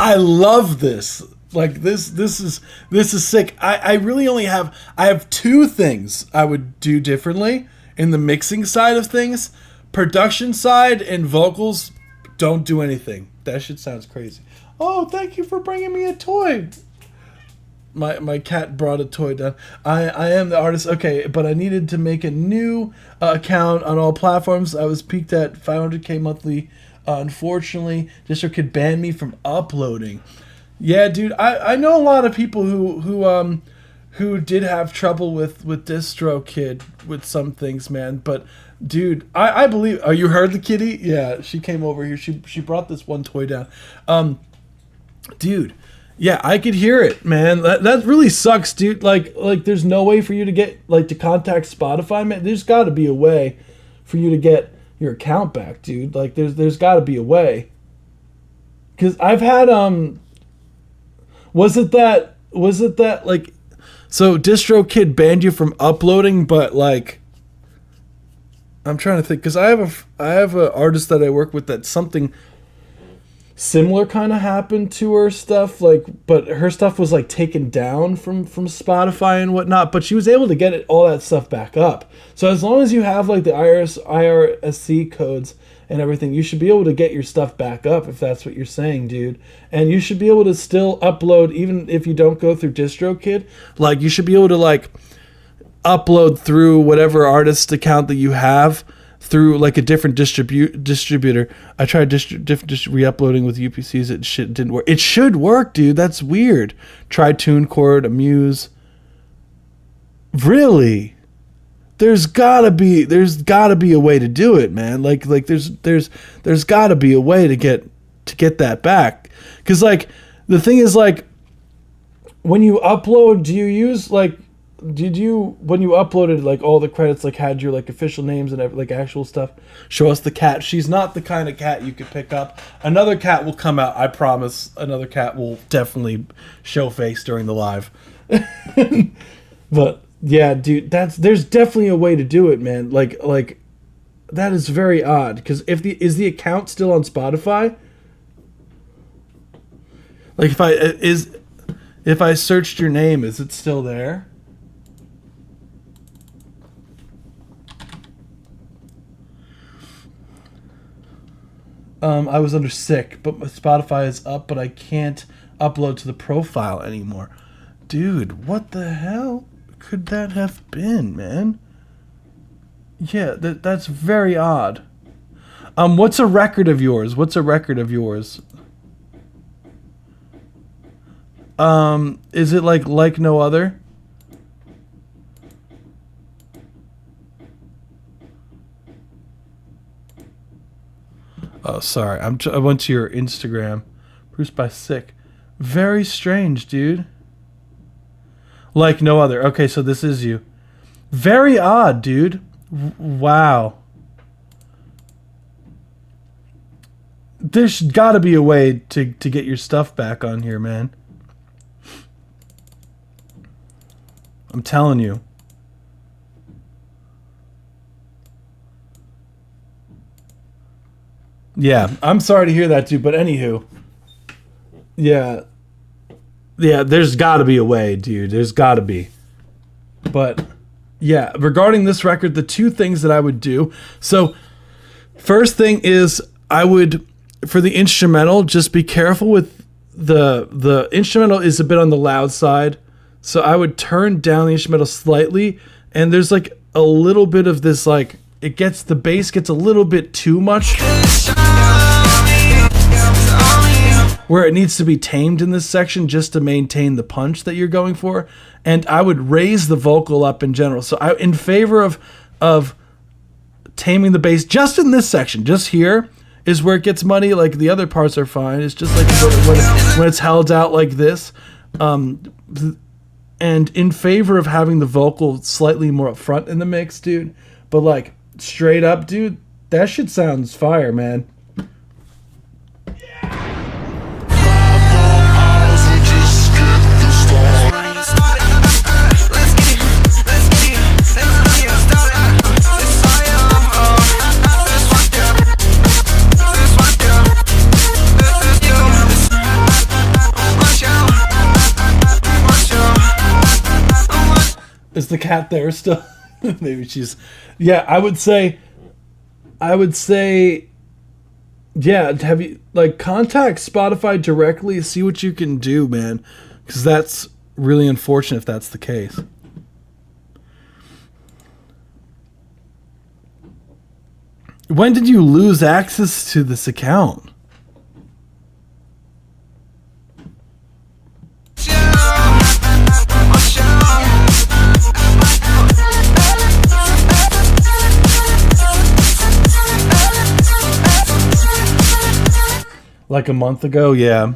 I love this. Like this is sick. I really only have two things I would do differently in the mixing side of things. Production side and vocals, don't do anything. That shit sounds crazy. Oh, thank you for bringing me a toy. my cat brought a toy down. I am the artist. Okay, but I needed to make a new account on all platforms. I was peaked at 500K monthly. Unfortunately, DistroKid banned me from uploading. Yeah, dude, I know a lot of people who did have trouble with DistroKid with some things, man. But dude, I believe. Oh, you heard the kitty? Yeah, she came over here. She brought this one toy down. Dude, yeah, I could hear it, man. That really sucks, dude. Like there's no way for you to get to contact Spotify, man. There's got to be a way for you to get your account back, dude. Like there's got to be a way. Cuz I've had was it that like so DistroKid banned you from uploading, but like I'm trying to think cuz I have a artist that I work with that something similar kind of happened to her stuff, like, but her stuff was like taken down from Spotify and whatnot, but she was able to get all that stuff back up. So as long as you have like the IRC codes and everything, you should be able to get your stuff back up if that's what you're saying, dude. And you should be able to still upload even if you don't go through DistroKid. Like you should be able to like upload through whatever artist account that you have through like a different distributor. I tried re-uploading with UPCs. It didn't work. It should work, dude. That's weird. Try TuneCore, Amuse. Really? There's gotta be a way to do it, man. Like there's gotta be a way to get that back. Cause like the thing is like when you upload, do you use like when you uploaded like all the credits like had your like official names and like actual stuff? Show us the cat. She's not the kind of cat you could pick up. Another cat will come out, I promise. Another cat will definitely show face during the live. But yeah, dude, there's definitely a way to do it, man. Like that is very odd because is the account still on Spotify? Like if I searched your name, is it still there? I was under sick, but my Spotify is up, but I can't upload to the profile anymore. Dude, what the hell could that have been, man? Yeah, that's very odd. What's a record of yours? Is it like no other? Oh, sorry. I went to your Instagram. Bruce by Sick. Very strange, dude. Like no other. Okay, so this is you. Very odd, dude. Wow. There's got to be a way to get your stuff back on here, man. I'm telling you. Yeah, I'm sorry to hear that, dude, but anywho. Yeah, there's got to be a way, dude. There's got to be. But, yeah, regarding this record, the two things that I would do. So, first thing is I would, for the instrumental, just be careful with the instrumental is a bit on the loud side. So I would turn down the instrumental slightly, and there's like a little bit of this like, the bass gets a little bit too much where it needs to be tamed in this section just to maintain the punch that you're going for. And I would raise the vocal up in general. So I in favor of taming the bass just in this section. Just here is where it gets muddy. Like the other parts are fine. It's just like when it's held out like this. And in favor of having the vocal slightly more up front in the mix, dude. But like straight up, dude, that shit sounds fire, man. Is the cat there still? Maybe she's... Yeah, I would say... Yeah, have you... Like, contact Spotify directly, see what you can do, man. Because that's... really unfortunate if that's the case. When did you lose access to this account? Like a month ago, yeah.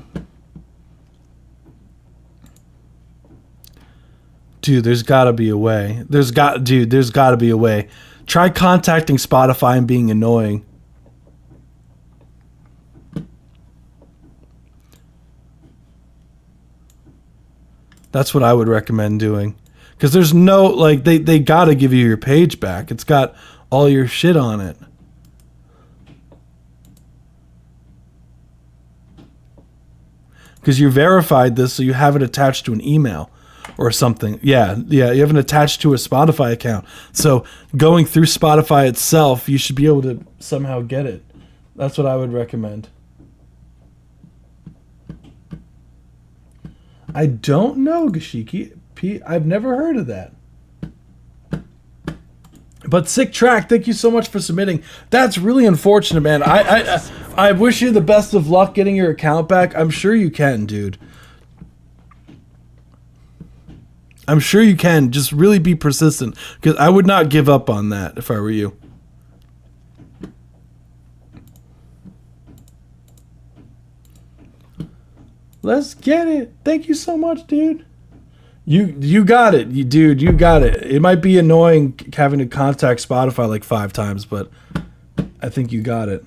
Dude, there's got to be a way. There's got to be a way. Try contacting Spotify and being annoying. That's what I would recommend doing. Because there's no, like, they got to give you your page back. It's got all your shit on it. Because you verified this, so you have it attached to an email or something. Yeah, you have it attached to a Spotify account. So going through Spotify itself, you should be able to somehow get it. That's what I would recommend. I don't know, Gashiki. Pete, I've never heard of that. But Sick Track, thank you so much for submitting. That's really unfortunate, man. I wish you the best of luck getting your account back. I'm sure you can, dude. I'm sure you can. Just really be persistent, because I would not give up on that if I were you. Let's get it. Thank you so much, dude. You got it, dude. You got it. It might be annoying having to contact Spotify like 5 times, but I think you got it.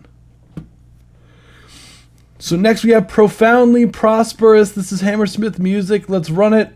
So next we have Profoundly Prosperous. This is Hammersmith Music. Let's run it.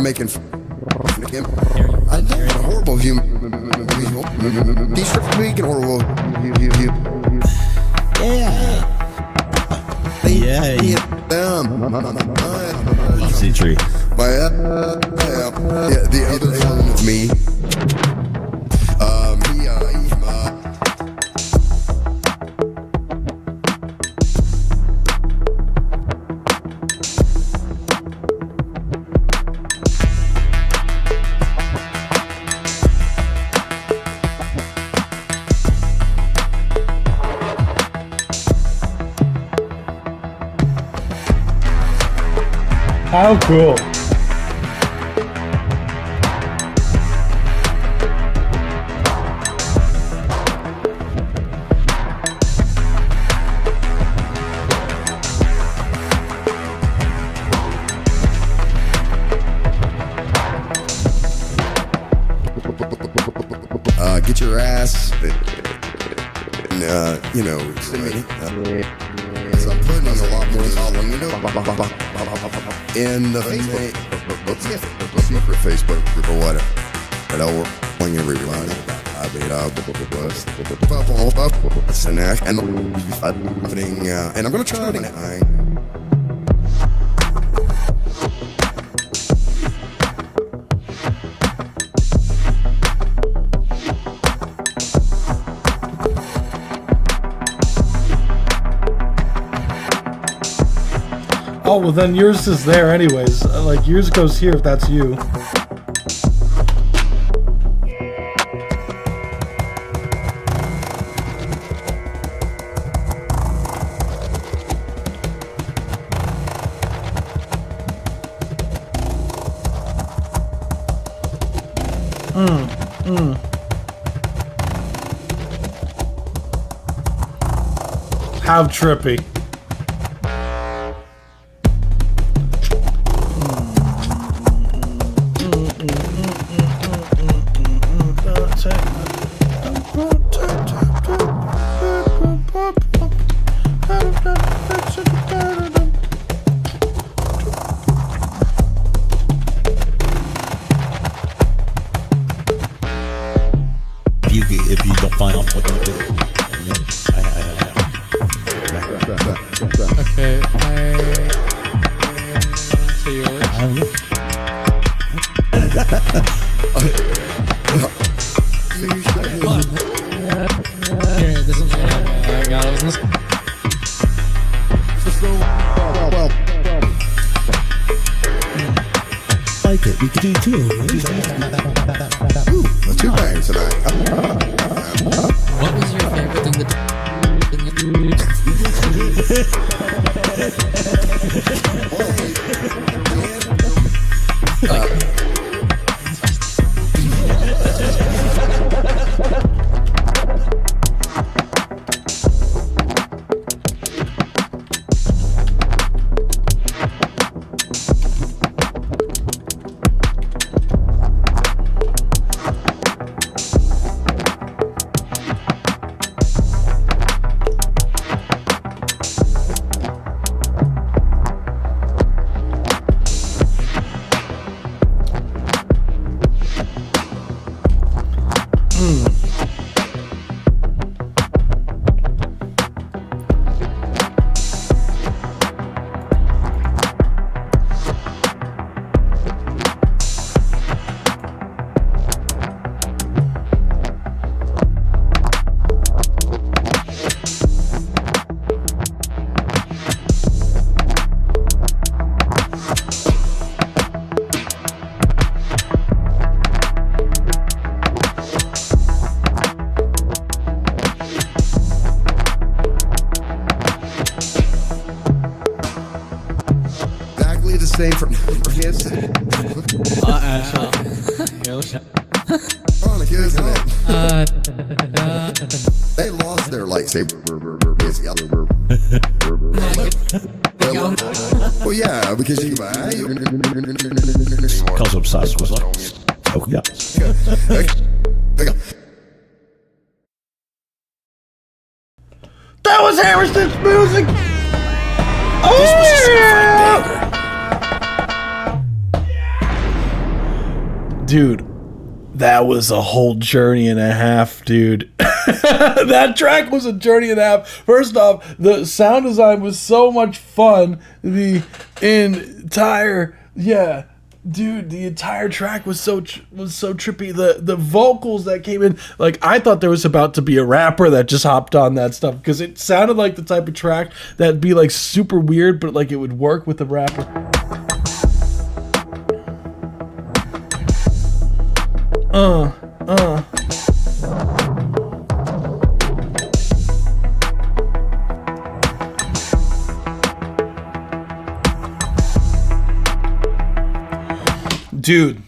Making I know a horrible human. These making horrible. Lucy Tree. The other one is me. How cool. Get your ass, you know, so I'm putting on a lot more in the Facebook, secret Facebook group or whatever. But I'll when you rewind it, I mean, and I'm gonna try it. Oh, well then yours is there anyways. Like yours goes here if that's you. How trippy. If you don't find out what to do. Okay, so yours. I don't know. Here, this one's I got it. This Like it, we could do two. Ooh, 2 bangs tonight. What was your favorite thing to Exactly the same for kids. On the kids, isn't it? They lost their lightsaber. Well, yeah, because you. Cause obsessed with it. Oh, yeah. That was Harrison's music. Oh yeah, dude, that was a whole journey and a half, dude. That track was a journey and a half. First off, the sound design was so much fun. The entire dude, the entire track was so trippy. The vocals that came in, like, I thought there was about to be a rapper that just hopped on that stuff, because it sounded like the type of track that'd be like super weird, but like it would work with the rapper. Dude,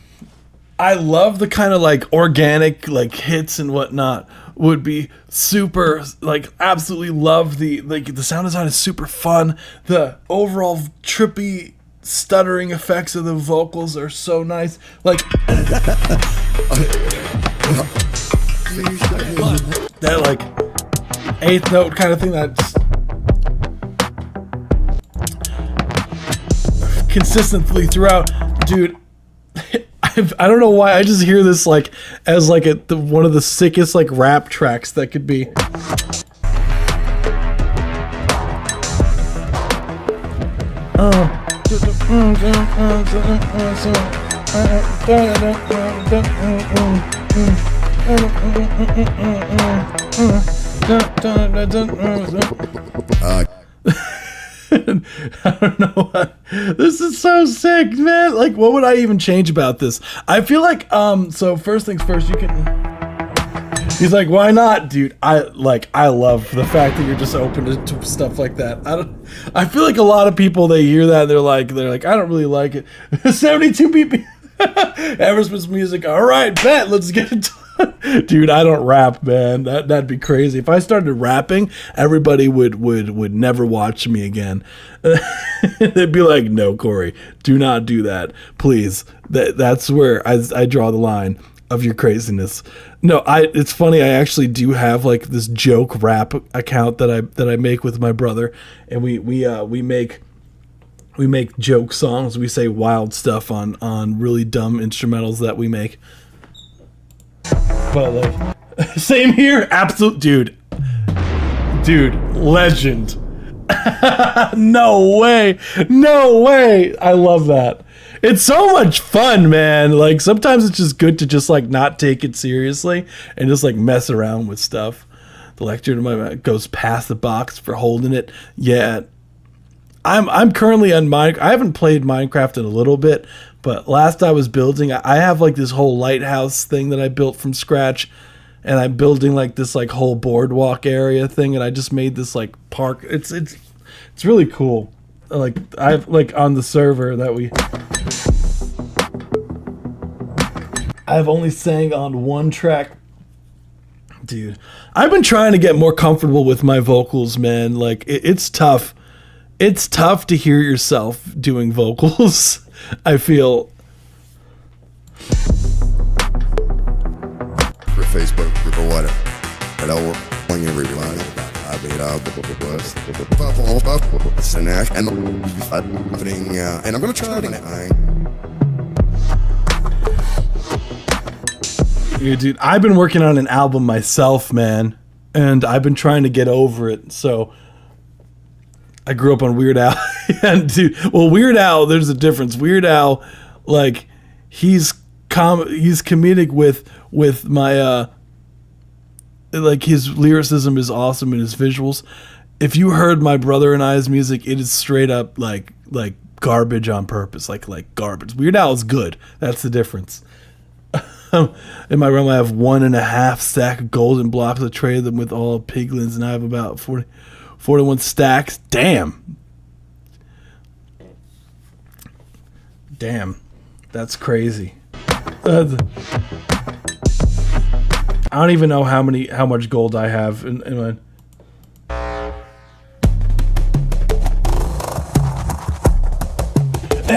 I love the kind of like organic like hits and whatnot. Would be super, like, absolutely love the sound design is super fun. The overall trippy stuttering effects of the vocals are so nice. Like that like eighth note kind of thing that's consistently throughout, dude. I don't know why I just hear this like as like one of the sickest like rap tracks that could be. I don't know what. This is so sick, man. Like, what would I even change about this? I feel like, so first things first, you can. He's like, why not, dude? I love the fact that you're just open to stuff like that. I feel like a lot of people, they hear that, they're like, I don't really like it. 72 BPM. Aerosmith's music. All right, bet. Let's get it done. Dude, I don't rap, man. That'd be crazy. If I started rapping, everybody would never watch me again. They'd be like, "No, Corey, do not do that, please." That's where I draw the line of your craziness. No, it's funny. I actually do have like this joke rap account that I make with my brother, and we make joke songs. We say wild stuff on really dumb instrumentals that we make. But like, same here. Absolute dude, legend. No way. I love that. It's so much fun, man. Like sometimes it's just good to just like not take it seriously and just like mess around with stuff. The lecture to my goes past the box for holding it. Yeah. I'm currently on Minecraft. I haven't played Minecraft in a little bit, but last I was building, I have like this whole lighthouse thing that I built from scratch, and I'm building like this like whole boardwalk area thing, and I just made this like park. It's really cool. Like I've like on the server that I've only sang on one track. Dude, I've been trying to get more comfortable with my vocals, man. Like it's tough. It's tough to hear yourself doing vocals, I feel. For Facebook or whatever. And I'll when you rewind. I mean, and I'm gonna try it. Yeah, dude, I've been working on an album myself, man, and I've been trying to get over it. So I grew up on Weird Al. And dude, well, Weird Al, there's a difference. Weird Al, like he's comedic with my like his lyricism is awesome and his visuals. If you heard my brother and I's music, it is straight up like garbage on purpose, like garbage. Weird Al is good. That's the difference. In my room, I have 1.5 stack of golden blocks. I traded them with all piglins, and I have about 41 stacks. Damn, that's crazy. I don't even know how much gold I have in my.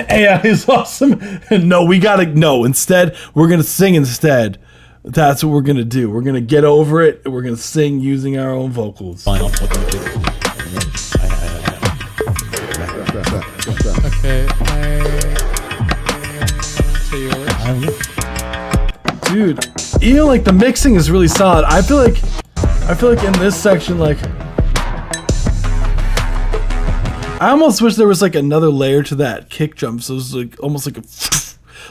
AI is awesome. No, instead, we're going to sing instead. That's what we're going to do. We're going to get over it. And we're going to sing using our own vocals. Okay, Dude, even like the mixing is really solid. I feel like in this section, like I almost wish there was like another layer to that kick drum, so it was like almost like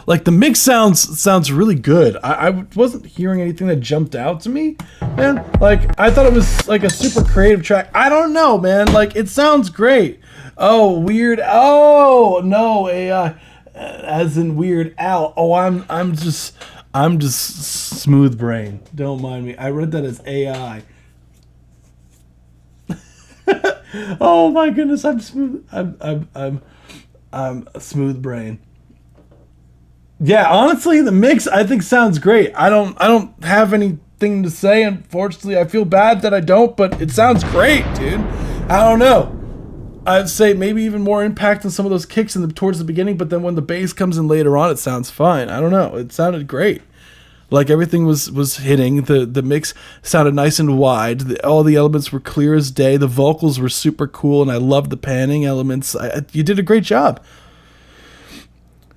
like the mix sounds really good. I wasn't hearing anything that jumped out to me, man. Like I thought it was like a super creative track. I don't know, man. Like it sounds great. Oh, Weird. Oh no, AI, as in Weird Al. Oh, I'm just smooth brain. Don't mind me. I read that as AI. Oh my goodness, I'm smooth. I'm a smooth brain. Yeah, honestly, the mix I think sounds great. I don't have anything to say. Unfortunately, I feel bad that I don't, but it sounds great, dude. I don't know. I'd say maybe even more impact than some of those kicks towards the beginning, but then when the bass comes in later on, it sounds fine. I don't know. It sounded great. Like everything was hitting. The mix sounded nice and wide. All the elements were clear as day. The vocals were super cool, and I loved the panning elements. You did a great job.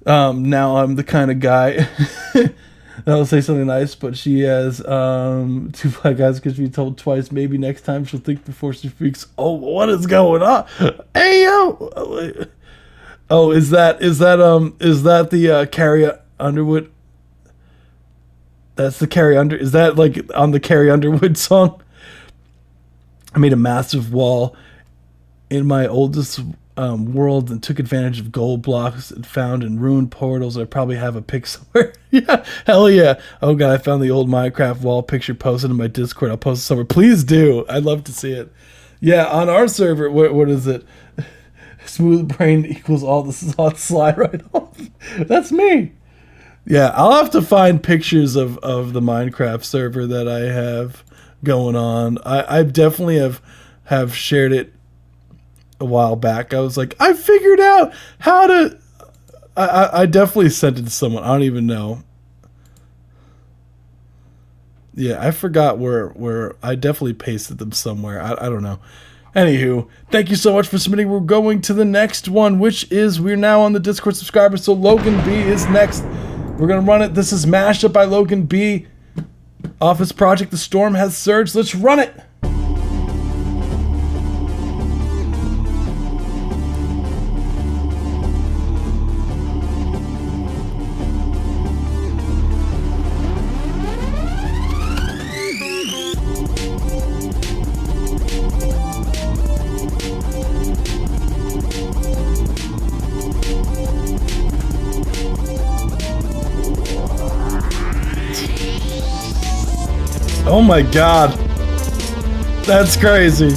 Now I'm the kind of guy that'll say something nice, but she has 2 black eyes because she told twice. Maybe next time she'll think before she speaks. Oh, what is going on? Hey yo! Oh, is that the Carrie Underwood? That's the Carrie Underwood. Is that like on the Carrie Underwood song? I made a massive wall in my oldest world and took advantage of gold blocks found in ruined portals. I probably have a pic somewhere. Yeah, hell yeah. Oh god, I found the old Minecraft wall picture posted in my Discord. I'll post it somewhere. Please do. I'd love to see it. Yeah, on our server, what is it? Smooth brain equals all the slots slide right off. That's me. Yeah, I'll have to find pictures of the Minecraft server that I have going on. I definitely have shared it a while back. I was like, I figured out how to. I definitely sent it to someone. I don't even know. Yeah, I forgot where I definitely pasted them somewhere. I don't know. Anywho, thank you so much for submitting. We're going to the next one, which is we're now on the Discord subscriber. So Logan B is next. We're gonna run it. This is Mashup by Logan B. Off his project, The Storm Has Surged. Let's run it. Oh my god. That's crazy.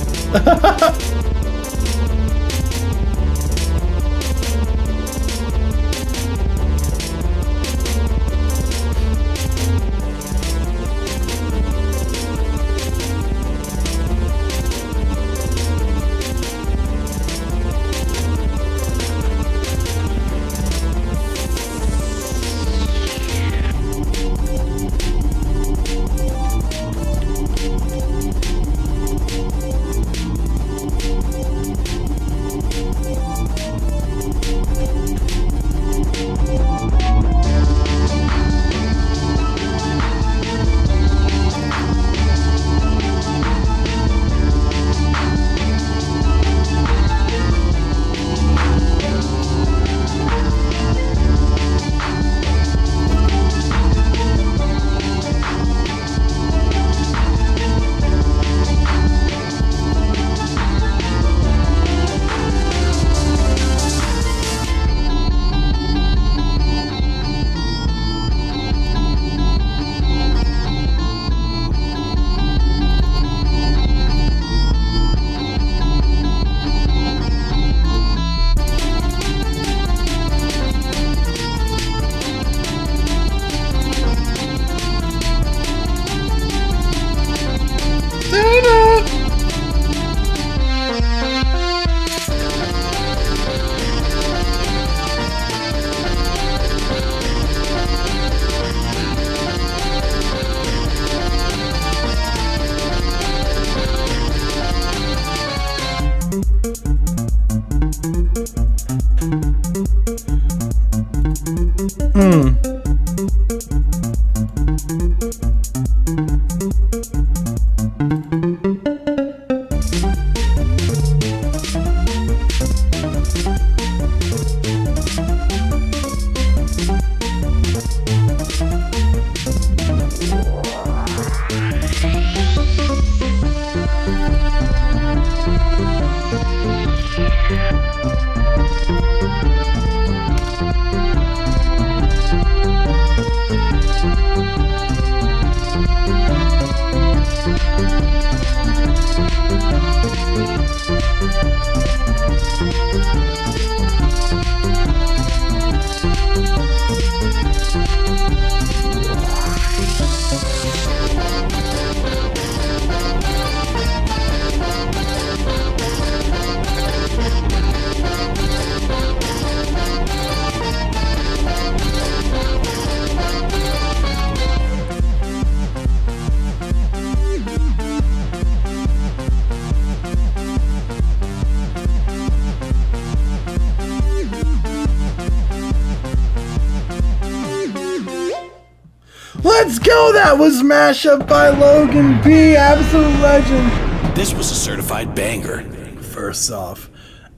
Let's go! That was Mashup by Logan B. Absolute legend. This was a certified banger. First off,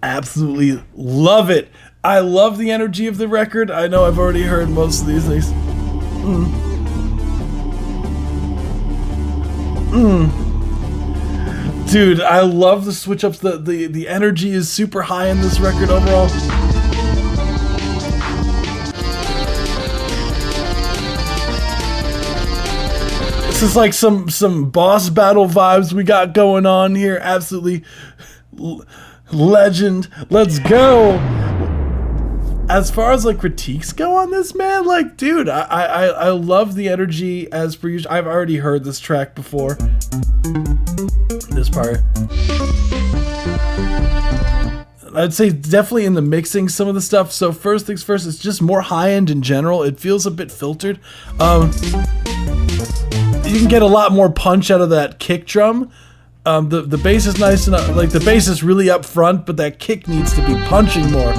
absolutely love it. I love the energy of the record. I know I've already heard most of these things. Dude, I love the switch ups. The energy is super high in this record overall. This is like some boss battle vibes we got going on here. Absolutely legend. Let's go. as far as like critiques go on this, man, like, dude, I love the energy as per usual. I've already heard this track before. This part. I'd say definitely in the mixing some of the stuff. So first things first, it's just more high end in general. It feels a bit filtered. You can get a lot more punch out of that kick drum. The bass is nice enough, like the bass is really up front, but that kick needs to be punching more.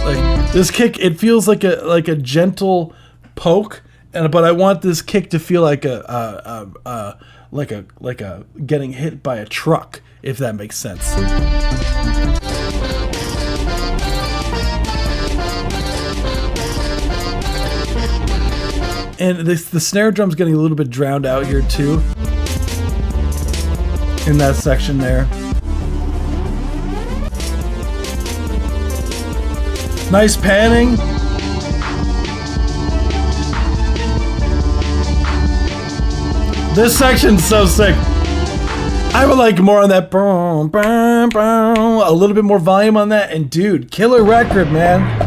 Like this kick, it feels like a gentle poke, but I want this kick to feel like a getting hit by a truck, if that makes sense. And the snare drum's getting a little bit drowned out here too, in that section there. Nice panning. This section's so sick. I would like more on that. A little bit more volume on that. And dude, killer record, man.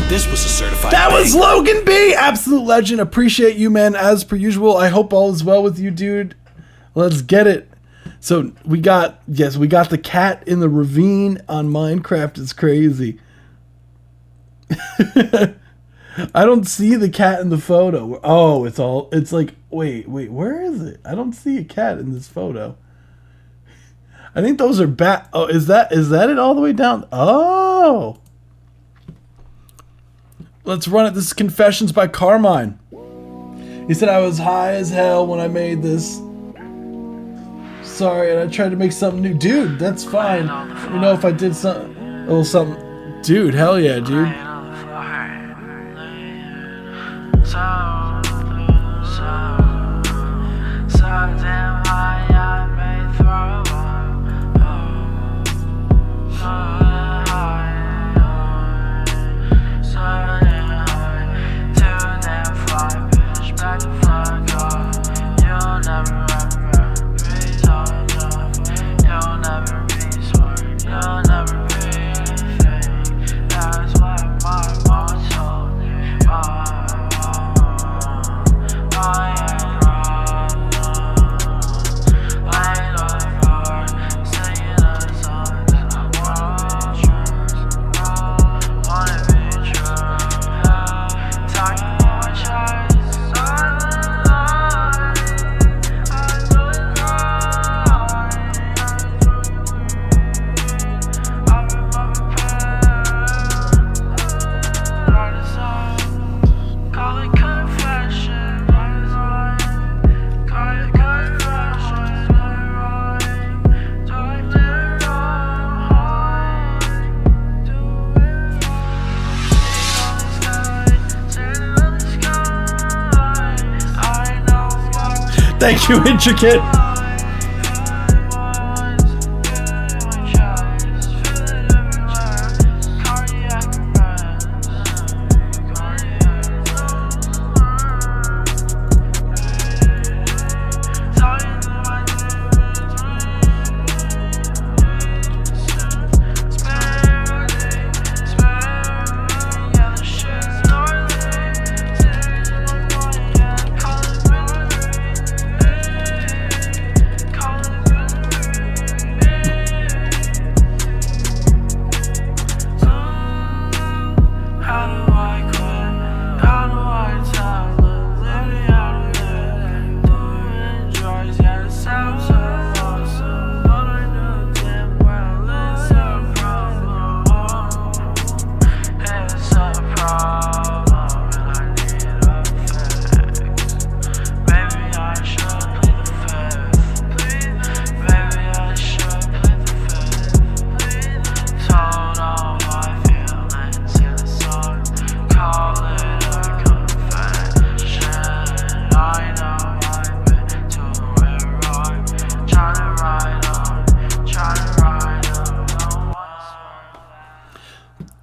This was a certified That was banger. Logan B. Absolute legend. Appreciate you, man, as per usual. I hope all is well with you, dude. Let's get it. So we got the cat in the ravine on Minecraft. It's crazy. I don't see the cat in the photo. Oh, it's like, wait, where is it? I don't see a cat in this photo. I think those are bat. Oh, is that it all the way down? Oh. Let's run it. This is Confessions by Carmine. He said, I was high as hell when I made this. Sorry, and I tried to make something new. Dude, that's fine. You know, if I did a little something. Dude, hell yeah, dude. Thank you, Intricate.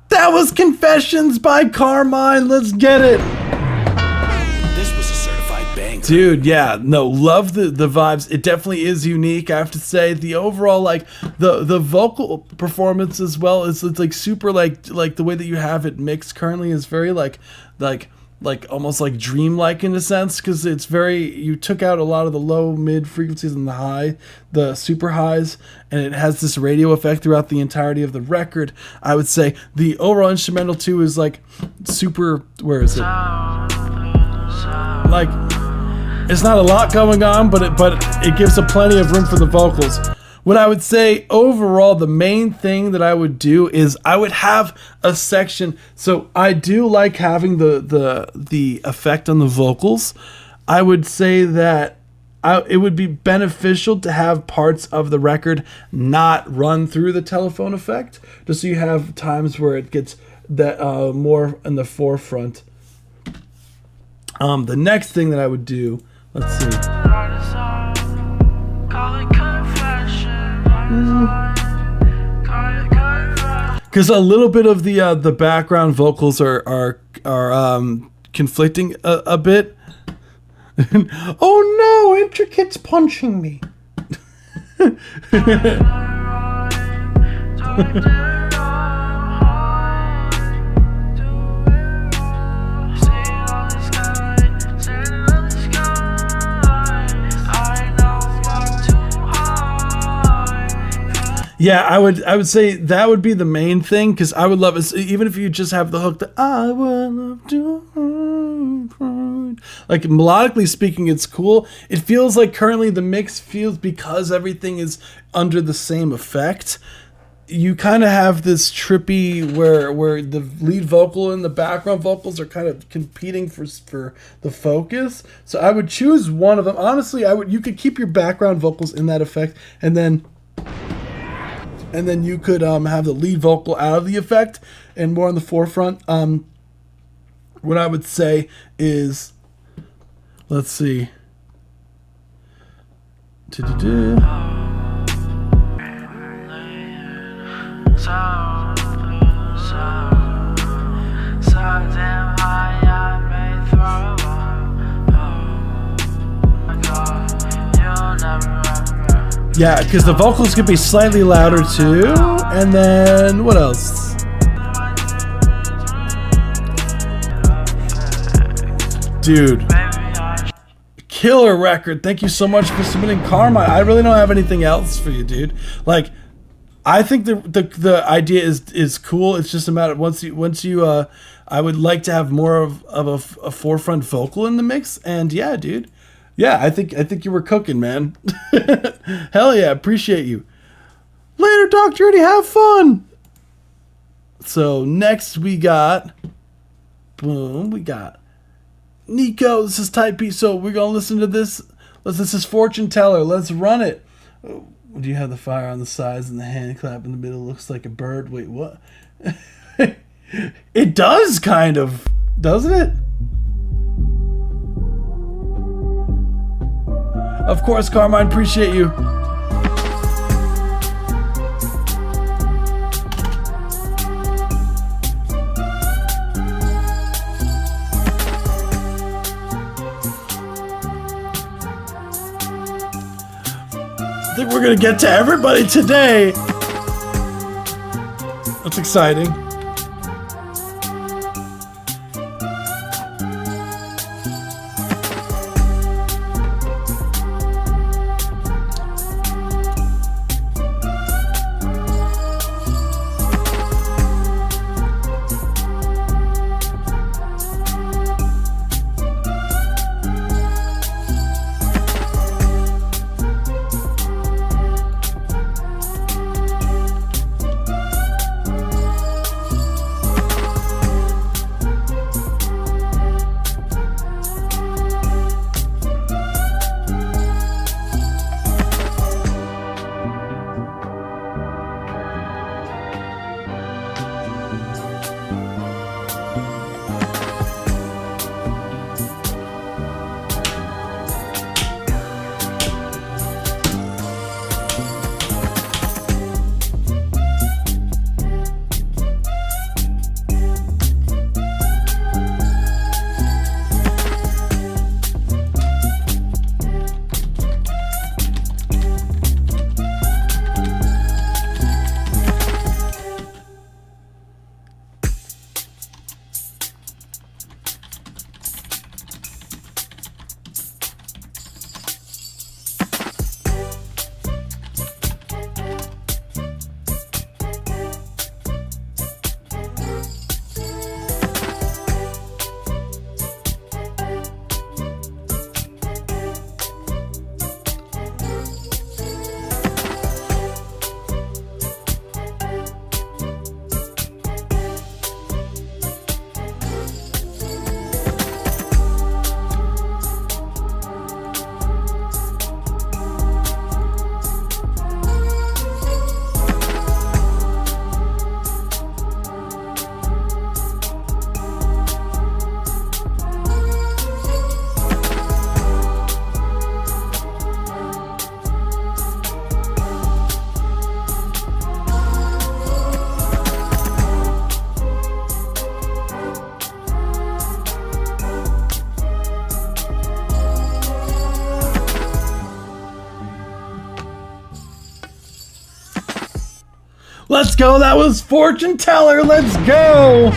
That was Confessions by Carmine. Let's get it. This was a certified banger. Dude, yeah, no, love the vibes. It definitely is unique. I have to say, the overall like the vocal performance as well is it's like super like the way that you have it mixed currently is very like almost like dreamlike in a sense, because it's very, you took out a lot of the low mid frequencies and the super highs, and it has this radio effect throughout the entirety of the record. I would say the overall instrumental too is like super, where is it? Like, it's not a lot going on, but it gives a plenty of room for the vocals. What I would say overall, the main thing that I would do is I would have a section. So I do like having the effect on the vocals. I would say that it would be beneficial to have parts of the record not run through the telephone effect, just so you have times where it gets that more in the forefront. The next thing that I would do, let's see. Because a little bit of the background vocals are conflicting a bit. Oh no, Intricate's punching me. Yeah, I would say that would be the main thing, because I would love it, even if you just have the hook that I would love to, like melodically speaking, it's cool. It feels like currently the mix feels, because everything is under the same effect, you kind of have this trippy where the lead vocal and the background vocals are kind of competing for the focus. So I would choose one of them. Honestly, you could keep your background vocals in that effect, and then you could have the lead vocal out of the effect and more on the forefront. What I would say is, let's see. Yeah, because the vocals could be slightly louder too. And then what else? Dude, killer record. Thank you so much for submitting, Karma. I really don't have anything else for you, dude. Like, I think the idea is cool. It's just a matter of once you I would like to have more of a forefront vocal in the mix. And yeah, dude. Yeah, I think you were cooking, man. Hell yeah, appreciate you. Later, Dr. Eddie, have fun. So next we got Nico. This is Type B. So we're gonna listen to this. This is Fortune Teller. Let's run it. Do you have the fire on the sides and the hand clap in the middle? Looks like a bird. Wait, what? It does kind of, doesn't it? Of course, Carmine, appreciate you. I think we're gonna get to everybody today. That's exciting. Let's go. That was Fortune Teller. Let's go.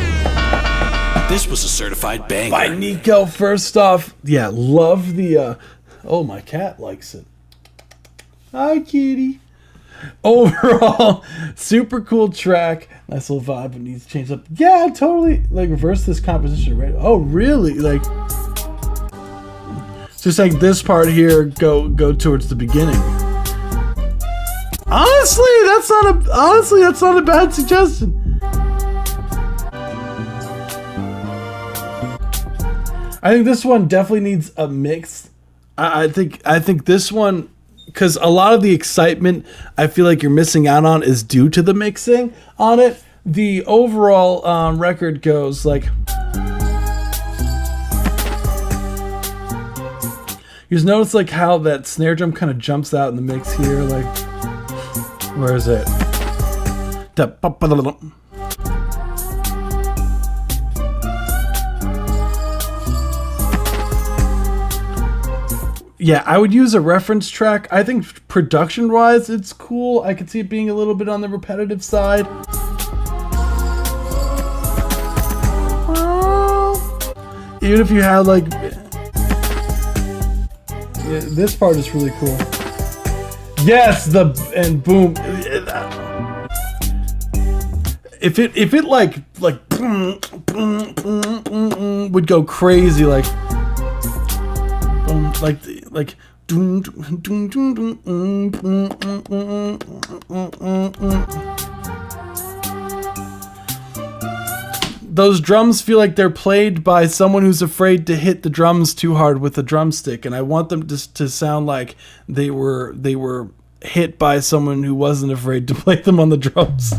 This was a certified banger. By Nico. First off, yeah, love the, oh, my cat likes it. Hi, kitty. Overall, super cool track. Nice little vibe, but needs to change up. Yeah, totally. Like, reverse this composition, right? Oh, really? Like, just like this part here, go towards the beginning. Honestly, that's not a bad suggestion. I think this one definitely needs a mix. I think this one, because a lot of the excitement I feel like you're missing out on is due to the mixing on it. The overall record goes like, you just notice like how that snare drum kind of jumps out in the mix here. Like, where is it? Yeah, I would use a reference track. I think production-wise, it's cool. I could see it being a little bit on the repetitive side. Even if you had like, yeah, this part is really cool. Yes, and boom. If it like would go crazy, like those drums feel like they're played by someone who's afraid to hit the drums too hard with a drumstick, and I want them to sound like they were hit by someone who wasn't afraid to play them on the drums.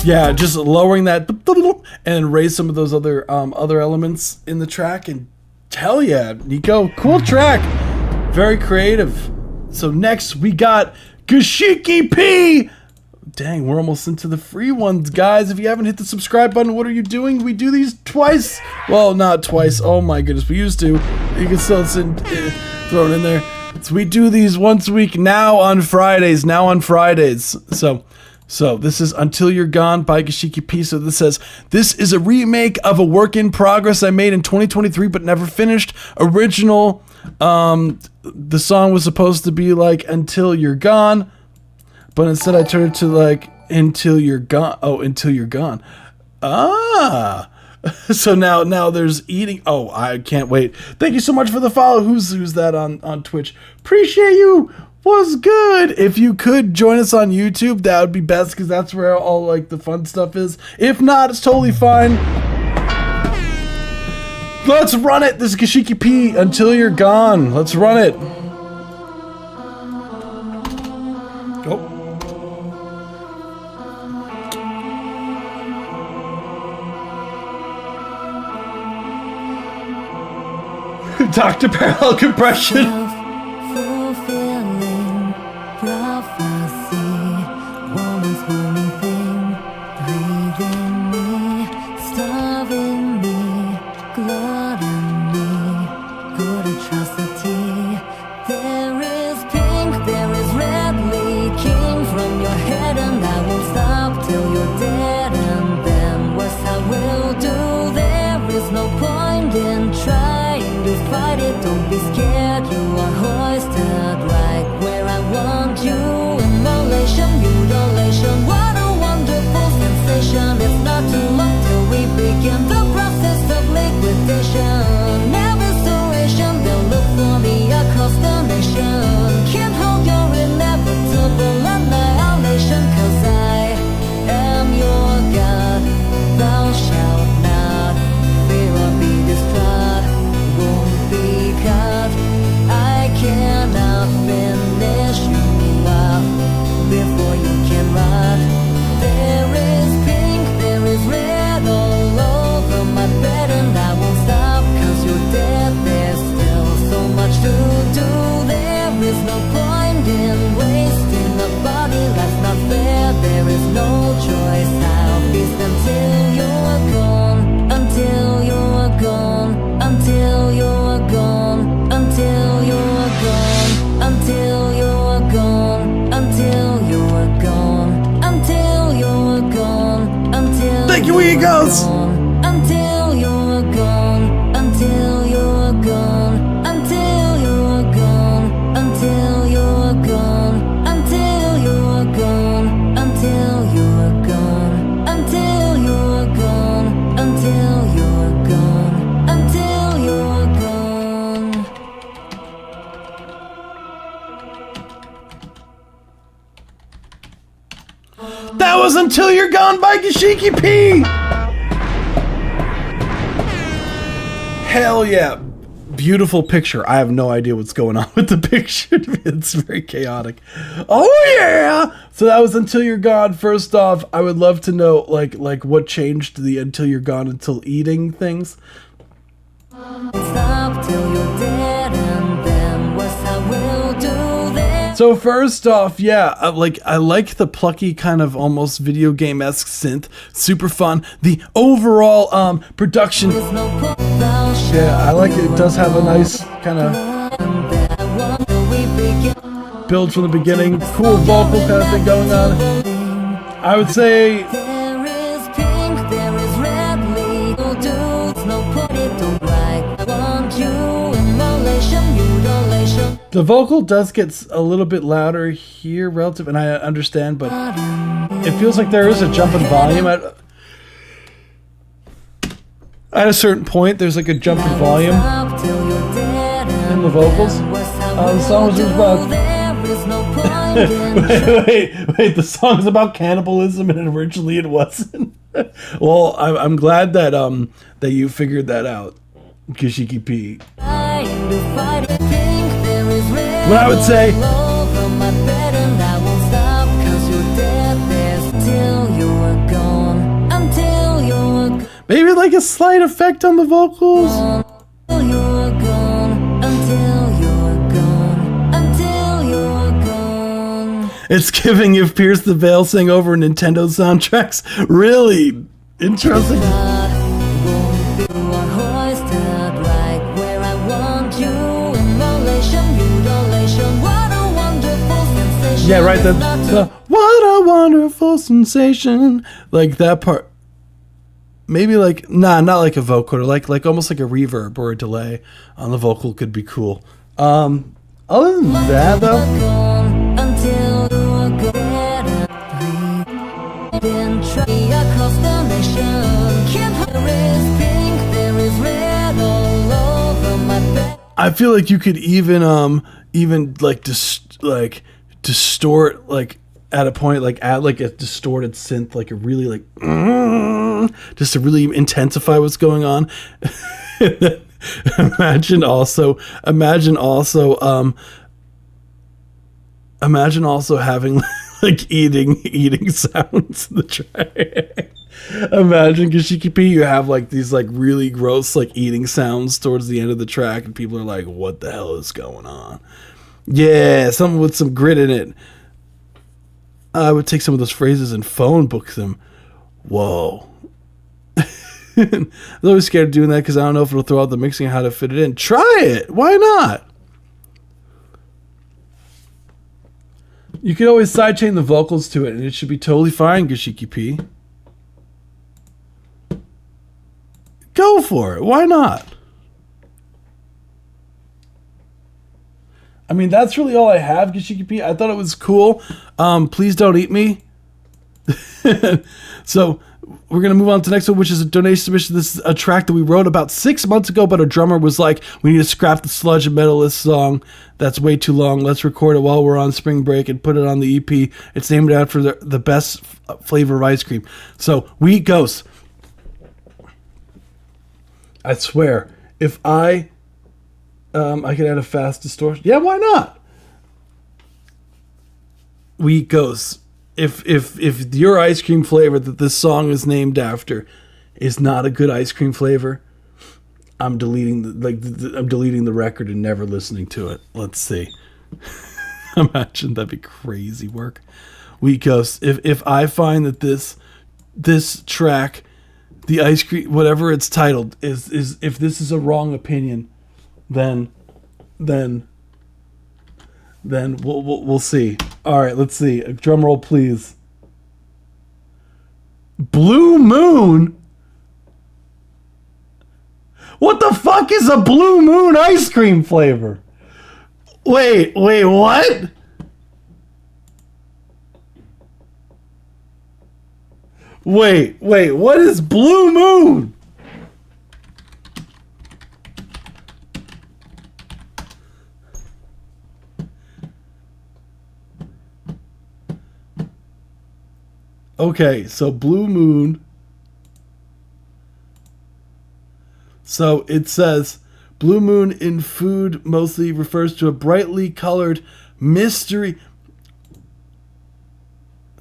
Yeah, just lowering that and raise some of those other elements in the track, and hell yeah, Nico, cool track, very creative. So next we got Gashiki P. Dang, we're almost into the free ones, guys. If you haven't hit the subscribe button, what are you doing? We do these twice. Well, not twice. Oh my goodness, we used to. You can still throw it in there. So we do these once a week now on Fridays. So this is Until You're Gone by Gashiki P. So this says, this is a remake of a work in progress I made in 2023 but never finished. Original, the song was supposed to be like Until You're Gone, but instead I turned it to like Until You're Gone. Oh, Until You're Gone. Ah. So now there's eating. Oh, I can't wait. Thank you so much for the follow. Who's that on Twitch? Appreciate you. Was good. If you could join us on YouTube, that would be best, because that's where all like the fun stuff is. If not, it's totally fine. Let's run it. This is Gashiki P. Until You're Gone. Let's run it. Go. Dr. Parallel Compression. Don't be scared, you are hoisted right where I want you. Immolation, mutilation, what a wonderful sensation. It's not too long till we begin the process of liquidation. Never restoration, they'll look for me across the nation. Can't hold your inevitable annihilation, 'cause I am your God. Thou shalt not fear or be distraught. Because I cannot finish you off before you can run. We goes. Until you're gone, until you're gone, until you're gone, until you're gone, until you're gone, until you're gone, until you're gone, until you're gone, until you're gone. That was Until You're Gone by Gashiki P. Hell yeah. Beautiful picture. I have no idea what's going on with the picture. It's very chaotic. Oh yeah. So that was Until You're Gone. First off, I would love to know like what changed the Until You're Gone until eating things. Stop till you're dead, and then what I will do then. So first off, yeah, I like the plucky kind of almost video game-esque synth. Super fun. The overall production. Yeah, I like it. It does have a nice kind of build from the beginning. Cool vocal kind of thing going on. I would say There is pink, there is red, legal dudes, no put it to right. I want you, immolation, mutilation. the vocal does get a little bit louder here relative, and I understand, but it feels like there is a jump in volume at a certain point. There's like a jump in volume in the vocals. The song was just about wait, the song's about cannibalism, and originally it wasn't. Well, I'm glad that that you figured that out, Gashiki P. What I would say, maybe like a slight effect on the vocals. It's giving if Pierce the Veil sang over Nintendo soundtracks. Really interesting. Yeah, right. The what a wonderful sensation. Like that part. Maybe like not like a vocoder, like almost like a reverb or a delay on the vocal could be cool. Other than that though. I feel like you could even like distort like at a point, like add like a distorted synth, like a really like just to really intensify what's going on. Imagine also having like eating sounds in the track. Imagine Gashiki P, you have like these like really gross like eating sounds towards the end of the track, and people are like, what the hell is going on? Yeah, something with some grit in it. I would take some of those phrases and phone book them. Whoa. I was always scared of doing that because I don't know if it'll throw out the mixing and how to fit it in. Try it. Why not? You can always sidechain the vocals to it, and it should be totally fine, Gashiki P. Go for it. Why not? I mean, that's really all I have, Gashiki P. I thought it was cool. Please don't eat me. So we're going to move on to the next one, which is a donation submission. This is a track that we wrote about 6 months ago, but our drummer was like, we need to scrap the Sludge and Metalist song. That's way too long. Let's record it while we're on spring break and put it on the EP. It's named after the best flavor of ice cream. So we Ghost. I swear, if I could add a fast distortion. Yeah, why not? We Ghost. If your ice cream flavor that this song is named after is not a good ice cream flavor, I'm deleting the record and never listening to it. Let's see. Imagine, that'd be crazy work. We Ghost. If I find that this track, the ice cream, whatever it's titled, is if this is a wrong opinion, then we'll see. All right, let's see. A drum roll, please. Blue Moon? What the fuck is a Blue Moon ice cream flavor? Wait, what? Wait, what is Blue Moon? Okay, so Blue Moon. So it says Blue Moon in food mostly refers to a brightly colored mystery.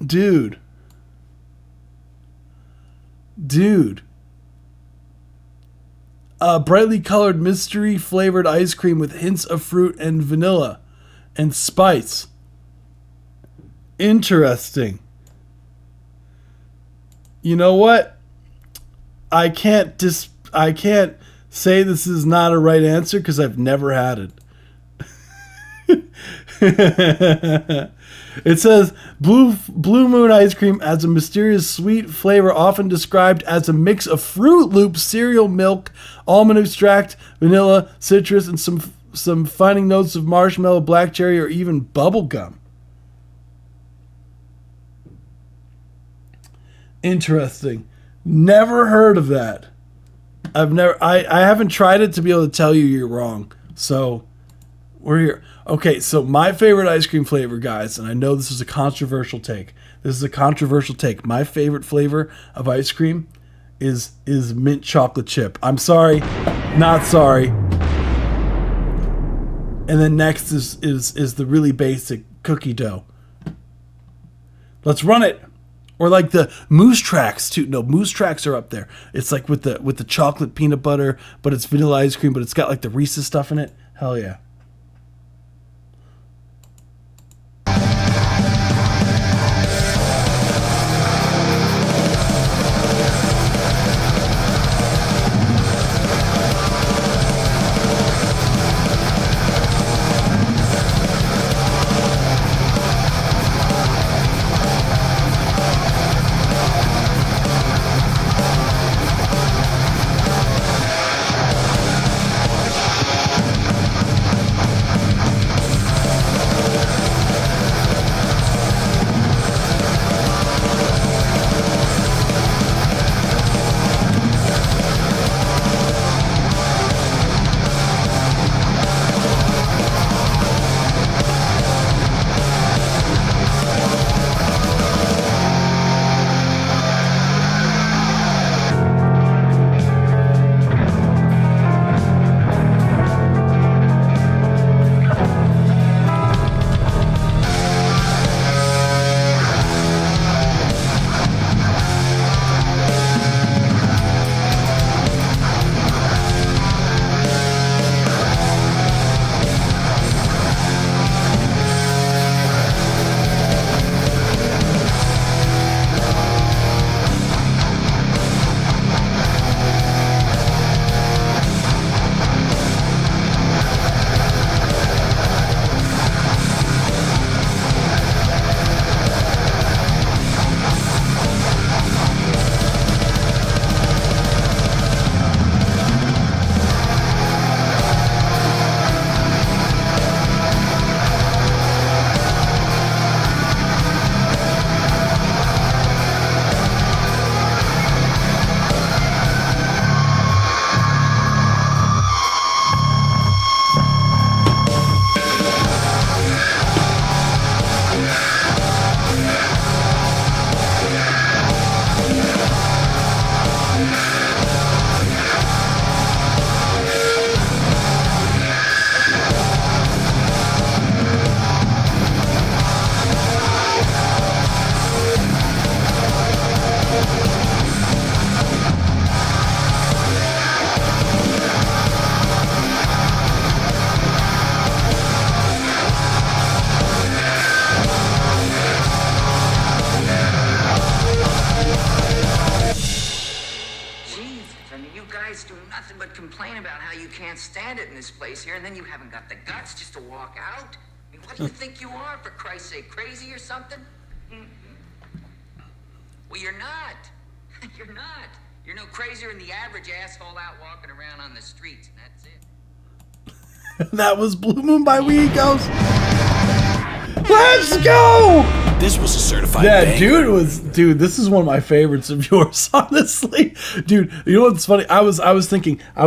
Dude. A brightly colored mystery flavored ice cream with hints of fruit and vanilla and spice. Interesting. You know what? I can't say this is not a right answer because I've never had it. It says Blue Moon ice cream has a mysterious sweet flavor often described as a mix of Fruit Loops, cereal milk, almond extract, vanilla, citrus, and some finding notes of marshmallow, black cherry, or even bubble gum. Interesting. Never heard of that. I haven't tried it to be able to tell you you're wrong. So we're here. Okay, so my favorite ice cream flavor, guys, and I know this is a controversial take. My favorite flavor of ice cream is mint chocolate chip. I'm sorry, not sorry. And then next is the really basic cookie dough. Let's run it. Or like the Moose Tracks too. No, Moose Tracks are up there. It's like with the chocolate peanut butter, but it's vanilla ice cream, but it's got like the Reese's stuff in it. Hell yeah. Stand it in this place here, and then you haven't got the guts just to walk out? I mean, what do you think you are, for Christ's sake, crazy or something? Well, you're not. You're not. You're no crazier than the average asshole out walking around on the streets, and that's it. That was Blue Moon by We Ghost. Let's go! This was a certified Yeah, banger. dude, this is one of my favorites of yours, honestly. Dude, you know what's funny? I was listening, I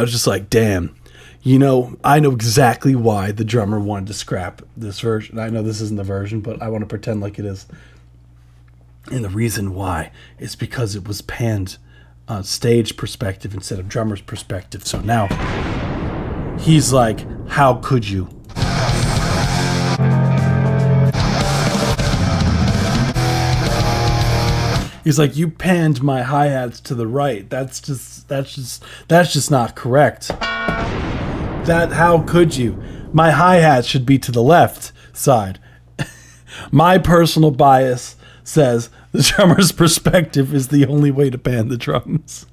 was just like, damn, you know, I know exactly why the drummer wanted to scrap this version. I know this isn't the version, but I want to pretend like it is. And the reason why is because it was panned stage perspective instead of drummer's perspective. So now he's like, how could you? He's like, you panned my hi-hats to the right. That's just not correct. How could you? My hi-hats should be to the left side. My personal bias says the drummer's perspective is the only way to pan the drums.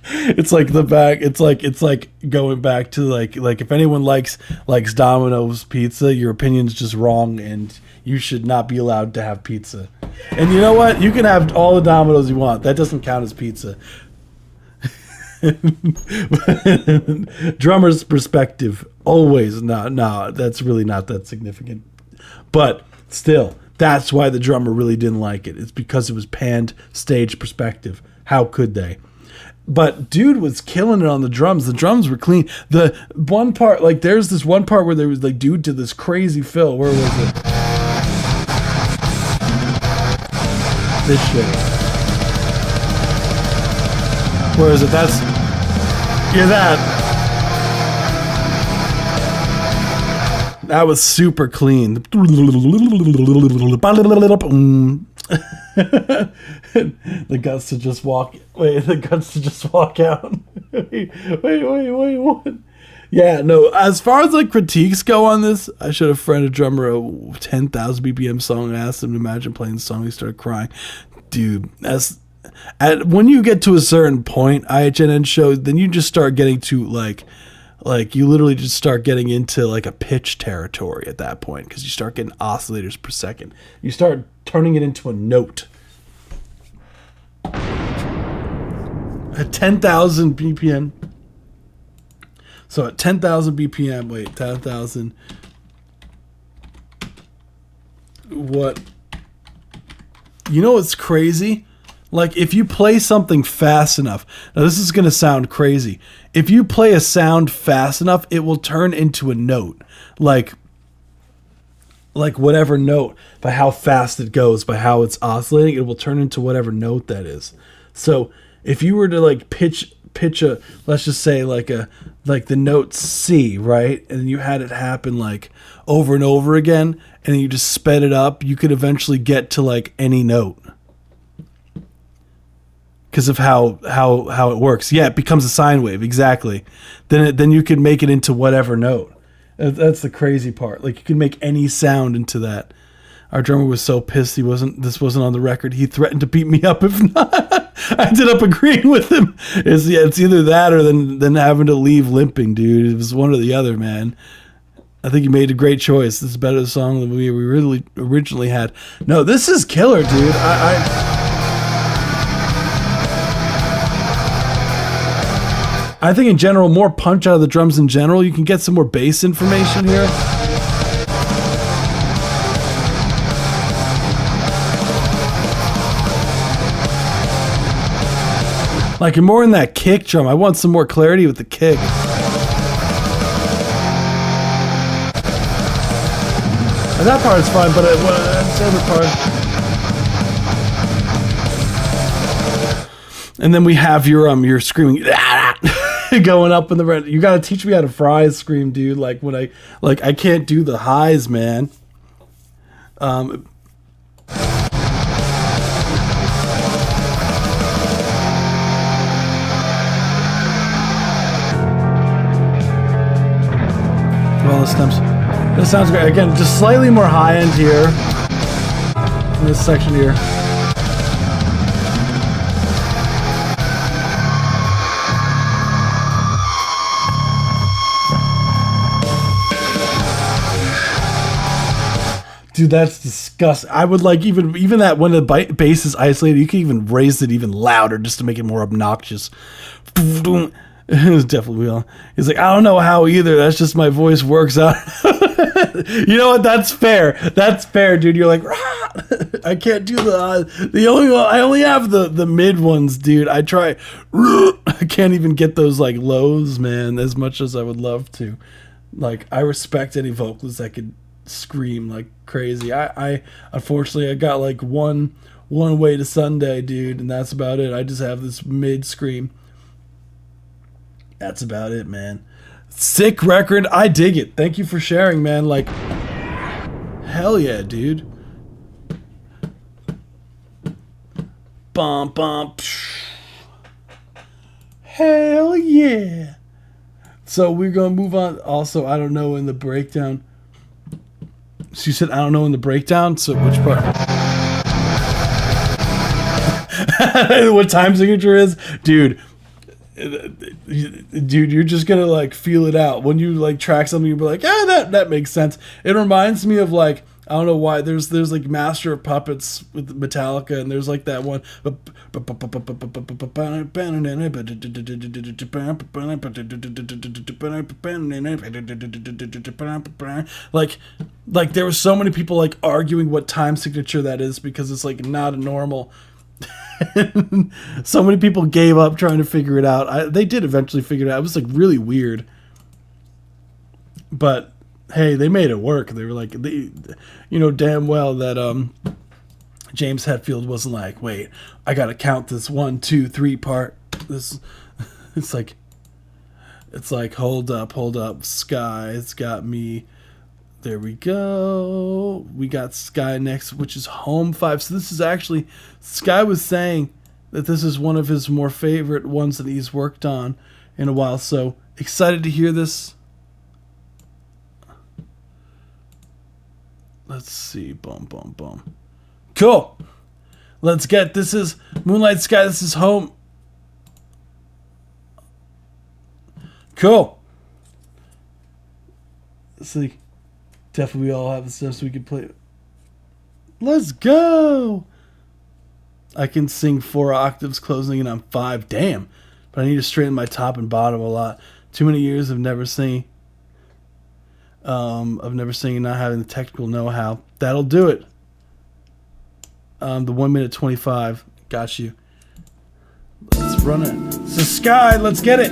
It's like the back. It's like going back to like if anyone likes Domino's pizza, your opinion's just wrong, and you should not be allowed to have pizza. And you know what? You can have all the Domino's you want. That doesn't count as pizza. Drummer's perspective always no. That's really not that significant. But still, that's why the drummer really didn't like it. It's because it was panned stage perspective. How could they? But dude was killing it on the drums. The drums were clean. The one part, like, there's this one part where there was like dude did this crazy fill. Where was it? This shit. Where is it? That's that was super clean. The guts to just walk. Wait, the guts to just walk out. wait, what? Yeah, no. As far as like critiques go on this, I should have friended a drummer a 10,000 BPM song and asked him to imagine playing the song. He started crying. Dude, when you get to a certain point, IHNN shows, then you just start getting to like you literally just start getting into like a pitch territory at that point, because you start getting oscillators per second. You start turning it into a note. At 10,000 BPM. So at 10,000 BPM, wait, 10,000. What? You know what's crazy? Like, if you play something fast enough, now this is going to sound crazy. If you play a sound fast enough, it will turn into a note. Like whatever note, by how fast it goes, by how it's oscillating, it will turn into whatever note that is. So if you were to like pitch a, let's just say like the note C, right? And you had it happen like over and over again, and you just sped it up, you could eventually get to like any note. Because of how it works. Yeah, it becomes a sine wave, exactly. Then you can make it into whatever note. That's the crazy part. Like, you can make any sound into that. Our drummer was so pissed this wasn't on the record. He threatened to beat me up if not. I ended up agreeing with him. It's either that or then having to leave limping, dude. It was one or the other, man. I think you made a great choice. This is a better song than we really originally had. No, this is killer, dude. I think in general, more punch out of the drums in general. You can get some more bass information here. Like, you're more in that kick drum. I want some more clarity with the kick. And that part's fine, but that's the other part. And then we have your screaming going up in the red. You gotta teach me how to fry scream, dude. Like when I can't do the highs, man. Well, this sounds great. Again, just slightly more high end here in this section here. Dude, that's disgusting. I would like even that when the bass is isolated, you can even raise it even louder just to make it more obnoxious. It was definitely Wheel. He's like, I don't know how either. That's just my voice works out. You know what? That's fair. That's fair, dude. You're like, rah! I can't do the only one. I only have the mid ones, dude. I try. I can't even get those like lows, man. As much as I would love to. Like, I respect any vocalist that could scream like crazy. I unfortunately I got like one way to Sunday, dude, and that's about it. I just have this mid scream. That's about it, man. Sick record. I dig it. Thank you for sharing, man. Like, hell yeah, dude. Bum bum. Hell yeah. So we're gonna move on. Also, I don't know in the breakdown. She said, I don't know in the breakdown. So which part? What time signature is? Dude, you're just gonna like feel it out. When you like track something, you'll be like, yeah, that makes sense. It reminds me of like, I don't know why, there's like Master of Puppets with Metallica, and there's like that one. Like there were so many people like arguing what time signature that is because it's like not a normal. So many people gave up trying to figure it out. They did eventually figure it out. It was like really weird, but hey, they made it work. They were like, you know damn well that James Hetfield wasn't like, wait, I gotta count this 1, 2, 3 part. This, it's like, hold up, Sky, it's got me. There we go. We got Sky next, which is Home 5. So this is actually, Sky was saying that this is one of his more favorite ones that he's worked on in a while. So excited to hear this. Let's see. Boom, boom, boom. Cool. Let's get, this is Moonlight Sky. This is Home. Cool. Let's see. Definitely we all have the stuff so we can play it. Let's go. I can sing 4 octaves closing in on 5. Damn. But I need to straighten my top and bottom a lot. Too many years of never singing. And not having the technical know-how. That'll do it. The 1 minute 25. Got you. Let's run it. So Sky, let's get it.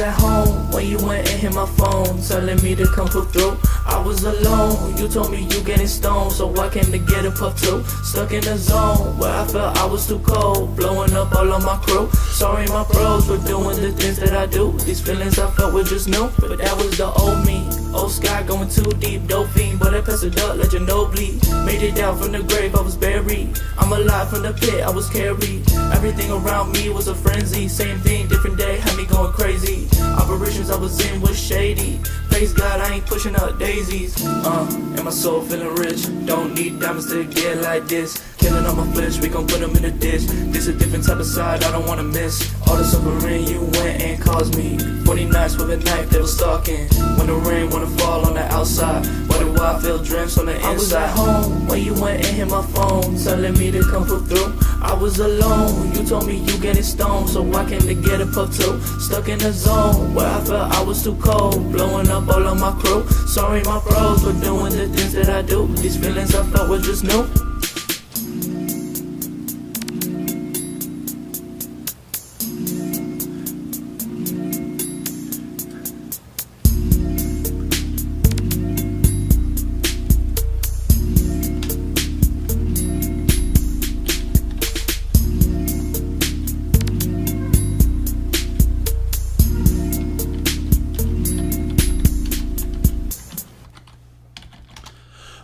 At home when you went and hit my phone, telling me to come put through. I was alone, you told me you getting stoned, so I came to get a puff too. Stuck in the zone where I felt I was too cold, blowing up all of my crew. Sorry my bros for doing the things that I do. These feelings I felt were just new, but that was the old me. Old Sky going too deep, dope fiend, but I passed it up, let you know bleed. Made it down from the grave, I was buried. I'm alive from the pit, I was carried. Everything around me was a frenzy. Same thing, different day, had me going crazy. Operations I was in was shady. Praise God, I ain't pushing up daisies. And my soul feeling rich. Don't need diamonds to get like this. Killing on my flesh, we gon' put them in the dish. This a different type of side, I don't wanna miss. All the suffering you went and caused me. 40 nights with a knife, they was stalking. When the rain wanna fall on the outside, why do I feel drenched on the inside? I was at home when you went and hit my phone, telling me to come put through. I was alone, you told me you getting stoned, so I came to get a puff too. Stuck in the zone where I felt I was too cold, blowing up all of my crew. Sorry my bros for doing the things that I do. These feelings I felt were just new.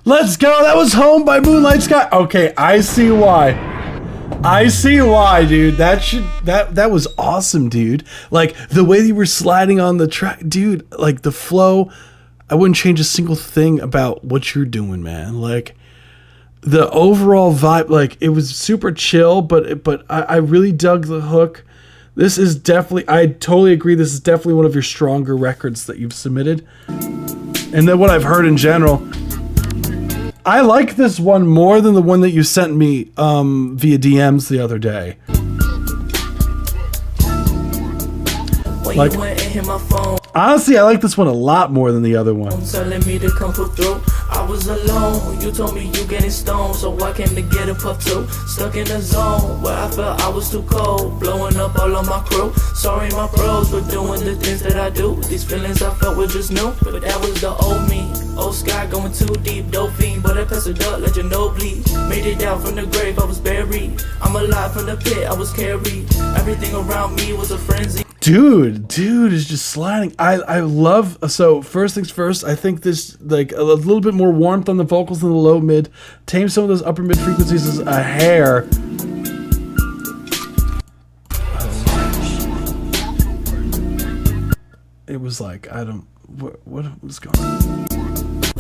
Let's go. That was Home by Moonlight Sky. Okay, I see why. I see why, dude. That was awesome, dude. Like the way you were sliding on the track, dude. Like the flow. I wouldn't change a single thing about what you're doing, man. Like the overall vibe, like it was super chill, but I really dug the hook. This is definitely, I totally agree, this is definitely one of your stronger records that you've submitted. And then what I've heard in general, I like this one more than the one that you sent me via DMs the other day. Like, honestly, I like this one a lot more than the other one. Telling me to come put through. I was alone. You told me you getting stoned, so I came to get a puff too. Stuck in a zone where I felt I was too cold, blowing up all of my crew. Sorry, my bros for doing the things that I do. These feelings I felt were just new, but that was the old me. Old sky going too deep, dope fiend, but I passed it up, let you know bleed. Made it down from the grave, I was buried. I'm alive from the pit, I was carried. Everything around me was a frenzy. Dude is just sliding. I love, so first things first, I think this, like, a little bit more warmth on the vocals than the low mid. Tame some of those upper mid frequencies is a hair. It was like, I don't, what was going on?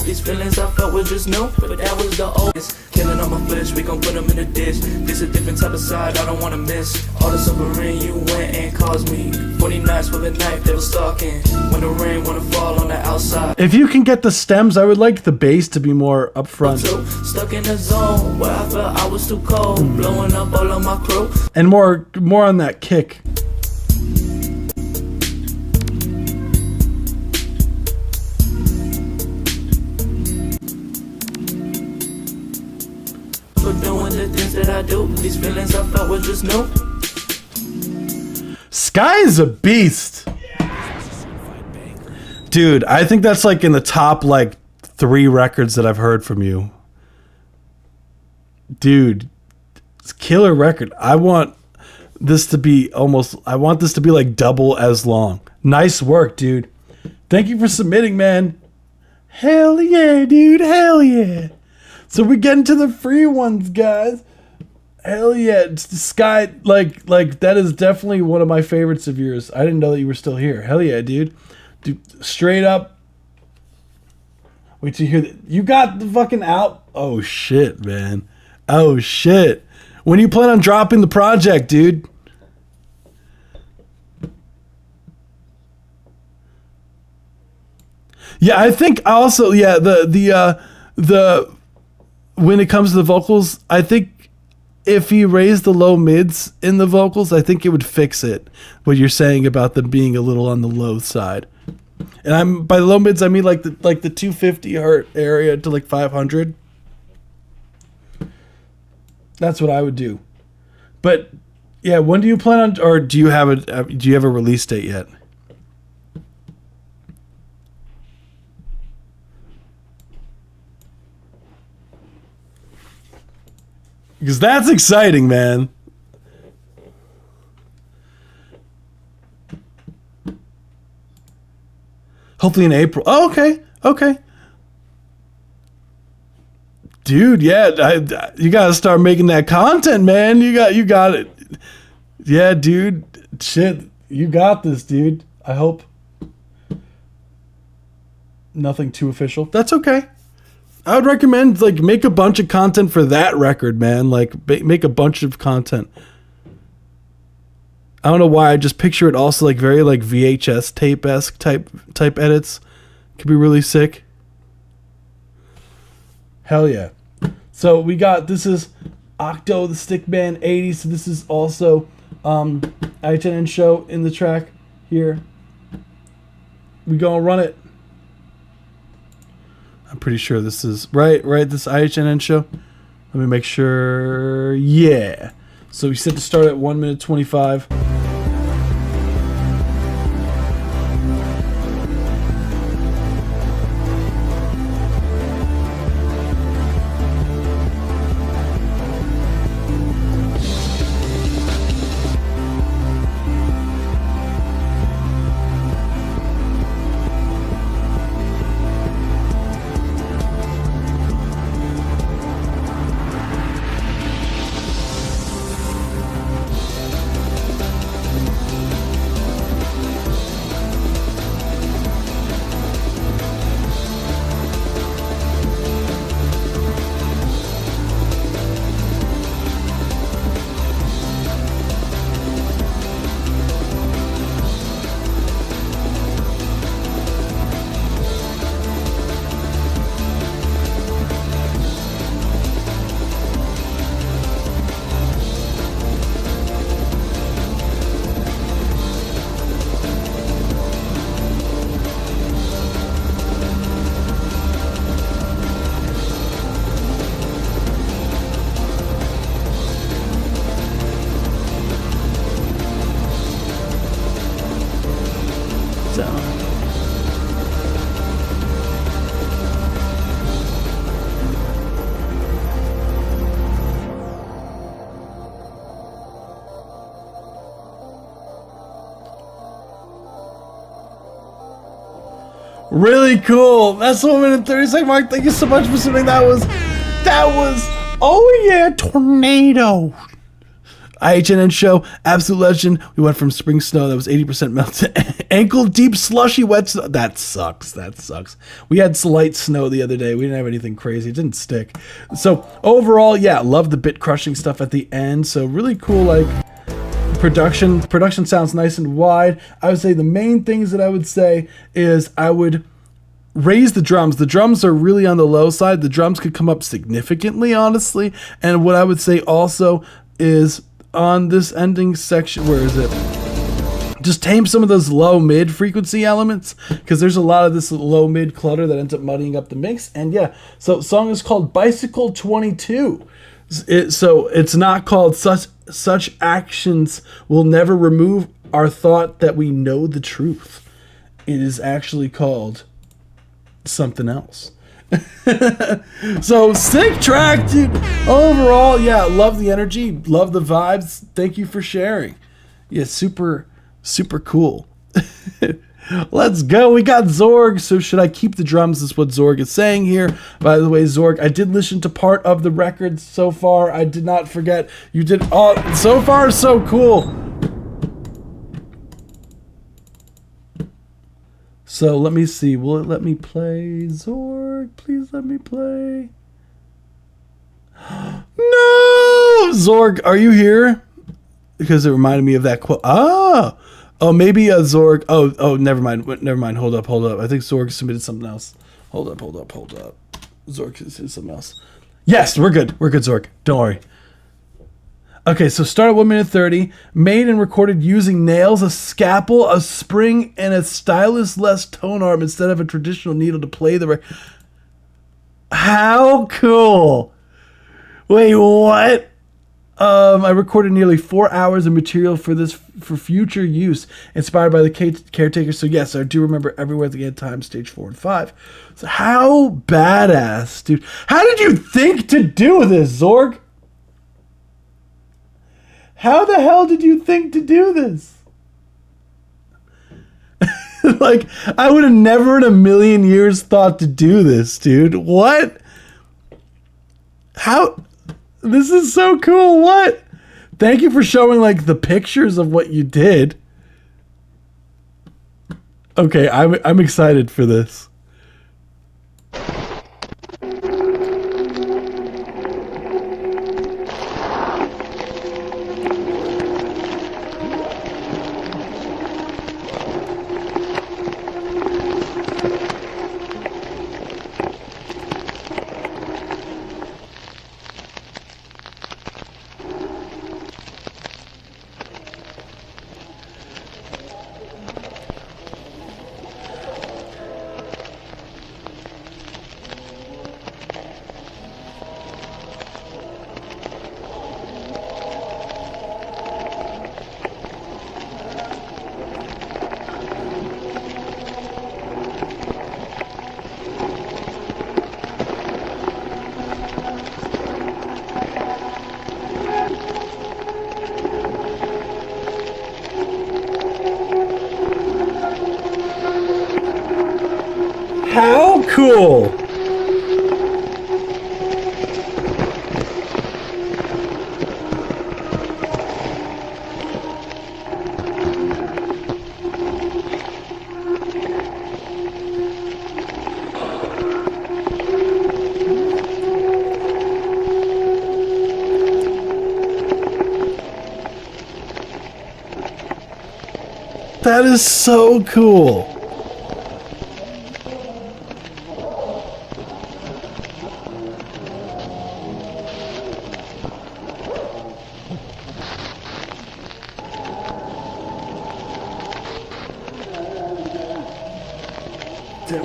These feelings I felt were just new, but that was the oldest. Killing on my flesh, we gon' put them in the dish. This a different type of side I don't wanna miss. All the suffering you went and caused me. 40 nights with a knife that was stalking. When the rain wanna fall on the outside. If you can get the stems, I would like the bass to be more upfront. Stuck in a zone where I felt I was too cold, blowing up all of my crew. And more on that kick. For doing the things that I do, these feelings I felt were just new. Sky is a beast. Dude, I think that's like in the top like 3 records that I've heard from you. Dude, it's a killer record. I want this to be like double as long. Nice work, dude. Thank you for submitting, man. Hell yeah, dude. Hell yeah. So we're getting to the free ones, guys. Hell yeah. Sky, like that is definitely one of my favorites of yours. I didn't know that you were still here. Hell yeah, dude. Dude, straight up. Wait till you hear that. You got the fucking out. Oh shit, man. Oh shit. When you plan on dropping the project, dude? Yeah, I think also, yeah, the when it comes to the vocals, I think if he raised the low mids in the vocals, I think it would fix it. What you're saying about them being a little on the low side. And I'm by low mids, I mean like the 250 hertz area to like 500. That's what I would do. But yeah, when do you plan on, or do you have a release date yet? Because that's exciting, man. Hopefully in April. Oh, okay. Okay. Dude, yeah, you got to start making that content, man. You got it. Yeah, dude. Shit, you got this, dude. I hope. Nothing too official. That's okay. I would recommend, like, make a bunch of content for that record, man. Like, make a bunch of content. I don't know why. I just picture it also, like, very, like, VHS tape-esque type edits. Could be really sick. Hell yeah. So we got, this is Octo the Stickman 80. So this is also IHNN show in the track here. We gonna run it. I'm pretty sure this is right. This IHNN show. Let me make sure. Yeah. So we set to start at 1 minute 25. down. Really cool. That's the 1 minute 30 second mark. Thank you so much for submitting. That was, oh yeah, Tornado. IHNN show, absolute legend. We went from spring snow that was 80% melt to ankle deep slushy wet snow. That sucks. We had slight snow the other day. We didn't have anything crazy. It didn't stick. So overall, yeah, love the bit crushing stuff at the end. So really cool, like production sounds nice and wide. I would say the main things that I would say is I would raise the drums. The drums are really on the low side. The drums could come up significantly, honestly. And what I would say also is on this ending section, where is it? Just tame some of those low mid frequency elements, because there's a lot of this low mid clutter that ends up muddying up the mix. And yeah, so the song is called Bicycle 22. So it's not called such actions will never remove our thought that we know the truth. It is actually called something else. So sick track, dude. Overall, yeah, love the energy, love the vibes. Thank you for sharing. Yeah, super cool. Let's go. We got Zorg. So should I keep the drums? Is what Zorg is saying here. By the way, Zorg, I did listen to part of the record so far. I did not forget. You did all. So far, so cool. So let me see. Will it let me play? Zorg, please let me play. No! Zorg, are you here? Because it reminded me of that quote. Oh, maybe Zorg. Oh, never mind. Hold up. I think Zorg submitted something else. Hold up. Zorg submitted something else. Yes, we're good, Zorg. Don't worry. Okay, so start at 1 minute 30. Made and recorded using nails, a scalpel, a spring, and a stylus-less tone arm instead of a traditional needle to play the record. How cool! Wait, what? I recorded nearly 4 hours of material for future use, inspired by the Caretaker. So yes, I do remember Everywhere at the End Time, stage 4 and 5. So how badass, dude! How did you think to do this, Zorg? How the hell did you think to do this? Like, I would have never in a million years thought to do this, dude. What? How? This is so cool. What? Thank you for showing, like, the pictures of what you did. Okay, I'm excited for this. How cool! That is so cool.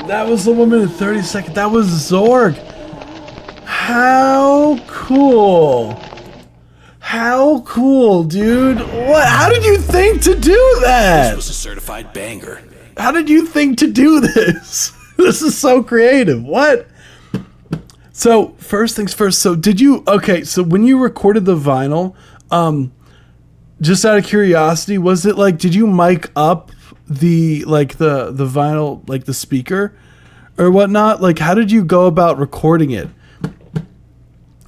That was the 1 minute 30 second. That was Zorg. How cool. How cool, dude. What? How did you think to do that? This was a certified banger. How did you think to do this? This is so creative. What? So first things first. So so when you recorded the vinyl, just out of curiosity, was it like, did you mic up the vinyl, like the speaker or whatnot? Like, how did you go about recording it?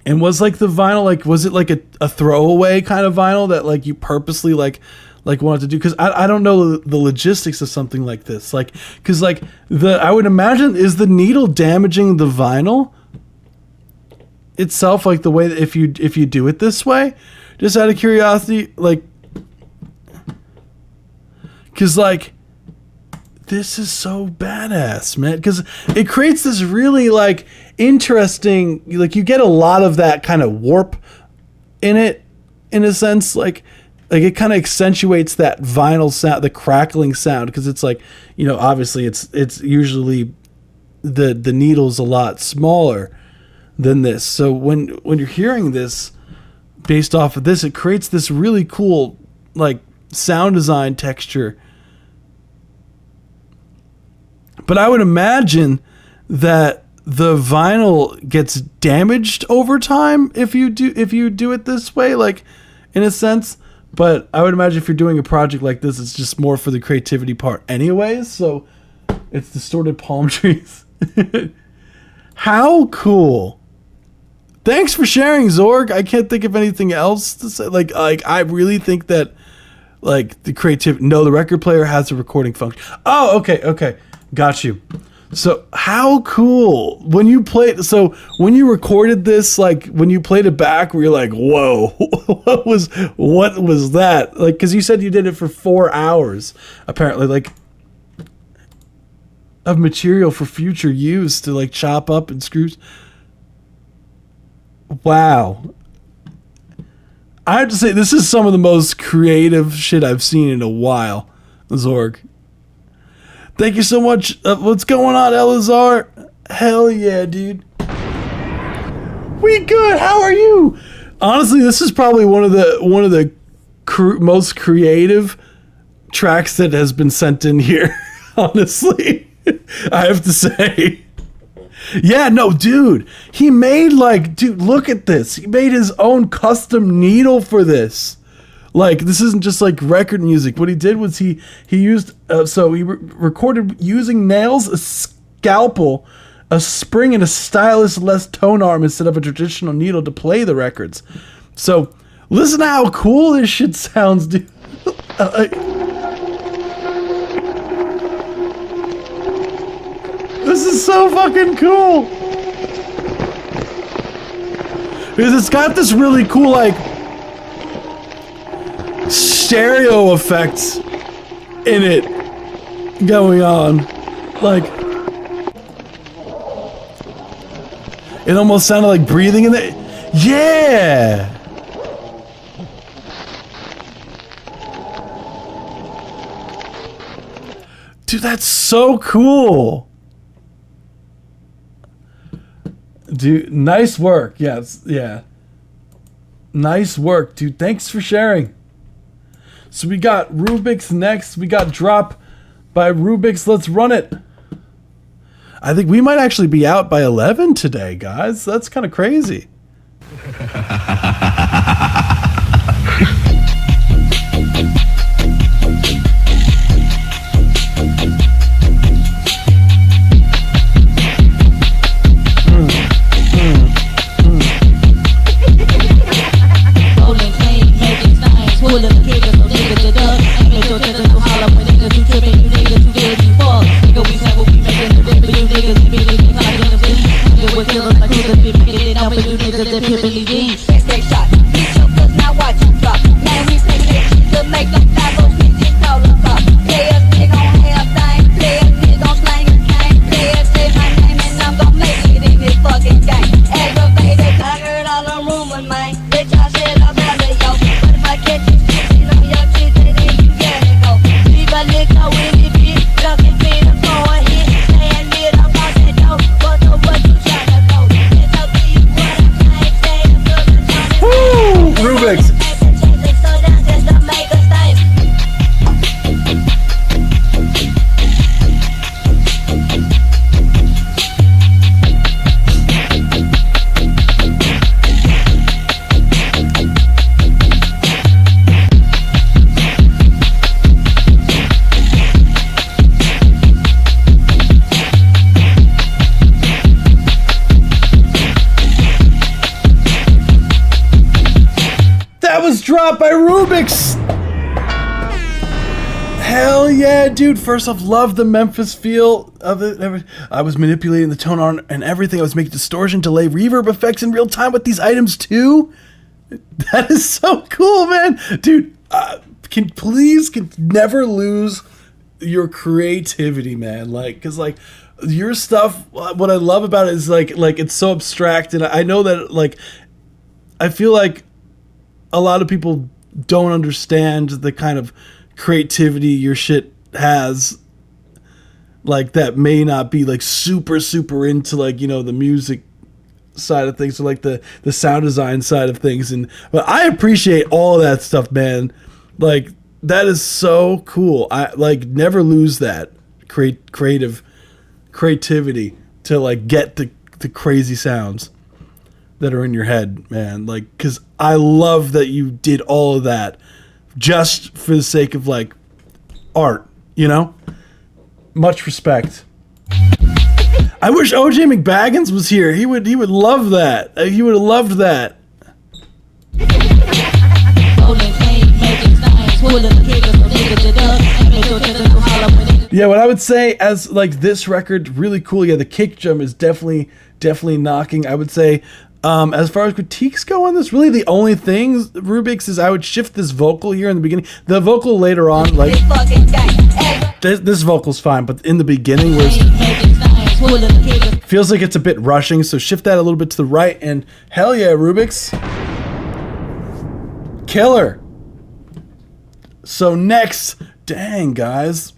And was like the vinyl, like, was it like a throwaway kind of vinyl that like you purposely like wanted to do? Because I don't know the logistics of something like this. Like, because like I would imagine, is the needle damaging the vinyl itself, like the way that if you do it this way? Just out of curiosity, like, because like this is so badass, man, because it creates this really like interesting, like you get a lot of that kind of warp in it, in a sense, like it kind of accentuates that vinyl sound, the crackling sound, because it's like, you know, obviously it's usually the needle's a lot smaller than this, so when you're hearing this based off of this, it creates this really cool like sound design texture. But I would imagine that the vinyl gets damaged over time if you do it this way, like, in a sense. But I would imagine if you're doing a project like this, it's just more for the creativity part anyways. So it's distorted palm trees. How cool. Thanks for sharing, Zorg. I can't think of anything else to say. Like I really think that like the creativity. No, the record player has a recording function. Oh, okay. Got you. So how cool when you recorded this, like when you played it back, were you like, whoa, what was that? Like, cause you said you did it for 4 hours, apparently, like, of material for future use to like chop up and screws. Wow. I have to say, this is some of the most creative shit I've seen in a while, Zorg. Thank you so much. What's going on, Elazar? Hell yeah, dude. We good. How are you? Honestly, this is probably one of the most creative tracks that has been sent in here. Honestly, I have to say. Yeah, no, dude. He made look at this. He made his own custom needle for this. Like, this isn't just like record music. What he did was he used, recorded using nails, a scalpel, a spring, and a stylus-less tone arm instead of a traditional needle to play the records. So, listen to how cool this shit sounds, dude. This is so fucking cool. Because it's got this really cool, like, stereo effects in it going on. Like, it almost sounded like breathing in it. Yeah. Dude, that's so cool. Dude, nice work. Yes, yeah. Nice work, dude. Thanks for sharing. So we got Rubik's next. We got Drop by Rubik's. Let's run it. I think we might actually be out by 11 today, guys. That's kind of crazy. Backstage shot. Rubik's. Hell yeah, dude. First off, love the Memphis feel of it. I was manipulating the tone on and everything. I was making distortion, delay, reverb effects in real time with these items too. That is so cool, man. Dude, can never lose your creativity, man. Like, cause like your stuff, what I love about it is like it's so abstract, and I know that like I feel like a lot of people don't understand the kind of creativity your shit has, like that may not be like super into like, you know, the music side of things or like the sound design side of things, but I appreciate all of that stuff, man. Like that is so cool. I like never lose that creativity to like get the crazy sounds that are in your head, man. Like, cause I love that you did all of that just for the sake of like art, you know? Much respect. I wish OJ McBaggins was here. He would love that. He would have loved that. Yeah, what I would say as like this record, really cool. Yeah, the kick drum is definitely knocking. I would say as far as critiques go on this, really the only thing, Rubik's, is I would shift this vocal here in the beginning. The vocal later on, like this vocal's fine, but in the beginning feels like it's a bit rushing, so shift that a little bit to the right, and hell yeah, Rubik's. Killer. So next, dang guys,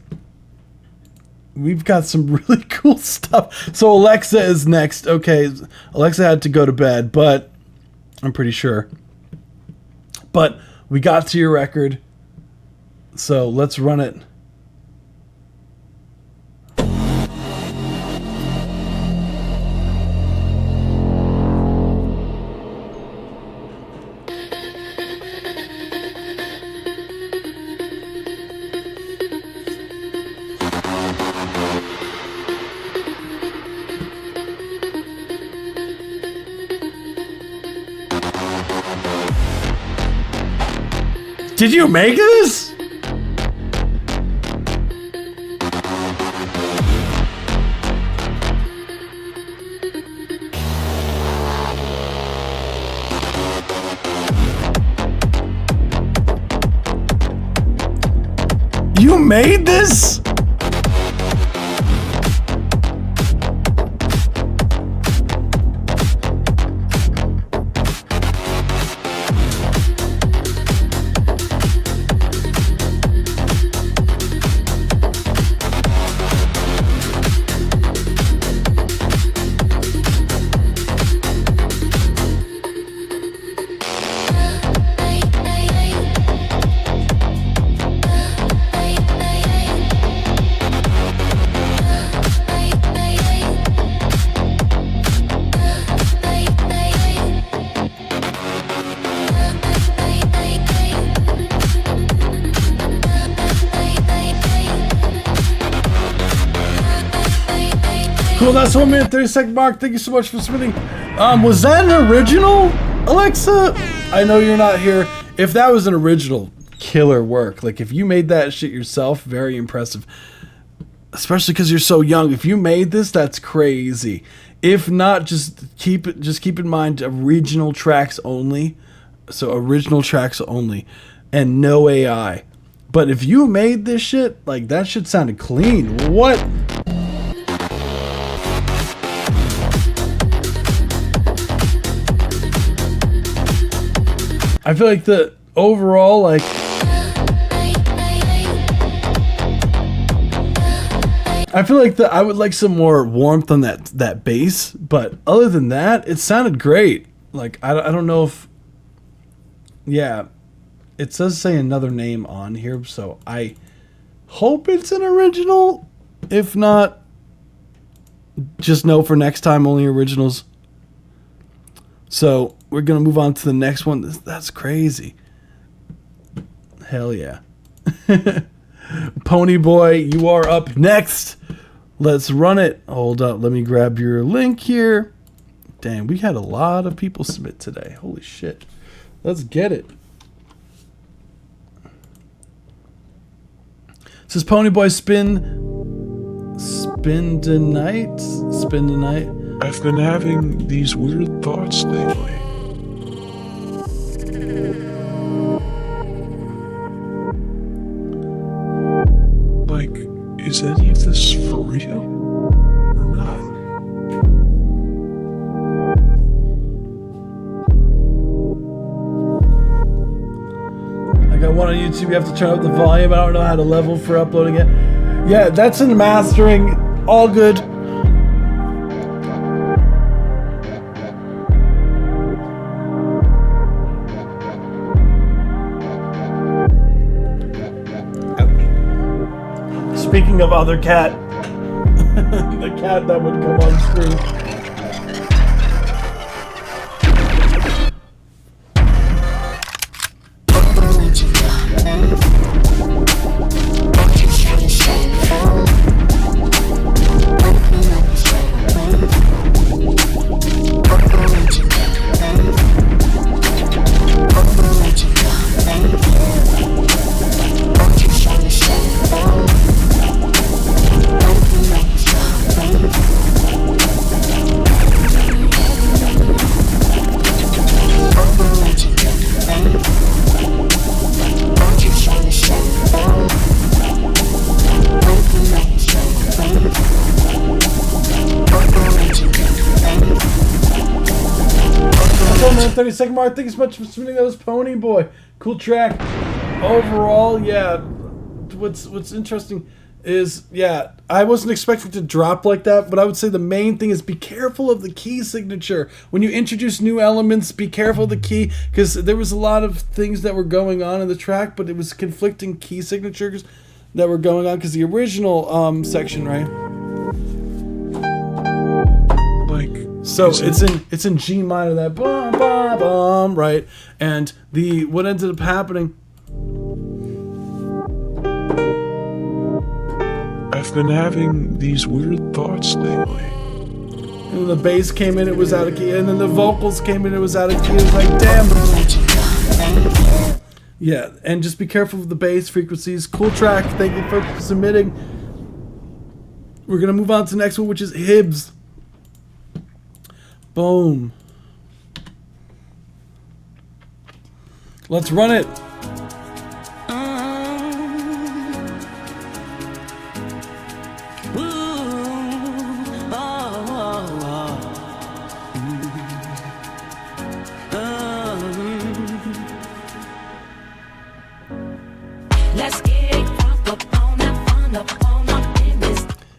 we've got some really cool stuff. So Alexa is next. Okay, Alexa had to go to bed, but I'm pretty sure. But we got to your record, so let's run it. Did you make this? You made this? Cool, that's 1 minute 30-second mark. Thank you so much for submitting. Was that an original, Alexa? I know you're not here. If that was an original, killer work. Like if you made that shit yourself, very impressive. Especially because you're so young. If you made this, that's crazy. If not, just keep in mind original tracks only. So original tracks only, and no AI. But if you made this shit, like that shit sounded clean. What? I feel like the overall, like, I feel like I would like some more warmth on that bass, but other than that, it sounded great. Like, I don't know if, yeah, it does say another name on here, so I hope it's an original. If not, just know for next time, only originals. So we're going to move on to the next one. That's crazy. Hell yeah. Pony Boy, you are up next. Let's run it. Hold up. Let me grab your link here. Damn, we had a lot of people submit today. Holy shit. Let's get it. Says Ponyboy spin tonight. I've been having these weird thoughts lately. Like, is any of this for real or not? I got one on YouTube. You have to turn up the volume. I don't know how to level for uploading it. Yeah, that's in mastering. All good. Speaking of other cat, the cat that would come on screen. Oh man, 30-second mark. Thank you so much for submitting. That was Ponyboy. Cool track. Overall, yeah. What's interesting is, yeah, I wasn't expecting to drop like that, but I would say the main thing is be careful of the key signature. When you introduce new elements, be careful of the key, because there was a lot of things that were going on in the track, but it was conflicting key signatures that were going on, because the original section, right? So it's in G minor, that bum bum bum, right? And what ended up happening, I've been having these weird thoughts lately. and the bass came in, it was out of key, and then the vocals came in, it was out of key. It was like, damn. Yeah, and just be careful of the bass frequencies. Cool track. Thank you for submitting. We're gonna move on to the next one, which is Hibbs. Boom. Let's run it.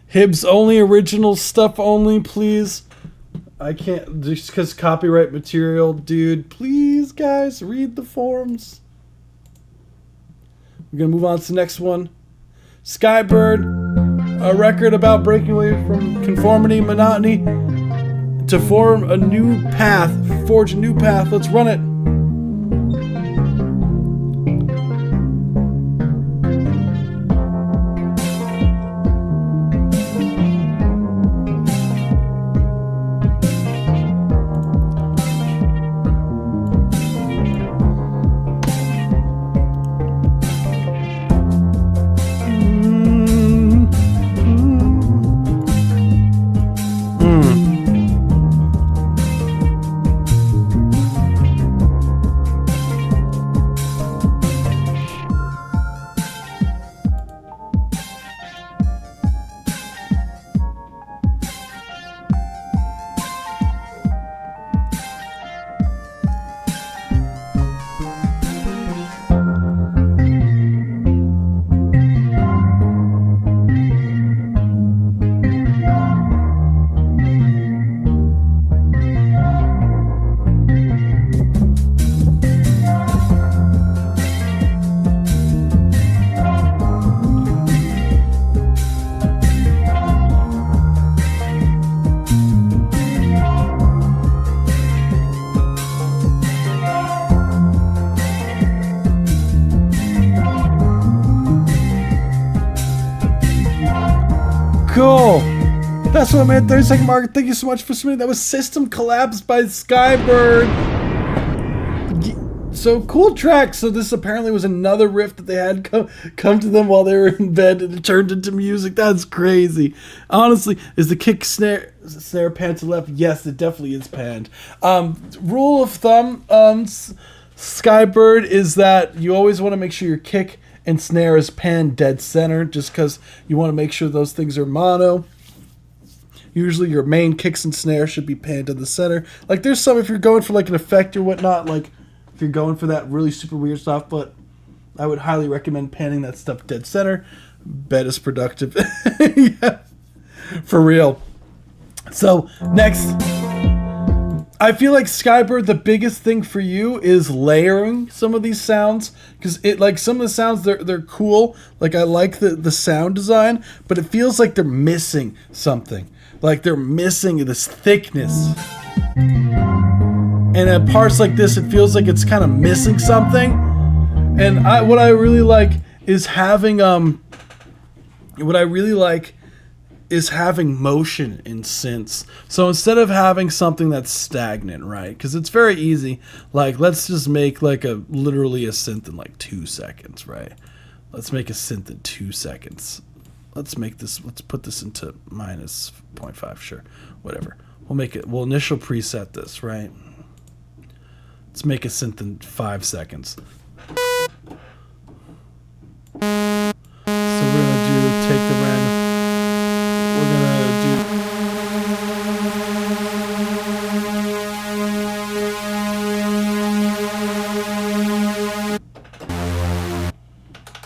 Hibbs only, original stuff only, please. I can't, just because copyright material, dude. Please, guys, read the forums. We're going to move on to the next one. Skybird, a record about breaking away from conformity, monotony, to form a new path, forge a new path. Let's run it. Cool. That's what I meant. 30-second mark. Thank you so much for submitting. That was System Collapse by Skybird. So cool track. So this apparently was another riff that they had come to them while they were in bed, and it turned into music. That's crazy. Honestly, is the kick snare panned to left? Yes, it definitely is panned. Rule of thumb, Skybird, is that you always want to make sure your kick and snare is panned dead center, just because you want to make sure those things are mono. Usually your main kicks and snare should be panned to the center. Like there's some, if you're going for like an effect or whatnot, like if you're going for that really super weird stuff, but I would highly recommend panning that stuff dead center. Bet is productive. Yeah, for real. So next, I feel like Skybird, the biggest thing for you is layering some of these sounds, because it, like, some of the sounds, they're cool. Like I like the sound design, but it feels like they're missing something. Like they're missing this thickness. And at parts like this, it feels like it's kind of missing something. And what I really like is having motion in synths. So instead of having something that's stagnant, right? Because it's very easy. Like, let's just make like literally a synth in like 2 seconds, right? Let's make a synth in 2 seconds. Let's put this into minus 0.5, sure, whatever. We'll initial preset this, right? Let's make a synth in 5 seconds. So we're gonna take the random. We're gonna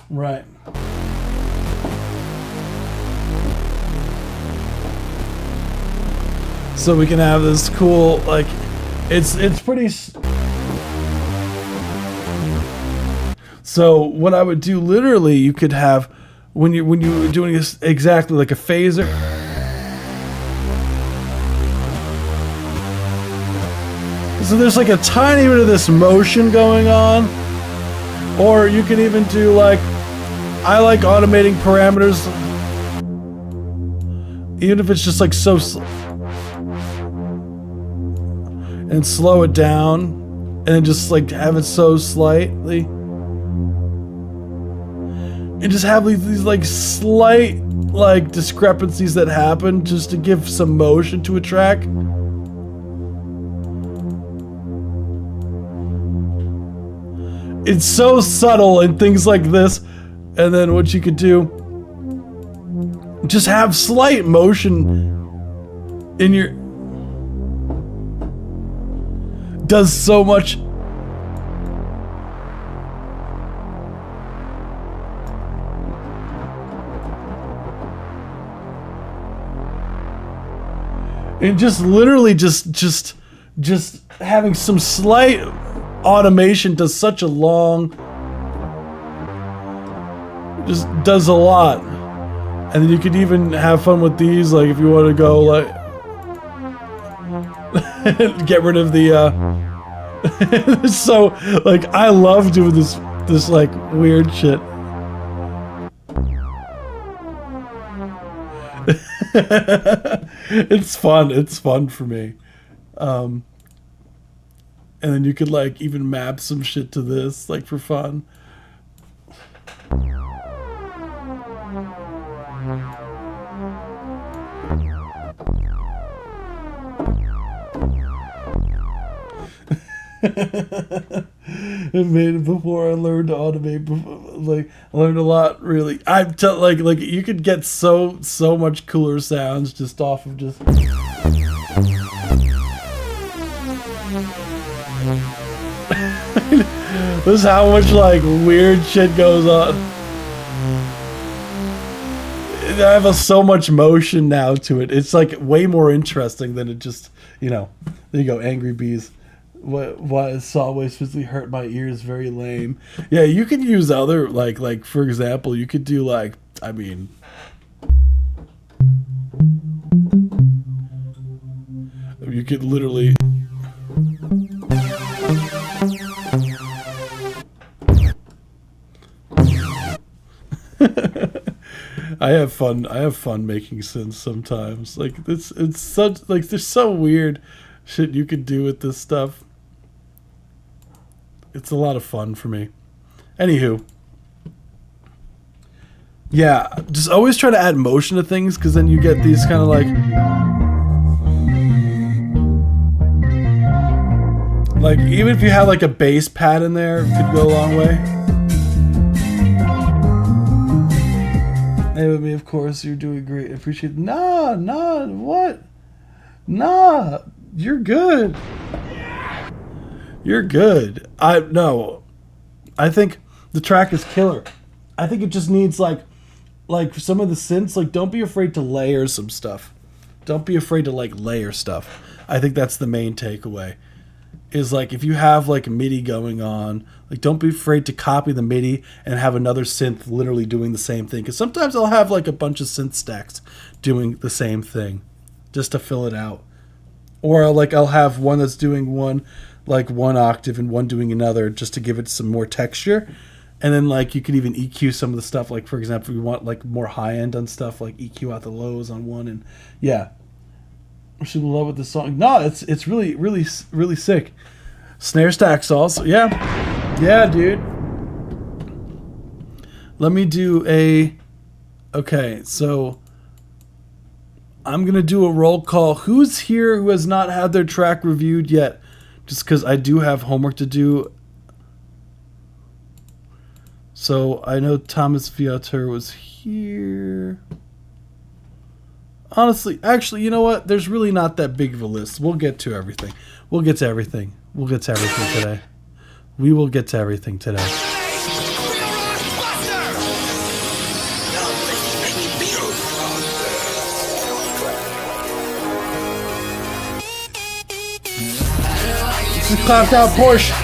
do. Right. So we can have this cool, like, it's pretty. So what I would do, literally, you could have when you were doing this exactly like a phaser. So there's like a tiny bit of this motion going on, or you can even do like, I like automating parameters, even if it's just like so. And slow it down, and then just like have it so slightly, and just have these like slight like discrepancies that happen just to give some motion to a track. It's so subtle and things like this. And then what you could do, just have slight motion in your, does so much. And just literally just having some slight automation does such a long, just does a lot. And then you could even have fun with these, like if you want to go like get rid of the so like I love doing this like weird shit. It's fun for me. And then you could like even map some shit to this, like for fun. I made it before I learned to automate. Like I learned a lot, really. Like you could get so much cooler sounds just off of just. This is how much like weird shit goes on. I have so much motion now to it. It's like way more interesting than it just, you know. There you go, Angry Bees. Why Sawwaves physically hurt my ears? Very lame. Yeah, you could use other like for example, you could do like, I mean, you could literally. I have fun making synths sometimes. Like it's such like there's so weird shit you could do with this stuff. It's a lot of fun for me. Anywho. Yeah, just always try to add motion to things, because then you get these kind of like even if you have like a bass pad in there, it could go a long way. Hey with me, of course, you're doing great. I appreciate it. Nah, what? Nah, you're good. You're good. I think the track is killer. I think it just needs like some of the synths, like don't be afraid to layer some stuff. Don't be afraid to like layer stuff. I think that's the main takeaway. Is like if you have like MIDI going on, like don't be afraid to copy the MIDI and have another synth literally doing the same thing. Because sometimes I'll have like a bunch of synth stacks doing the same thing just to fill it out. Or I'll have one that's doing one octave and one doing another just to give it some more texture. And then like you can even EQ some of the stuff. Like for example, if you want like more high end on stuff, like EQ out the lows on one, and yeah. I should love with this song. No, it's really, really, really sick. Snare stacks also. Yeah, dude. Let me do okay, so I'm going to do a roll call. Who's here who has not had their track reviewed yet? Just because I do have homework to do. So I know Thomas Viator was here. Honestly, actually, you know what? There's really not that big of a list. We'll get to everything. We'll get to everything today. We will get to everything today. This is clapped out Porsche.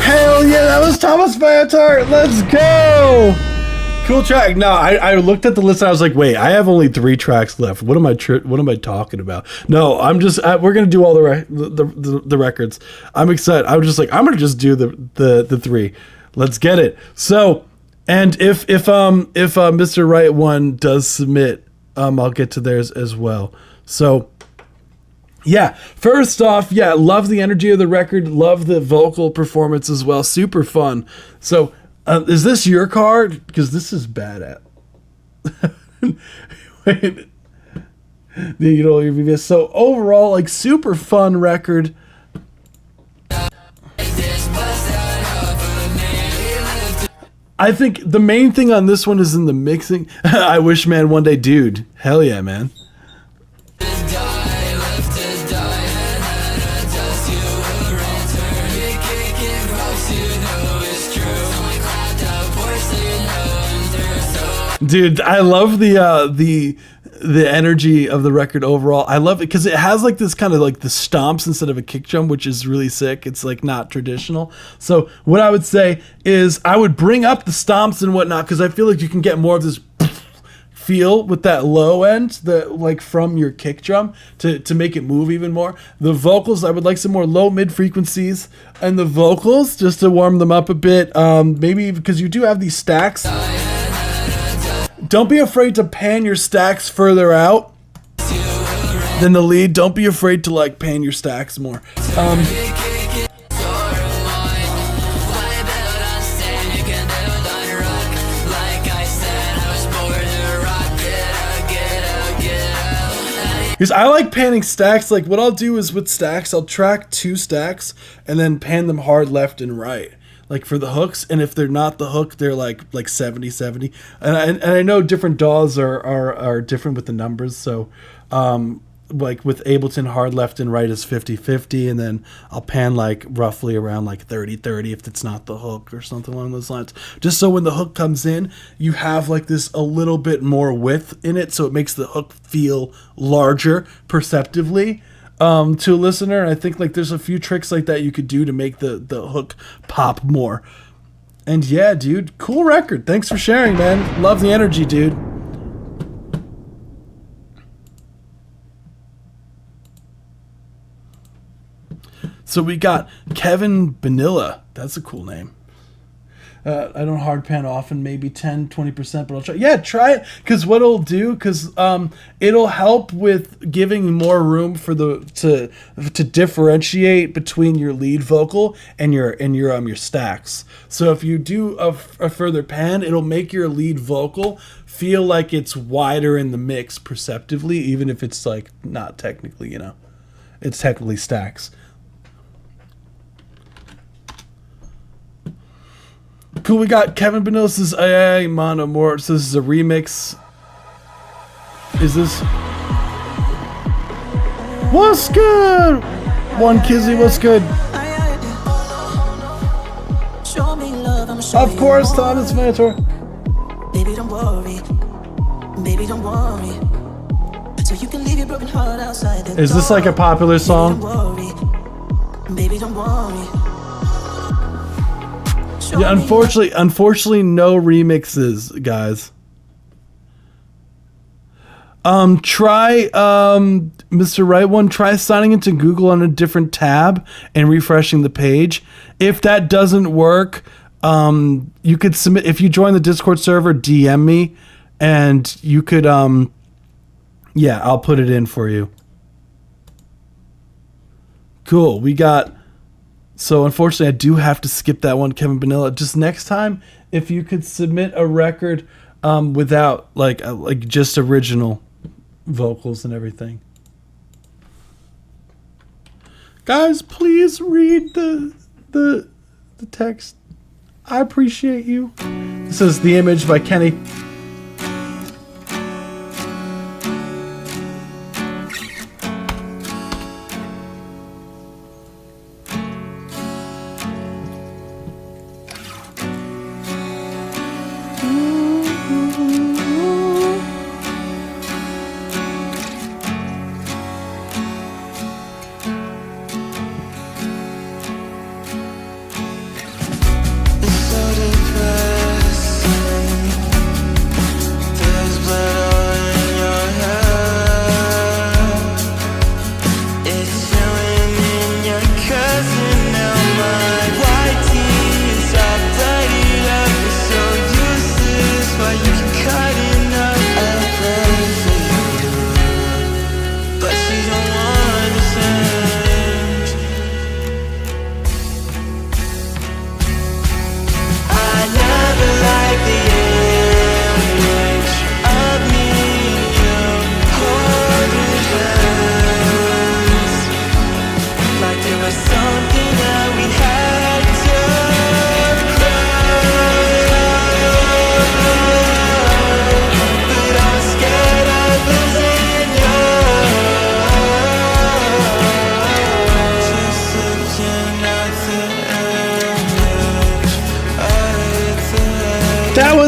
Hell yeah, that was Thomas Viator. Let's go. Cool track. No, I looked at the list and I was like, wait, I have only 3 tracks left. What am I talking about? No, we're gonna do all the records. I'm excited. I was just like, I'm gonna just do the 3. Let's get it. So, and if Mr. Right One does submit, I'll get to theirs as well. So. Yeah, first off, yeah, love the energy of the record, love the vocal performance as well, super fun. So, is this your card? Because this is bad Wait, you know, so overall, like, super fun record. I think the main thing on this one is in the mixing. I wish, man, one day, dude. Hell yeah, man. Dude, I love the energy of the record overall. I love it because it has like this kind of like the stomps instead of a kick drum, which is really sick. It's like not traditional. So what I would say is I would bring up the stomps and whatnot because I feel like you can get more of this feel with that low end, like from your kick drum to make it move even more. The vocals, I would like some more low mid frequencies and the vocals just to warm them up a bit. Maybe because you do have these stacks. Don't be afraid to pan your stacks further out. than the lead. Don't be afraid to like pan your stacks more. Because I like panning stacks. Like what I'll do is with stacks, I'll track 2 stacks and then pan them hard left and right. Like for the hooks, and if they're not the hook, they're like 70-70. And I know different DAWs are different with the numbers. So like with Ableton, hard left and right is 50-50, and then I'll pan like roughly around like 30-30 if it's not the hook or something along those lines. Just so when the hook comes in, you have like this a little bit more width in it, so it makes the hook feel larger perceptively to a listener. And I think like there's a few tricks like that you could do to make the hook pop more. And yeah, dude, cool record. Thanks for sharing, man. Love the energy, dude. So we got Kevin Vanilla. That's a cool name. I don't hard pan often, maybe 10-20%, but I'll try. Yeah, try it, because what it'll do, because it'll help with giving more room for to differentiate between your lead vocal and your stacks. So if you do a further pan, it'll make your lead vocal feel like it's wider in the mix perceptively, even if it's like not technically, it's technically stacks. Cool, we got Kevin Benillis' Ay Mono More. So this is a remix. Is this? What's good? One Kizzy, what's good? Of course, Thomas Mentor. Baby, don't worry. Baby, don't worry. So you can leave your broken heart outside the Is this like a popular song? Baby, don't worry. Yeah, unfortunately, no remixes, guys. Try, Mr. Right One, try signing into Google on a different tab and refreshing the page. If that doesn't work, you could submit, if you join the Discord server, DM me, and you could, yeah, I'll put it in for you. Cool, we got... So unfortunately, I do have to skip that one, Kevin Vanilla. Just next time, if you could submit a record without like just original vocals and everything. Guys, please read the text. I appreciate you. This is The Image by Kenny.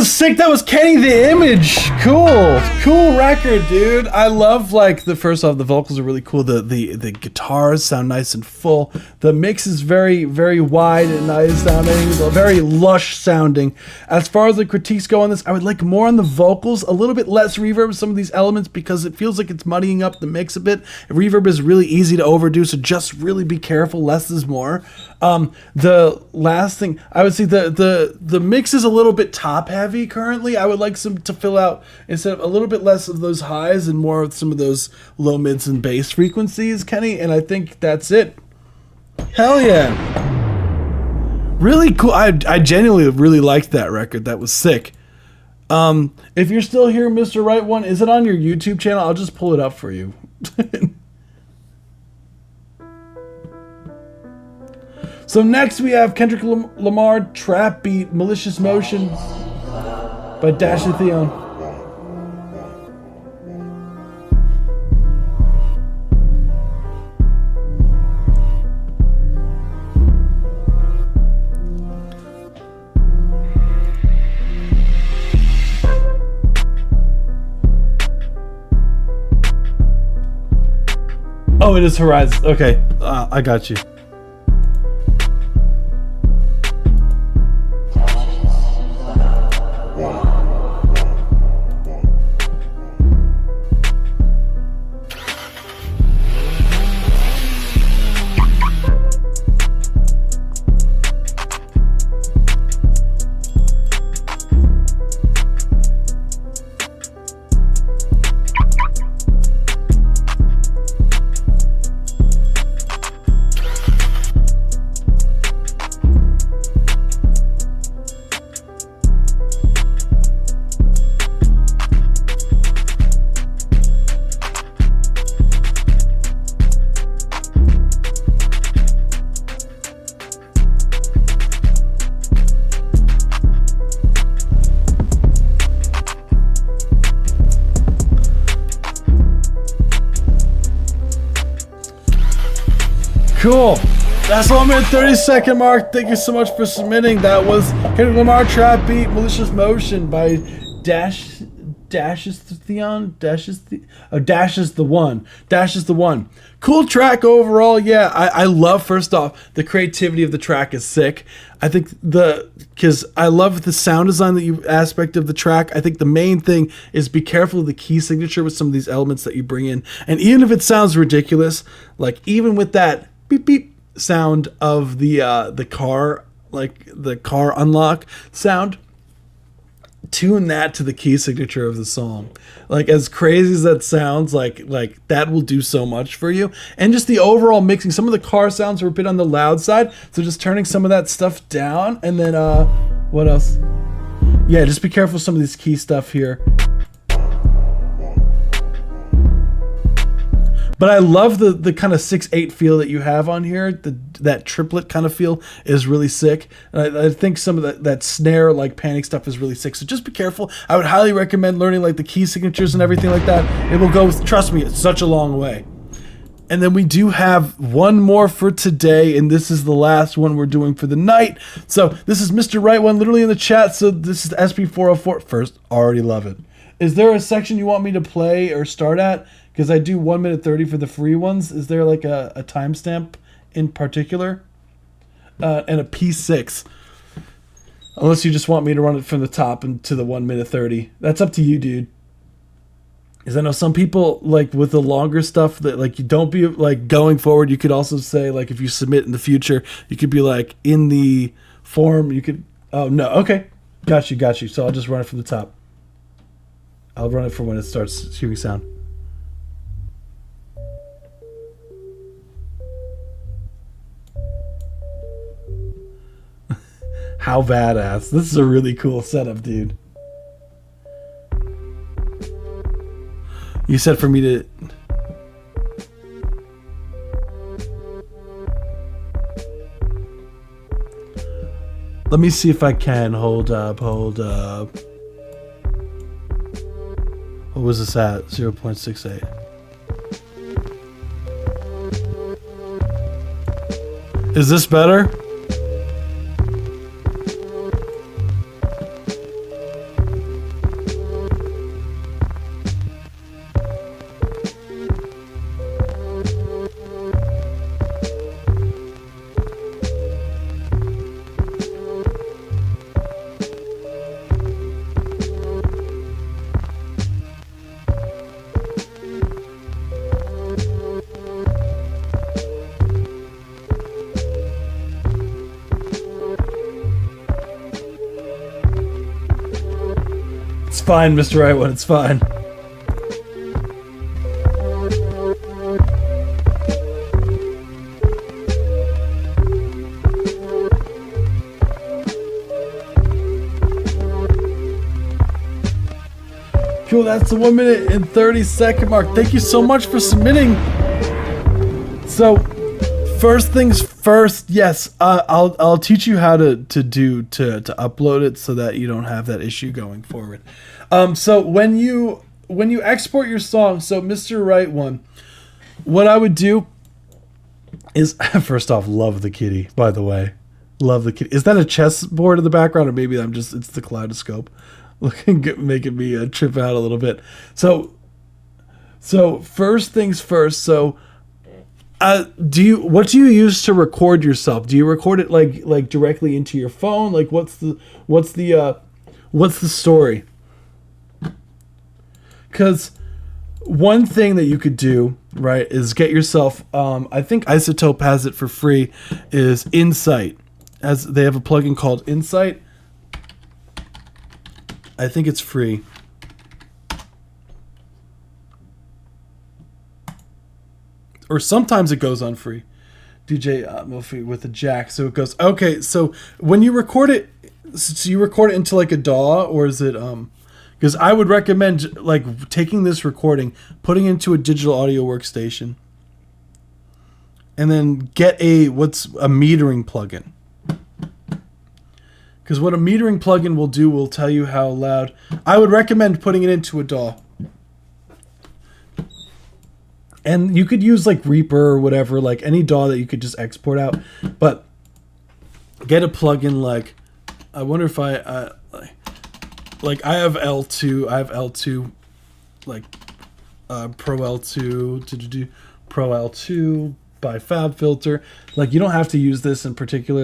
Sick. That was Kenny The Image. Cool record, dude. I love like the vocals are really cool. The guitars sound nice and full. The mix is very, very wide and nice sounding, very lush sounding. As far as the critiques go on this, I would like more on the vocals, a little bit less reverb with some of these elements because it feels like it's muddying up the mix a bit. Reverb is really easy to overdo, so just really be careful. Less is more. The last thing I would say, the mix is a little bit top heavy currently. I would like some to fill out, instead of a little bit less of those highs and more of some of those low mids and bass frequencies, Kenny. And I think that's it. Hell yeah. Really cool. I genuinely really liked that record. That was sick. If you're still here, Mr. Right One, is it on your YouTube channel? I'll just pull it up for you. So next we have Kendrick Lamar, Trap Beat, Malicious Motion by Dash and Theon. Oh, it is Horizon. Okay, I got you. Cool. That's the 1 minute 30-second mark. Thank you so much for submitting. That was Kendrick Lamar, Trap Beat, Malicious Motion by Dash is the one. Cool track overall. Yeah, I love, first off, the creativity of the track is sick. I think because I love the sound design aspect of the track. I think the main thing is be careful of the key signature with some of these elements that you bring in. And even if it sounds ridiculous, like even with that beep beep sound of the car, like the car unlock sound, tune that to the key signature of the song. Like, as crazy as that sounds, like that will do so much for you. And just the overall mixing, some of the car sounds are a bit on the loud side, so just turning some of that stuff down. And then what else? Yeah, just be careful with some of this key stuff here. But I love the kind of 6/8 feel that you have on here. That triplet kind of feel is really sick. And I think some of that snare, like panic stuff, is really sick. So just be careful. I would highly recommend learning like the key signatures and everything like that. It will go, trust me, it's such a long way. And then we do have one more for today, and this is the last one we're doing for the night. So this is Mr. Right One, literally in the chat. So this is SP404. First, already love it. Is there a section you want me to play or start at? Because I do 1 minute 30 for the free ones. Is there like a timestamp in particular? And a P6. Unless you just want me to run it from the top and to the 1 minute 30. That's up to you, dude. Because I know some people, like with the longer stuff, that like you don't be like going forward. You could also say, like, if you submit in the future, you could be like in the form. You could. Oh no. Okay. Got you. So I'll just run it from the top. I'll run it for when it starts hearing sound. How badass. This is a really cool setup, dude. You said for me to... Let me see if I can. Hold up. What was this at? 0.68. Is this better? fine, Mr. Right One. It's fine. Cool, that's the 1 minute and 30-second mark. Thank you so much for submitting. So, first things first, yes, I'll teach you how to upload it so that you don't have that issue going forward. So when you export your song, so Mr. Right One, what I would do is first off, love the kitty. By the way, love the kitty. Is that a chessboard in the background, or maybe it's the kaleidoscope, making me trip out a little bit. So first things first. So. What do you use to record yourself? Do you record it like directly into your phone? Like what's the story? Because one thing that you could do, right, is get yourself. I think iZotope has it for free. Is Insight, as they have a plugin called Insight. I think it's free. Or sometimes it goes on free. DJ Mofi with a jack. So it goes, okay, so when you record it, so you record it into like a DAW, or is it, because I would recommend like taking this recording, putting it into a digital audio workstation, and then get a metering plugin. Because what a metering plugin will do will tell you how loud. I would recommend putting it into a DAW. And you could use like Reaper or whatever, like any DAW that you could just export out. But get a plugin like, I wonder if I have L2, like Pro L2, Pro L2 by FabFilter. Like you don't have to use this in particular.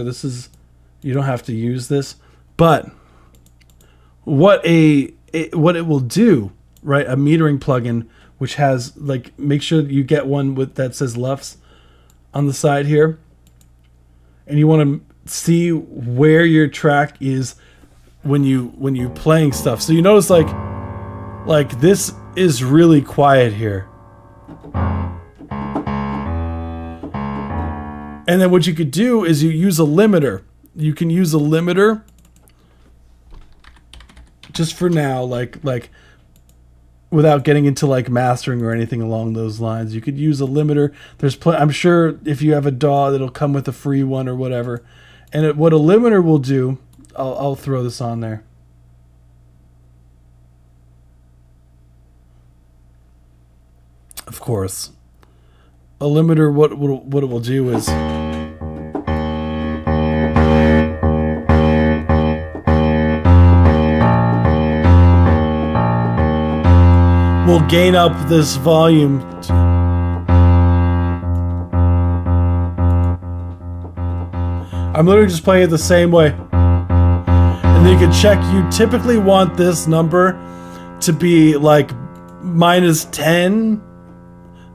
You don't have to use this. But what it will do, right? A metering plugin, which has like, make sure that you get one that says LUFS on the side here, and you want to see where your track is when you playing stuff. So you notice like this is really quiet here, and then what you could do is you use a limiter. You can use a limiter just for now, like. Without getting into like mastering or anything along those lines. You could use a limiter. I'm sure if you have a DAW that'll come with a free one or whatever. And what a limiter will do, I'll throw this on there. Of course. A limiter, what it will do is will gain up this volume. I'm literally just playing it the same way. And then you can check, you typically want this number to be like -10,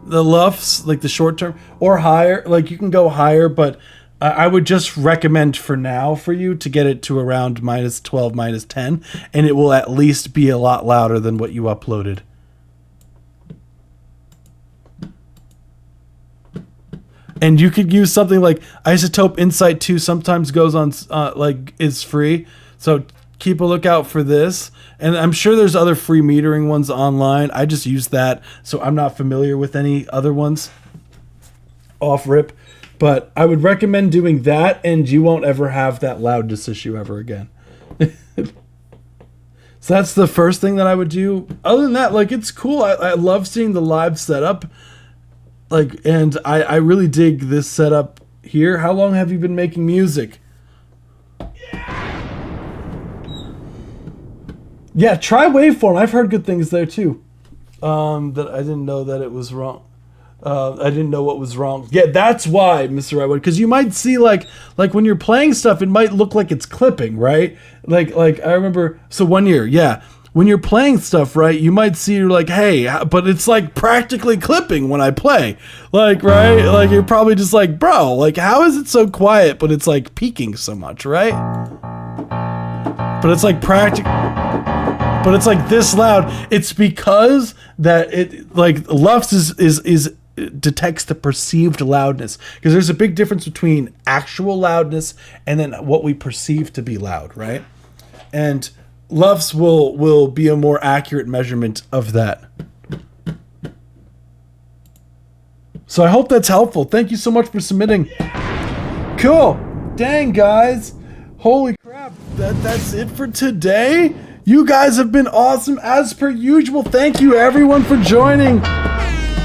the LUFS, like the short term, or higher. Like you can go higher, but I would just recommend for now for you to get it to around -12, -10, and it will at least be a lot louder than what you uploaded. And you could use something like iZotope Insight 2 sometimes goes on, is free. So keep a lookout for this. And I'm sure there's other free metering ones online. I just use that, so I'm not familiar with any other ones off rip. But I would recommend doing that, and you won't ever have that loudness issue ever again. So that's the first thing that I would do. Other than that, like, it's cool. I love seeing the live setup. Like, and I really dig this setup here. How long have you been making music? Yeah, try Waveform. I've heard good things there too. That I didn't know that it was wrong. I didn't know what was wrong. Yeah, that's why, Mr. Redwood. Because you might see like when you're playing stuff, it might look like it's clipping, right? Like I remember. So 1 year, yeah. When you're playing stuff, right, you might see you're like, hey, but it's like practically clipping when I play. Like, right? Like you're probably just like, bro, like how is it so quiet, but it's like peaking so much, right? But it's like practical. but it's like this loud. It's because that it like LUFS is detects the perceived loudness, because there's a big difference between actual loudness and then what we perceive to be loud, right? And LUFS will be a more accurate measurement of that. So I hope that's helpful. Thank you so much for submitting. Cool. Dang, guys. Holy crap. That's it for today. You guys have been awesome as per usual. Thank you everyone for joining.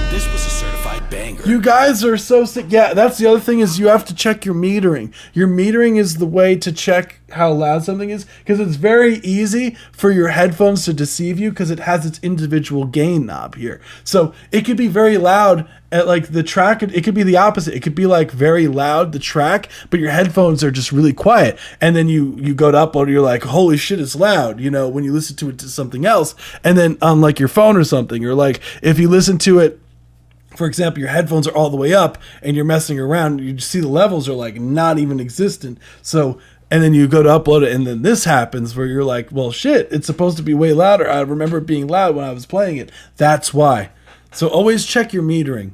This was a certified banger. You guys are so sick. Yeah, that's the other thing, is you have to check your metering. Your metering is the way to check how loud something is, because it's very easy for your headphones to deceive you because it has its individual gain knob here. So it could be very loud at like the track. It could be the opposite. It could be like very loud, the track, but your headphones are just really quiet. And then you go to upload, you're like, holy shit, it's loud, you know, when you listen to it to something else. And then on like your phone or something, or like if you listen to it, for example, your headphones are all the way up and you're messing around, you see the levels are like not even existent. So, and then you go to upload it and then this happens where you're like, well, shit, it's supposed to be way louder. I remember it being loud when I was playing it. That's why. So always check your metering.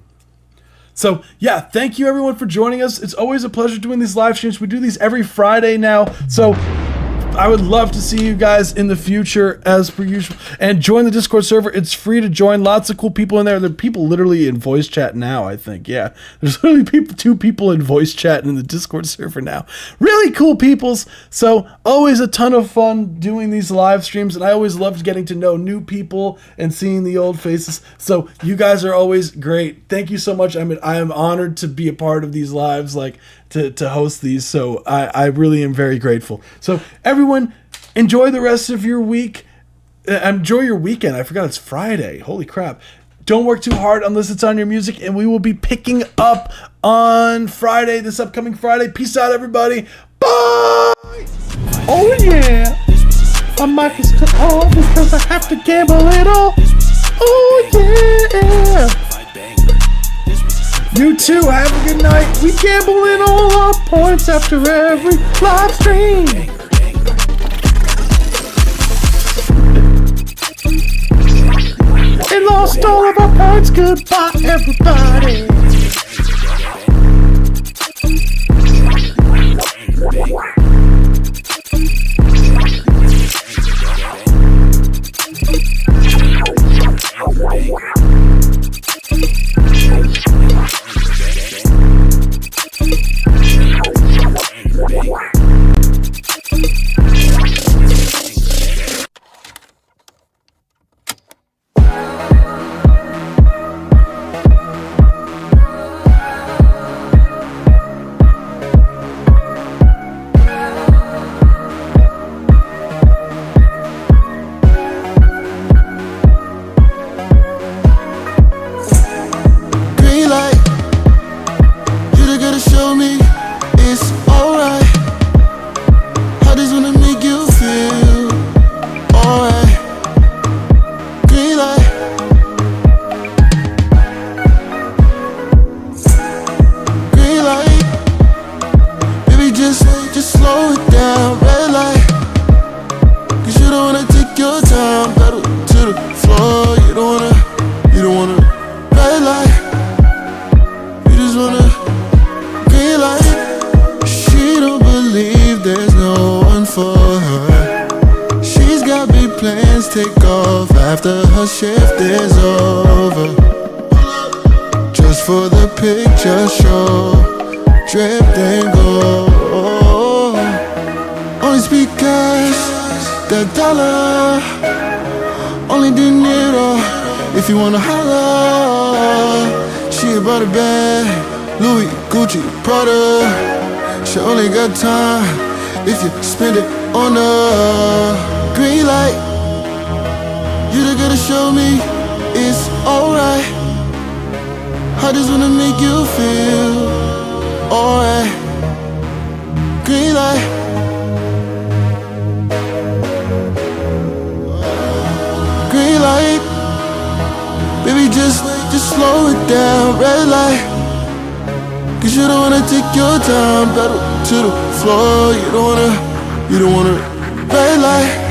So yeah, thank you everyone for joining us. It's always a pleasure doing these live streams. We do these every Friday now. So I would love to see you guys in the future as per usual. And join the Discord server. It's free to join. Lots of cool people in there. There are people literally in voice chat now, I think. Yeah, there's literally two people in voice chat in the Discord server now. Really cool peoples. So always a ton of fun doing these live streams. And I always loved getting to know new people and seeing the old faces. So you guys are always great. Thank you so much. I mean, I am honored to be a part of these lives, like to host these. So I really am very grateful. So everyone, enjoy the rest of your week. Enjoy your weekend. I forgot it's Friday. Holy crap. Don't work too hard unless it's on your music, and we will be picking up on Friday, this upcoming Friday. Peace out, everybody. Bye! Oh yeah! I might just cut off because I have to gamble it all. Oh yeah! You too, have a good night. We gamble in all our points after every live stream. And lost all of our points. Goodbye, everybody. If you wanna holla, she about a bag, Louis, Gucci, Prada. She only got time if you spend it on a green light. You the girl to show me it's alright. I just wanna make you feel alright. Green light. Green light. Baby, just slow it down, red light. Cause you don't wanna take your time, pedal to the floor. You don't wanna, red light.